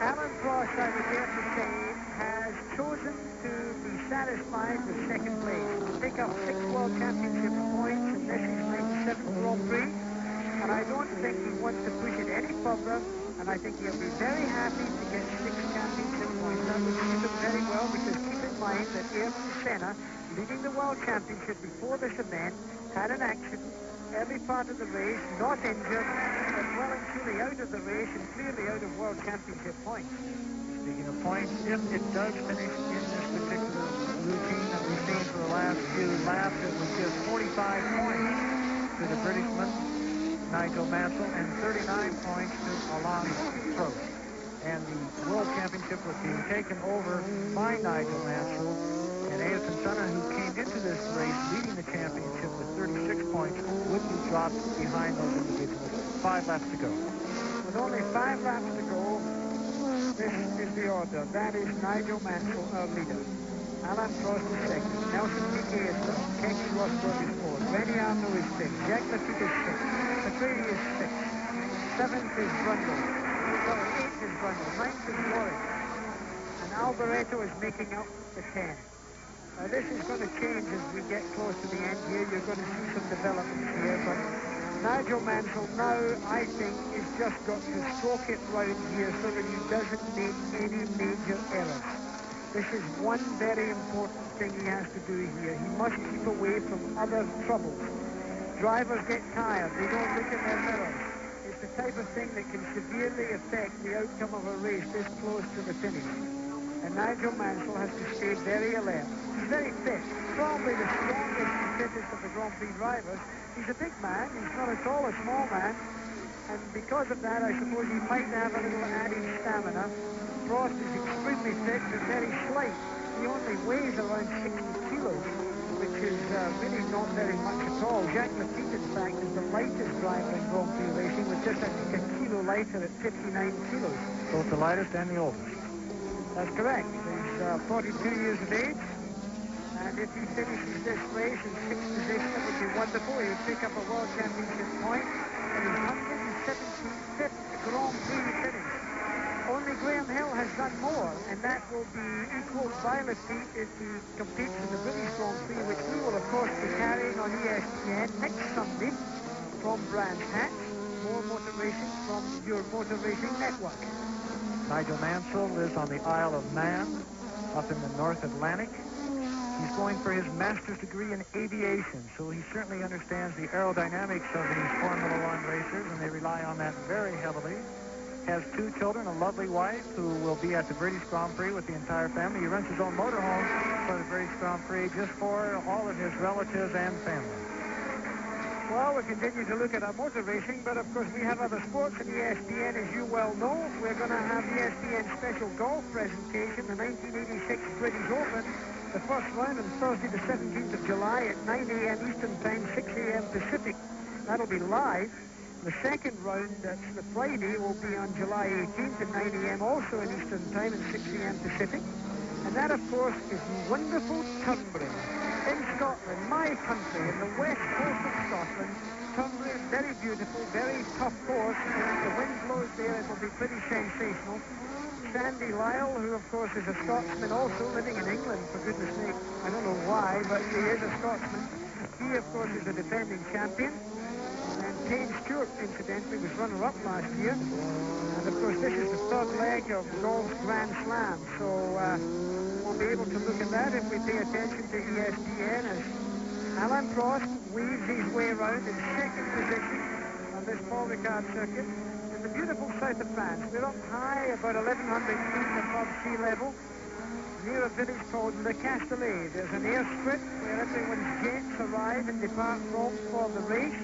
Alain Prost, I would dare to say, has chosen to be satisfied with second place. To pick up 6 World Championship points, and this is 97th Grand Prix, and I don't think he wants to push it any further, and I think he'll be very happy to get 6 championship points. That would suit him very well, because keep in mind that Ayrton Senna, leading the World Championship before this event, had an accident early part of the race, not injured, but well and truly out of the race and clearly out of World Championship points. Speaking of points, if it does finish in this particular routine that we've seen for the last few laps, it would give 45 points to the Britishman, Nigel Mansell, and 39 points to Alain Prost. And the World Championship was being taken over by Nigel Mansell, and Ayrton Senna, who came into this race leading the championship with 36 points, would be dropped behind those individuals. 5 laps to go. With only 5 laps to go, this is the order. That is Nigel Mansell, our leader. Alain Prost is second. Nelson Piquet is third. Keke Rosberg is fourth. Rennie Arnaud is sixth. Jacques Lafitte is sixth. Patrese is sixth. Seventh is Brundle. Sorry, eighth is Brundle. Ninth is Loris. And Alboreto is making up the 10. This is going to change as we get close to the end here. You're going to see some developments here, but Nigel Mansell now, I think, has just got to stroke it round here so that he doesn't make any major errors. This is one very important thing he has to do here. He must keep away from other troubles. Drivers get tired. They don't look in their mirrors. It's the type of thing that can severely affect the outcome of a race this close to the finish. And Nigel Mansell has to stay very alert. He's very fit, probably the strongest and fittest of the Grand Prix drivers. He's a big man, he's not at all a small man, and because of that I suppose he might have a little added stamina. Prost is extremely fit but very slight. He only weighs around 60 kilos, which is really not very much at all. Jacques Lafitte, in fact, is the lightest driver in Grand Prix racing, with just a kilo lighter at 59 kilos. Both the lightest and the oldest. That's correct. He's 42 years of age, and if he finishes this race in 6th position, it would be wonderful. He would pick up a World Championship point and his 175th Grand Prix finish. Only Graham Hill has done more, and that will be equalled by Lafitte if he competes in the British Grand Prix, which we will, of course, be carrying on ESPN next Sunday from Brands Hatch. More motor racing from your Motor Racing Network. Nigel Mansell lives on the Isle of Man, up in the North Atlantic. He's going for his master's degree in aviation, so he certainly understands the aerodynamics of these Formula One racers, and they rely on that very heavily. Has 2 children, a lovely wife, who will be at the British Grand Prix with the entire family. He runs his own motorhome for the British Grand Prix just for all of his relatives and family. Well, we continue to look at our motor racing, but of course we have other sports at ESPN, as you well know. We're going to have ESPN special golf presentation, the 1986 British Open, the first round on Thursday the 17th of July at 9 a.m. Eastern Time, 6 a.m. Pacific. That'll be live. The second round, that's the Friday, will be on July 18th at 9 a.m. also in Eastern Time and 6 a.m. Pacific. And that, of course, is wonderful Turnberry in Scotland, my country, in the west coast of Scotland. Turnberry, very beautiful, very tough course. If the wind blows there, it will be pretty sensational. Sandy Lyle, who, of course, is a Scotsman, also living in England, for goodness sake. I don't know why, but he is a Scotsman. He, of course, is a defending champion. And Payne Stewart, incidentally, was runner-up last year. And, of course, this is the third leg of golf's Grand Slam. So we'll be able to look at that if we pay attention to ESPN as Alain Prost weaves his way around in second position on this Paul Ricard circuit in the beautiful south of France. We're up high, about 1,100 feet above sea level. near a village called Le Castellet. There's an airstrip where everyone's jets arrive and depart from for the race.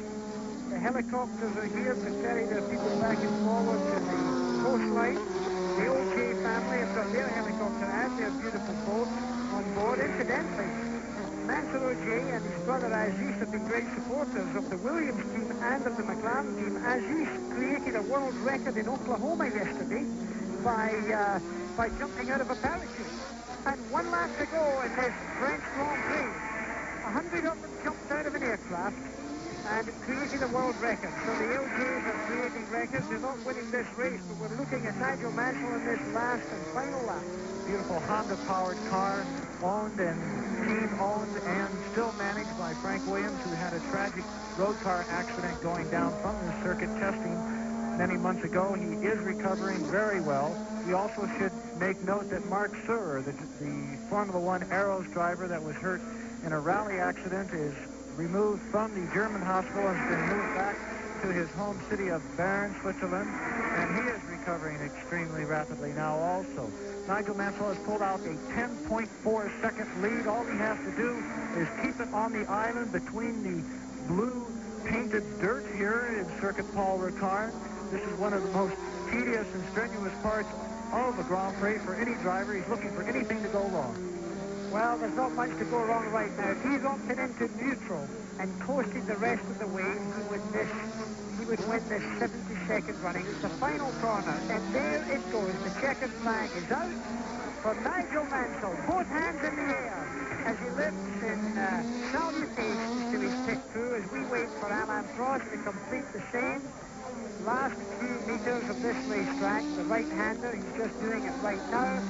The helicopters are here to ferry their people back and forward to the coastline. The O.J. family have got their helicopter and their beautiful boat on board. Incidentally, Mansell O.J. and his brother Aziz have been great supporters of the Williams team and of the McLaren team. Aziz created a world record in Oklahoma yesterday by jumping out of a parachute. And 1 lap to go in this French Grand Prix. 100 of them jumped out of an aircraft and created a world record. So the LJs are creating records. They're not winning this race, but we're looking at Nigel Mansell in this last and final lap. Beautiful Honda-powered car, owned and team-owned and still managed by Frank Williams, who had a tragic road car accident going down from the circuit testing many months ago. He is recovering very well. We also should make note that Mark Surer, the Formula One Arrows driver that was hurt in a rally accident, is removed from the German hospital and has been moved back to his home city of Bern, Switzerland, and he is recovering extremely rapidly now also. Nigel Mansell has pulled out a 10.4-second lead. All he has to do is keep it on the island between the blue painted dirt here in Circuit Paul Ricard. This is one of the most tedious and strenuous parts of a Grand Prix for any driver. He's looking for anything to go wrong. Well, there's not much to go wrong right now. If he's opted into neutral and coasted the rest of the way, he would win this 70-second running. It's the final corner, and there it goes. The checkered flag is out for Nigel Mansell. Both hands in the air as he lifts in salutations to his pit crew as we wait for Alain Prost to complete the same. Last few meters of this racetrack, the right-hander, he's just doing it right now.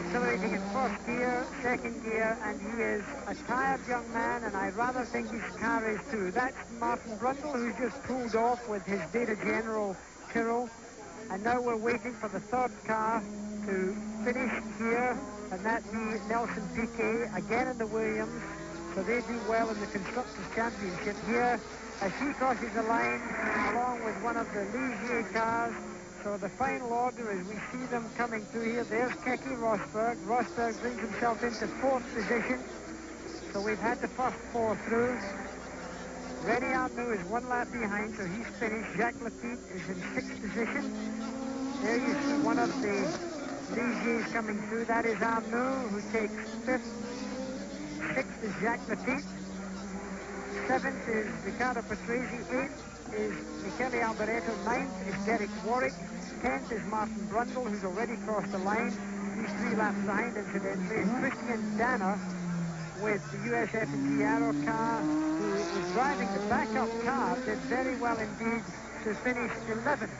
Accelerating in first gear, second gear, and he is a tired young man, and I rather think his car is too. That's Martin Brundle, who's just pulled off with his Data General Tyrrell, and now we're waiting for the third car to finish here, and that be Nelson Piquet, again in the Williams, so they do well in the Constructors' Championship here, as he crosses the line, along with one of the Ligier cars. So the final order as we see them coming through here. There's Keke Rosberg. Rosberg brings himself into fourth position. So we've had the first four through. René Arnoux is 1 lap behind, so he's finished. Jacques Lafitte is in sixth position. There you see one of the Ligiers coming through. That is Arnoux, who takes fifth. Sixth is Jacques Lafitte. Seventh is Riccardo Patrese. Eighth is Michele Alboreto. Ninth is Derek Warwick. 10th is Martin Brundle, who's already crossed the line. He's 3 laps behind, incidentally. And Christian Danner with the USF&G Aero car, who was driving the backup car, did very well indeed to finish 11th.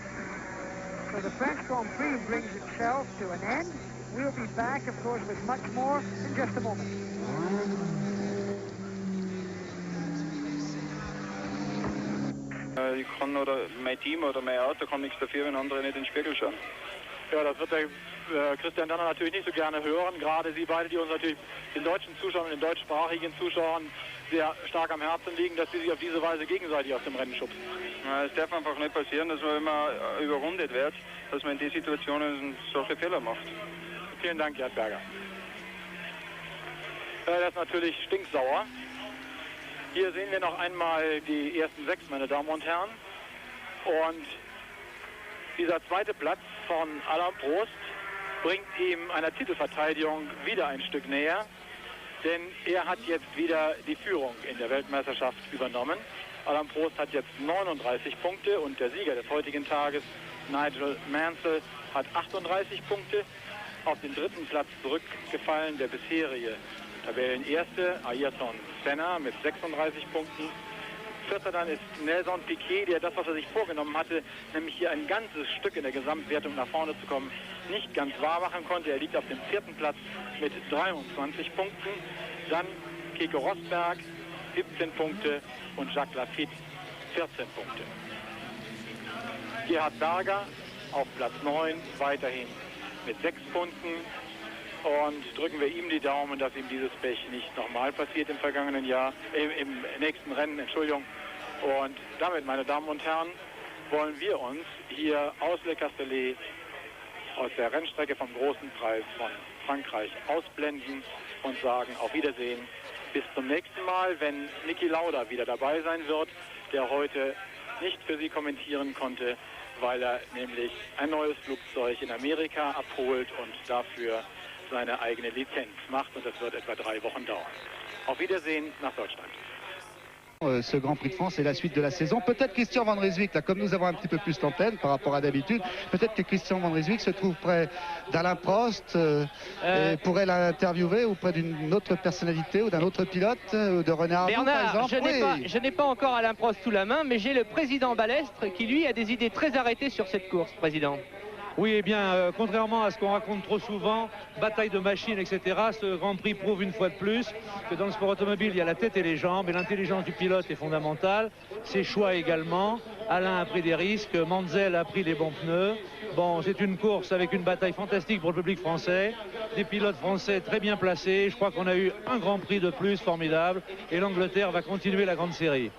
So the French Grand Prix brings itself to an end. We'll be back, of course, with much more in just a moment. Ich kann oder mein Team oder mein Auto kann nichts dafür, wenn andere nicht in den Spiegel schauen. Ja, das wird der Christian Danner natürlich nicht so gerne hören. Gerade Sie beide, die uns natürlich den deutschen Zuschauern, den deutschsprachigen Zuschauern sehr stark am Herzen liegen, dass sie sich auf diese Weise gegenseitig aus dem Rennen schubsen. Ja, es darf einfach nicht passieren, dass man immer überrundet wird, dass man in den Situationen solche Fehler macht. Vielen Dank, Gerd Berger. Das ist natürlich stinksauer. Hier sehen wir noch einmal die ersten 6, meine Damen und Herren. Und dieser zweite Platz von Alain Prost bringt ihm einer Titelverteidigung wieder ein Stück näher. Denn er hat jetzt wieder die Führung in der Weltmeisterschaft übernommen. Alain Prost hat jetzt 39 Punkte und der Sieger des heutigen Tages, Nigel Mansell, hat 38 Punkte. Auf den dritten Platz zurückgefallen der bisherige Tabellenerste, Ayrton Senna, mit 36 Punkten. Vierter dann ist Nelson Piquet, der das, was er sich vorgenommen hatte, nämlich hier ein ganzes Stück in der Gesamtwertung nach vorne zu kommen, nicht ganz wahr machen konnte. Er liegt auf dem 4. Platz mit 23 Punkten. Dann Keke Rosberg, 17 Punkte und Jacques Lafitte, 14 Punkte. Gerhard Berger auf Platz 9, weiterhin mit 6 Punkten. Und drücken wir ihm die Daumen, dass ihm dieses Pech nicht nochmal passiert im vergangenen Jahr, im nächsten Rennen, Entschuldigung. Und damit, meine Damen und Herren, wollen wir uns hier aus Le Castellet, aus der Rennstrecke vom Großen Preis von Frankreich ausblenden und sagen auf Wiedersehen, bis zum nächsten Mal, wenn Niki Lauda wieder dabei sein wird, der heute nicht für Sie kommentieren konnte, weil er nämlich ein neues Flugzeug in Amerika abholt und dafür seine eigene Lizenz macht, und das wird etwa 3 Wochen dauern. Auf Wiedersehen nach Deutschland. Ce Grand Prix de France et la suite de la saison. Peut-être Christian Van Rijswijk, là, comme nous avons un petit peu plus d'antenne par rapport à d'habitude, peut-être que Christian Van Rijswijk se trouve près d'Alain Prost et pourrait l'interviewer auprès d'une autre personnalité ou d'un autre pilote, de René Arnoux par exemple. Je n'ai pas encore Alain Prost sous la main, mais j'ai le président Balestre qui lui a des idées très arrêtées sur cette course, président. Oui, eh bien, contrairement à ce qu'on raconte trop souvent, bataille de machines, etc., ce Grand Prix prouve une fois de plus que dans le sport automobile, il y a la tête et les jambes, et l'intelligence du pilote est fondamentale, ses choix également. Alain a pris des risques, Manzel a pris les bons pneus. Bon, c'est une course avec une bataille fantastique pour le public français, des pilotes français très bien placés. Je crois qu'on a eu un Grand Prix de plus formidable, et l'Angleterre va continuer la grande série.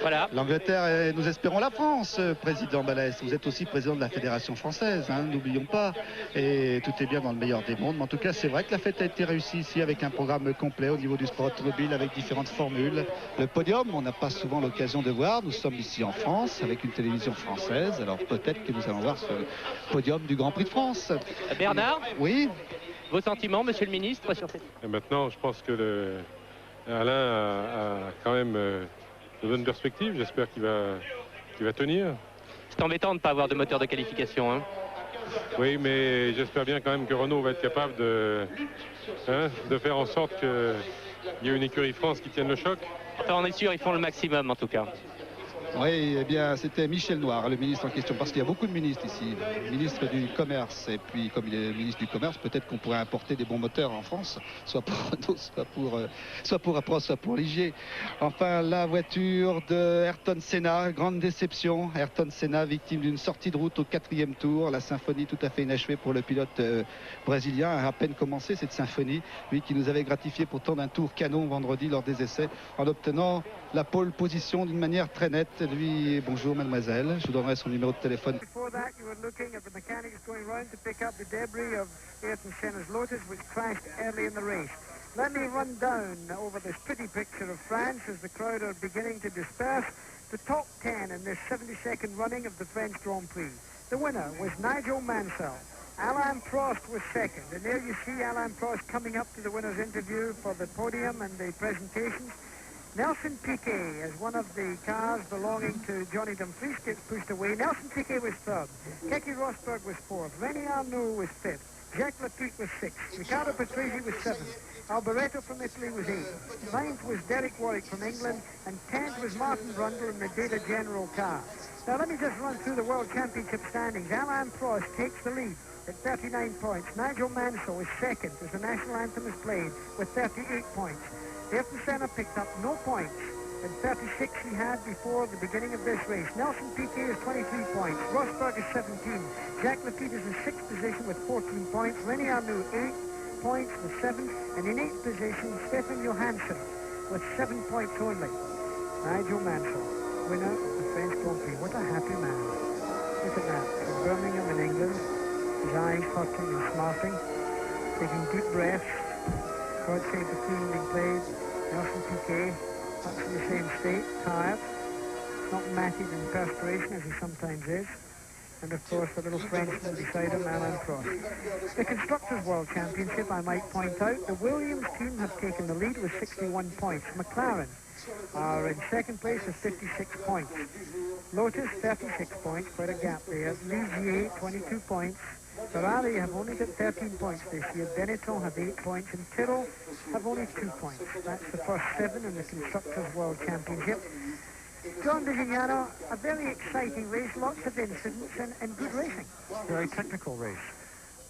Voilà. L'Angleterre et nous espérons la France, président Balestre. Vous êtes aussi président de la Fédération française, hein, n'oublions pas. Et tout est bien dans le meilleur des mondes. Mais en tout cas, c'est vrai que la fête a été réussie ici avec un programme complet au niveau du sport automobile avec différentes formules. Le podium, on n'a pas souvent l'occasion de voir. Nous sommes ici en France avec une télévision française. Alors peut-être que nous allons voir ce podium du Grand Prix de France. Bernard ? Oui. Vos sentiments, monsieur le ministre, sur cette... Et maintenant, je pense que Alain a quand même de bonnes perspectives. J'espère qu'il va tenir. C'est embêtant de ne pas avoir de moteur de qualification, hein. Oui, mais j'espère bien quand même que Renault va être capable de faire en sorte qu'il y ait une écurie France qui tienne le choc. Enfin, on est sûr, ils font le maximum en tout cas. Oui, eh bien, c'était Michel Noir, le ministre en question, parce qu'il y a beaucoup de ministres ici. Le ministre du Commerce, et puis comme il est ministre du Commerce, peut-être qu'on pourrait importer des bons moteurs en France, soit pour Renault, soit pour Prost, soit pour Ligier. Enfin, la voiture de Ayrton Senna, grande déception. Ayrton Senna, victime d'une sortie de route au 4e tour. La symphonie tout à fait inachevée pour le pilote brésilien, a à peine commencé cette symphonie. Lui qui nous avait gratifié pourtant d'un tour canon vendredi lors des essais, en obtenant la pole position d'une manière très nette. Lui, bonjour mademoiselle, je vous donnerai son numéro de téléphone. Before that, you were looking at the mechanics going round to pick up the debris of Ayrton Senna's Lotus, which crashed early in the race. Let me run down over this pretty picture of France as the crowd are beginning to disperse. The top 10 in this 72nd running of the French Grand Prix. The winner was Nigel Mansell. Alain Prost was second, and there you see Alain Prost coming up to the winner's interview for the podium and the presentations. Nelson Piquet, as one of the cars belonging to Johnny Dumfries, gets pushed away. Nelson Piquet was third. Keke Rosberg was fourth. René Arnoux was fifth. Jacques Lafitte was sixth. Riccardo Patrese was seventh. Alboreto from Italy was eighth. Ninth was Derek Warwick from England. And 10th was Martin Brundle in the Data General car. Now let me just run through the World Championship standings. Alain Prost takes the lead at 39 points. Nigel Mansell is second as the national anthem is played with 38 points. Ayrton Senna picked up no points, and 36 he had before the beginning of this race. Nelson Piquet is 23 points. Rosberg is 17. Jacques Lafitte is in 6th position with 14 points. René Arnoux 8 points with 7. And in 8th position, Stefan Johansson with 7 points only. Nigel Mansell, winner of the French Grand Prix. What a happy man. Look at that. From Birmingham in England, his eyes hurting and smarting, taking deep breaths. God save the Queen being played. Nelson Piquet, much in the same state, tired, not matted in perspiration as he sometimes is. And of course the little Frenchman beside him, Alain Prost. The Constructors' World Championship, I might point out, the Williams team have taken the lead with 61 points. McLaren are in second place with 56 points. Lotus, 36 points, quite a gap there. Ligier, 22 points. Ferrari have only got 13 points this year. Benetton have 8 points, and Tyrrell have only 2 points. That's the first 7 in the Constructors' World Championship. John DeGignano, a very exciting race, lots of incidents and good racing. Very technical race.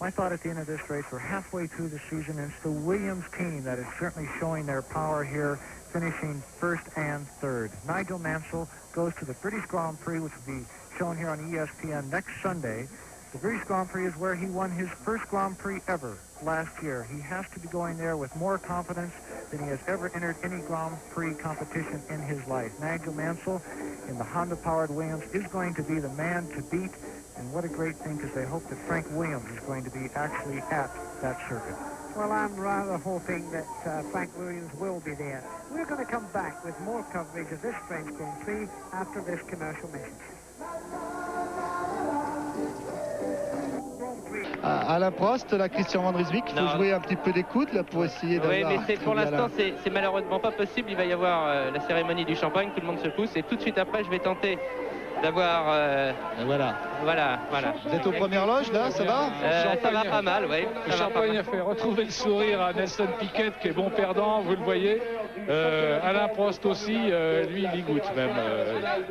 My thought at the end of this race, we're halfway through the season, and it's the Williams team that is certainly showing their power here, finishing first and third. Nigel Mansell goes to the British Grand Prix, which will be shown here on ESPN next Sunday. The British Grand Prix is where he won his first Grand Prix ever last year. He has to be going there with more confidence than he has ever entered any Grand Prix competition in his life. Nigel Mansell in the Honda-powered Williams is going to be the man to beat. And what a great thing, because they hope that Frank Williams is going to be actually at that circuit. Well, I'm rather hoping that Frank Williams will be there. We're going to come back with more coverage of this French Grand Prix after this commercial message. Alain Prost, là, Christian Van Ryswyk, il faut jouer un petit peu d'écoute là pour essayer d'avoir... Oui, mais pour l'instant, c'est malheureusement pas possible. Il va y avoir la cérémonie du champagne, tout le monde se pousse, et tout de suite après, je vais tenter d'avoir... Voilà. Vous êtes aux premières loges, là, ça va Ça va pas mal, oui. Le champagne a fait retrouver le sourire à Nelson Piquet, qui est bon perdant, vous le voyez. Alain Prost aussi, lui, il y goûte même.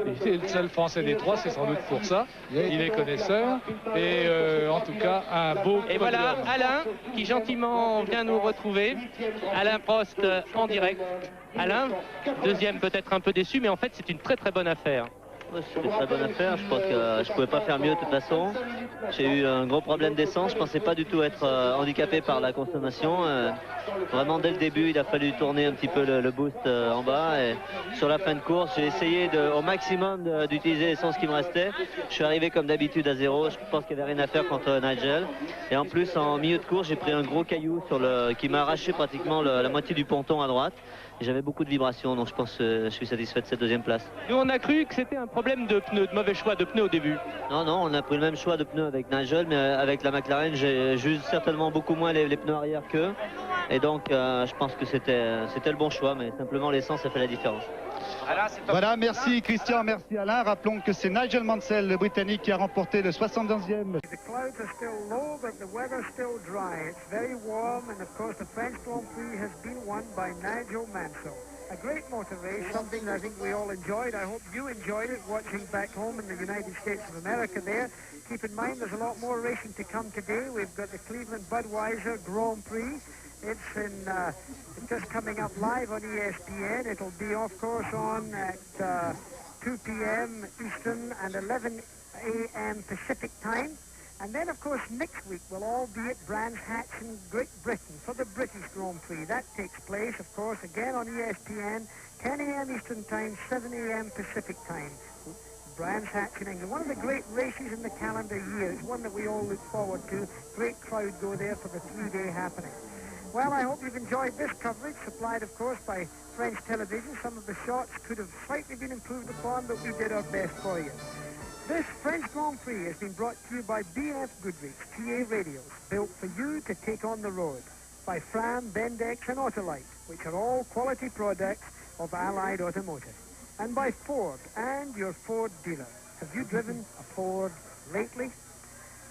Il est le seul Français des trois, c'est sans doute pour ça. Il est connaisseur. Et en tout cas, un beau... Et voilà, Alain, qui gentiment vient nous retrouver. Alain Prost en direct. Alain, deuxième peut-être un peu déçu, mais en fait, c'est une très très bonne affaire. C'est une très bonne affaire, je pense que je ne pouvais pas faire mieux de toute façon. J'ai eu un gros problème d'essence, je ne pensais pas du tout être handicapé par la consommation. Vraiment dès le début, il a fallu tourner un petit peu le boost en bas. Et sur la fin de course, j'ai essayé au maximum d'utiliser l'essence qui me restait. Je suis arrivé comme d'habitude à zéro, je pense qu'il n'y avait rien à faire contre Nigel. Et en plus, en milieu de course, j'ai pris un gros caillou qui m'a arraché pratiquement la moitié du ponton à droite. J'avais beaucoup de vibrations, donc je pense que je suis satisfait de cette deuxième place. Nous, on a cru que c'était un problème de pneus, de mauvais choix de pneus au début. Non, on a pris le même choix de pneus avec Nigel, mais avec la McLaren, j'ai juste certainement beaucoup moins les pneus arrière qu'eux. Et donc, je pense que c'était le bon choix, mais simplement l'essence a fait la différence. Voilà, merci Christian, merci Alain. Rappelons que c'est Nigel Mansell, le Britannique, qui a remporté le 72e. The clouds are still low, but the weather's still dry. It's very warm, and of course the French Grand Prix has been won by Nigel Mansell. A great motor race, something I think we all enjoyed. I hope you enjoyed it, watching back home in the United States of America there. Keep in mind there's a lot more racing to come today. We've got the Cleveland Budweiser Grand Prix. It's just coming up live on ESPN. It'll be, of course, on at 2 p.m. Eastern and 11 a.m. Pacific time. And then, of course, next week we'll all be at Brands Hatch in Great Britain for the British Grand Prix. That takes place, of course, again on ESPN, 10 a.m. Eastern time, 7 a.m. Pacific time. Brands Hatch in England. One of the great races in the calendar year. It's one that we all look forward to. Great crowd go there for the 3-day happening. Well, I hope you've enjoyed this coverage, supplied, of course, by French television. Some of the shots could have slightly been improved upon, but we did our best for you. This French Grand Prix has been brought to you by B&F Goodrich TA radios, built for you to take on the road, by Fram, Bendix and Autolite, which are all quality products of Allied Automotive, and by Ford and your Ford dealer. Have you driven a Ford lately?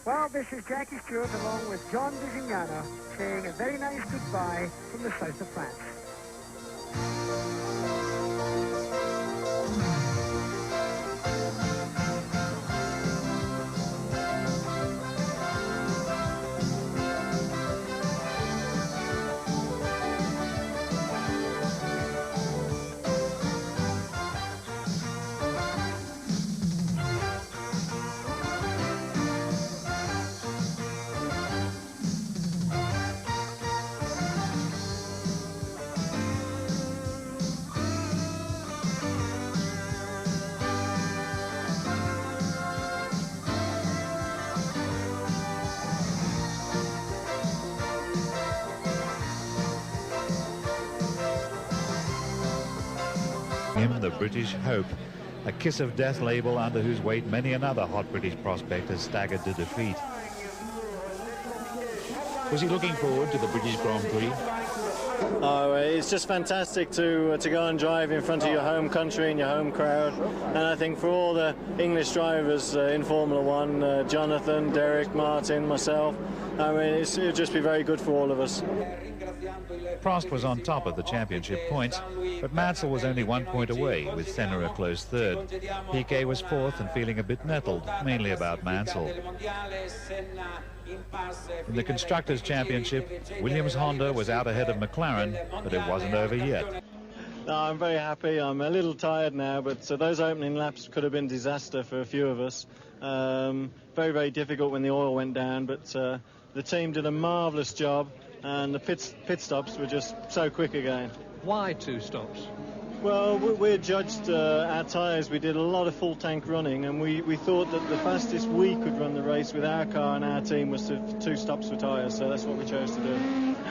Well, this is Jackie Stewart along with John Visignano saying a very nice goodbye from the south of France. Him, the British Hope, a kiss of death label under whose weight many another hot British prospect has staggered to defeat. Was he looking forward to the British Grand Prix? Oh, it's just fantastic to go and drive in front of your home country and your home crowd. And I think for all the English drivers in Formula One, Jonathan, Derek, Martin, myself, I mean, it'll just be very good for all of us. Prost was on top of the championship points, but Mansell was only 1 point away, with Senna a close third. Piquet was fourth and feeling a bit nettled, mainly about Mansell. In the Constructors' Championship, Williams-Honda was out ahead of McLaren, but it wasn't over yet. No, I'm very happy. I'm a little tired now, but those opening laps could have been disaster for a few of us. Very, very difficult when the oil went down, but the team did a marvellous job, and the pit stops were just so quick again. Why 2 stops? Well, we're judged our tyres. We did a lot of full tank running, and we thought that the fastest we could run the race with our car and our team was 2 stops for tyres, so that's what we chose to do.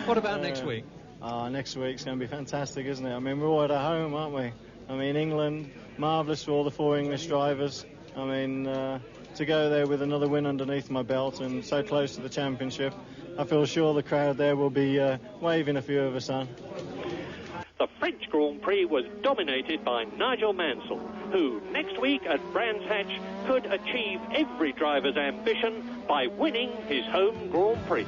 What about next week? Next week's going to be fantastic, isn't it? I mean, we're all at our home, aren't we? I mean, England, marvellous for all the 4 English drivers. I mean, to go there with another win underneath my belt and so close to the championship, I feel sure the crowd there will be waving a few of us on. The French Grand Prix was dominated by Nigel Mansell, who next week at Brands Hatch could achieve every driver's ambition by winning his home Grand Prix.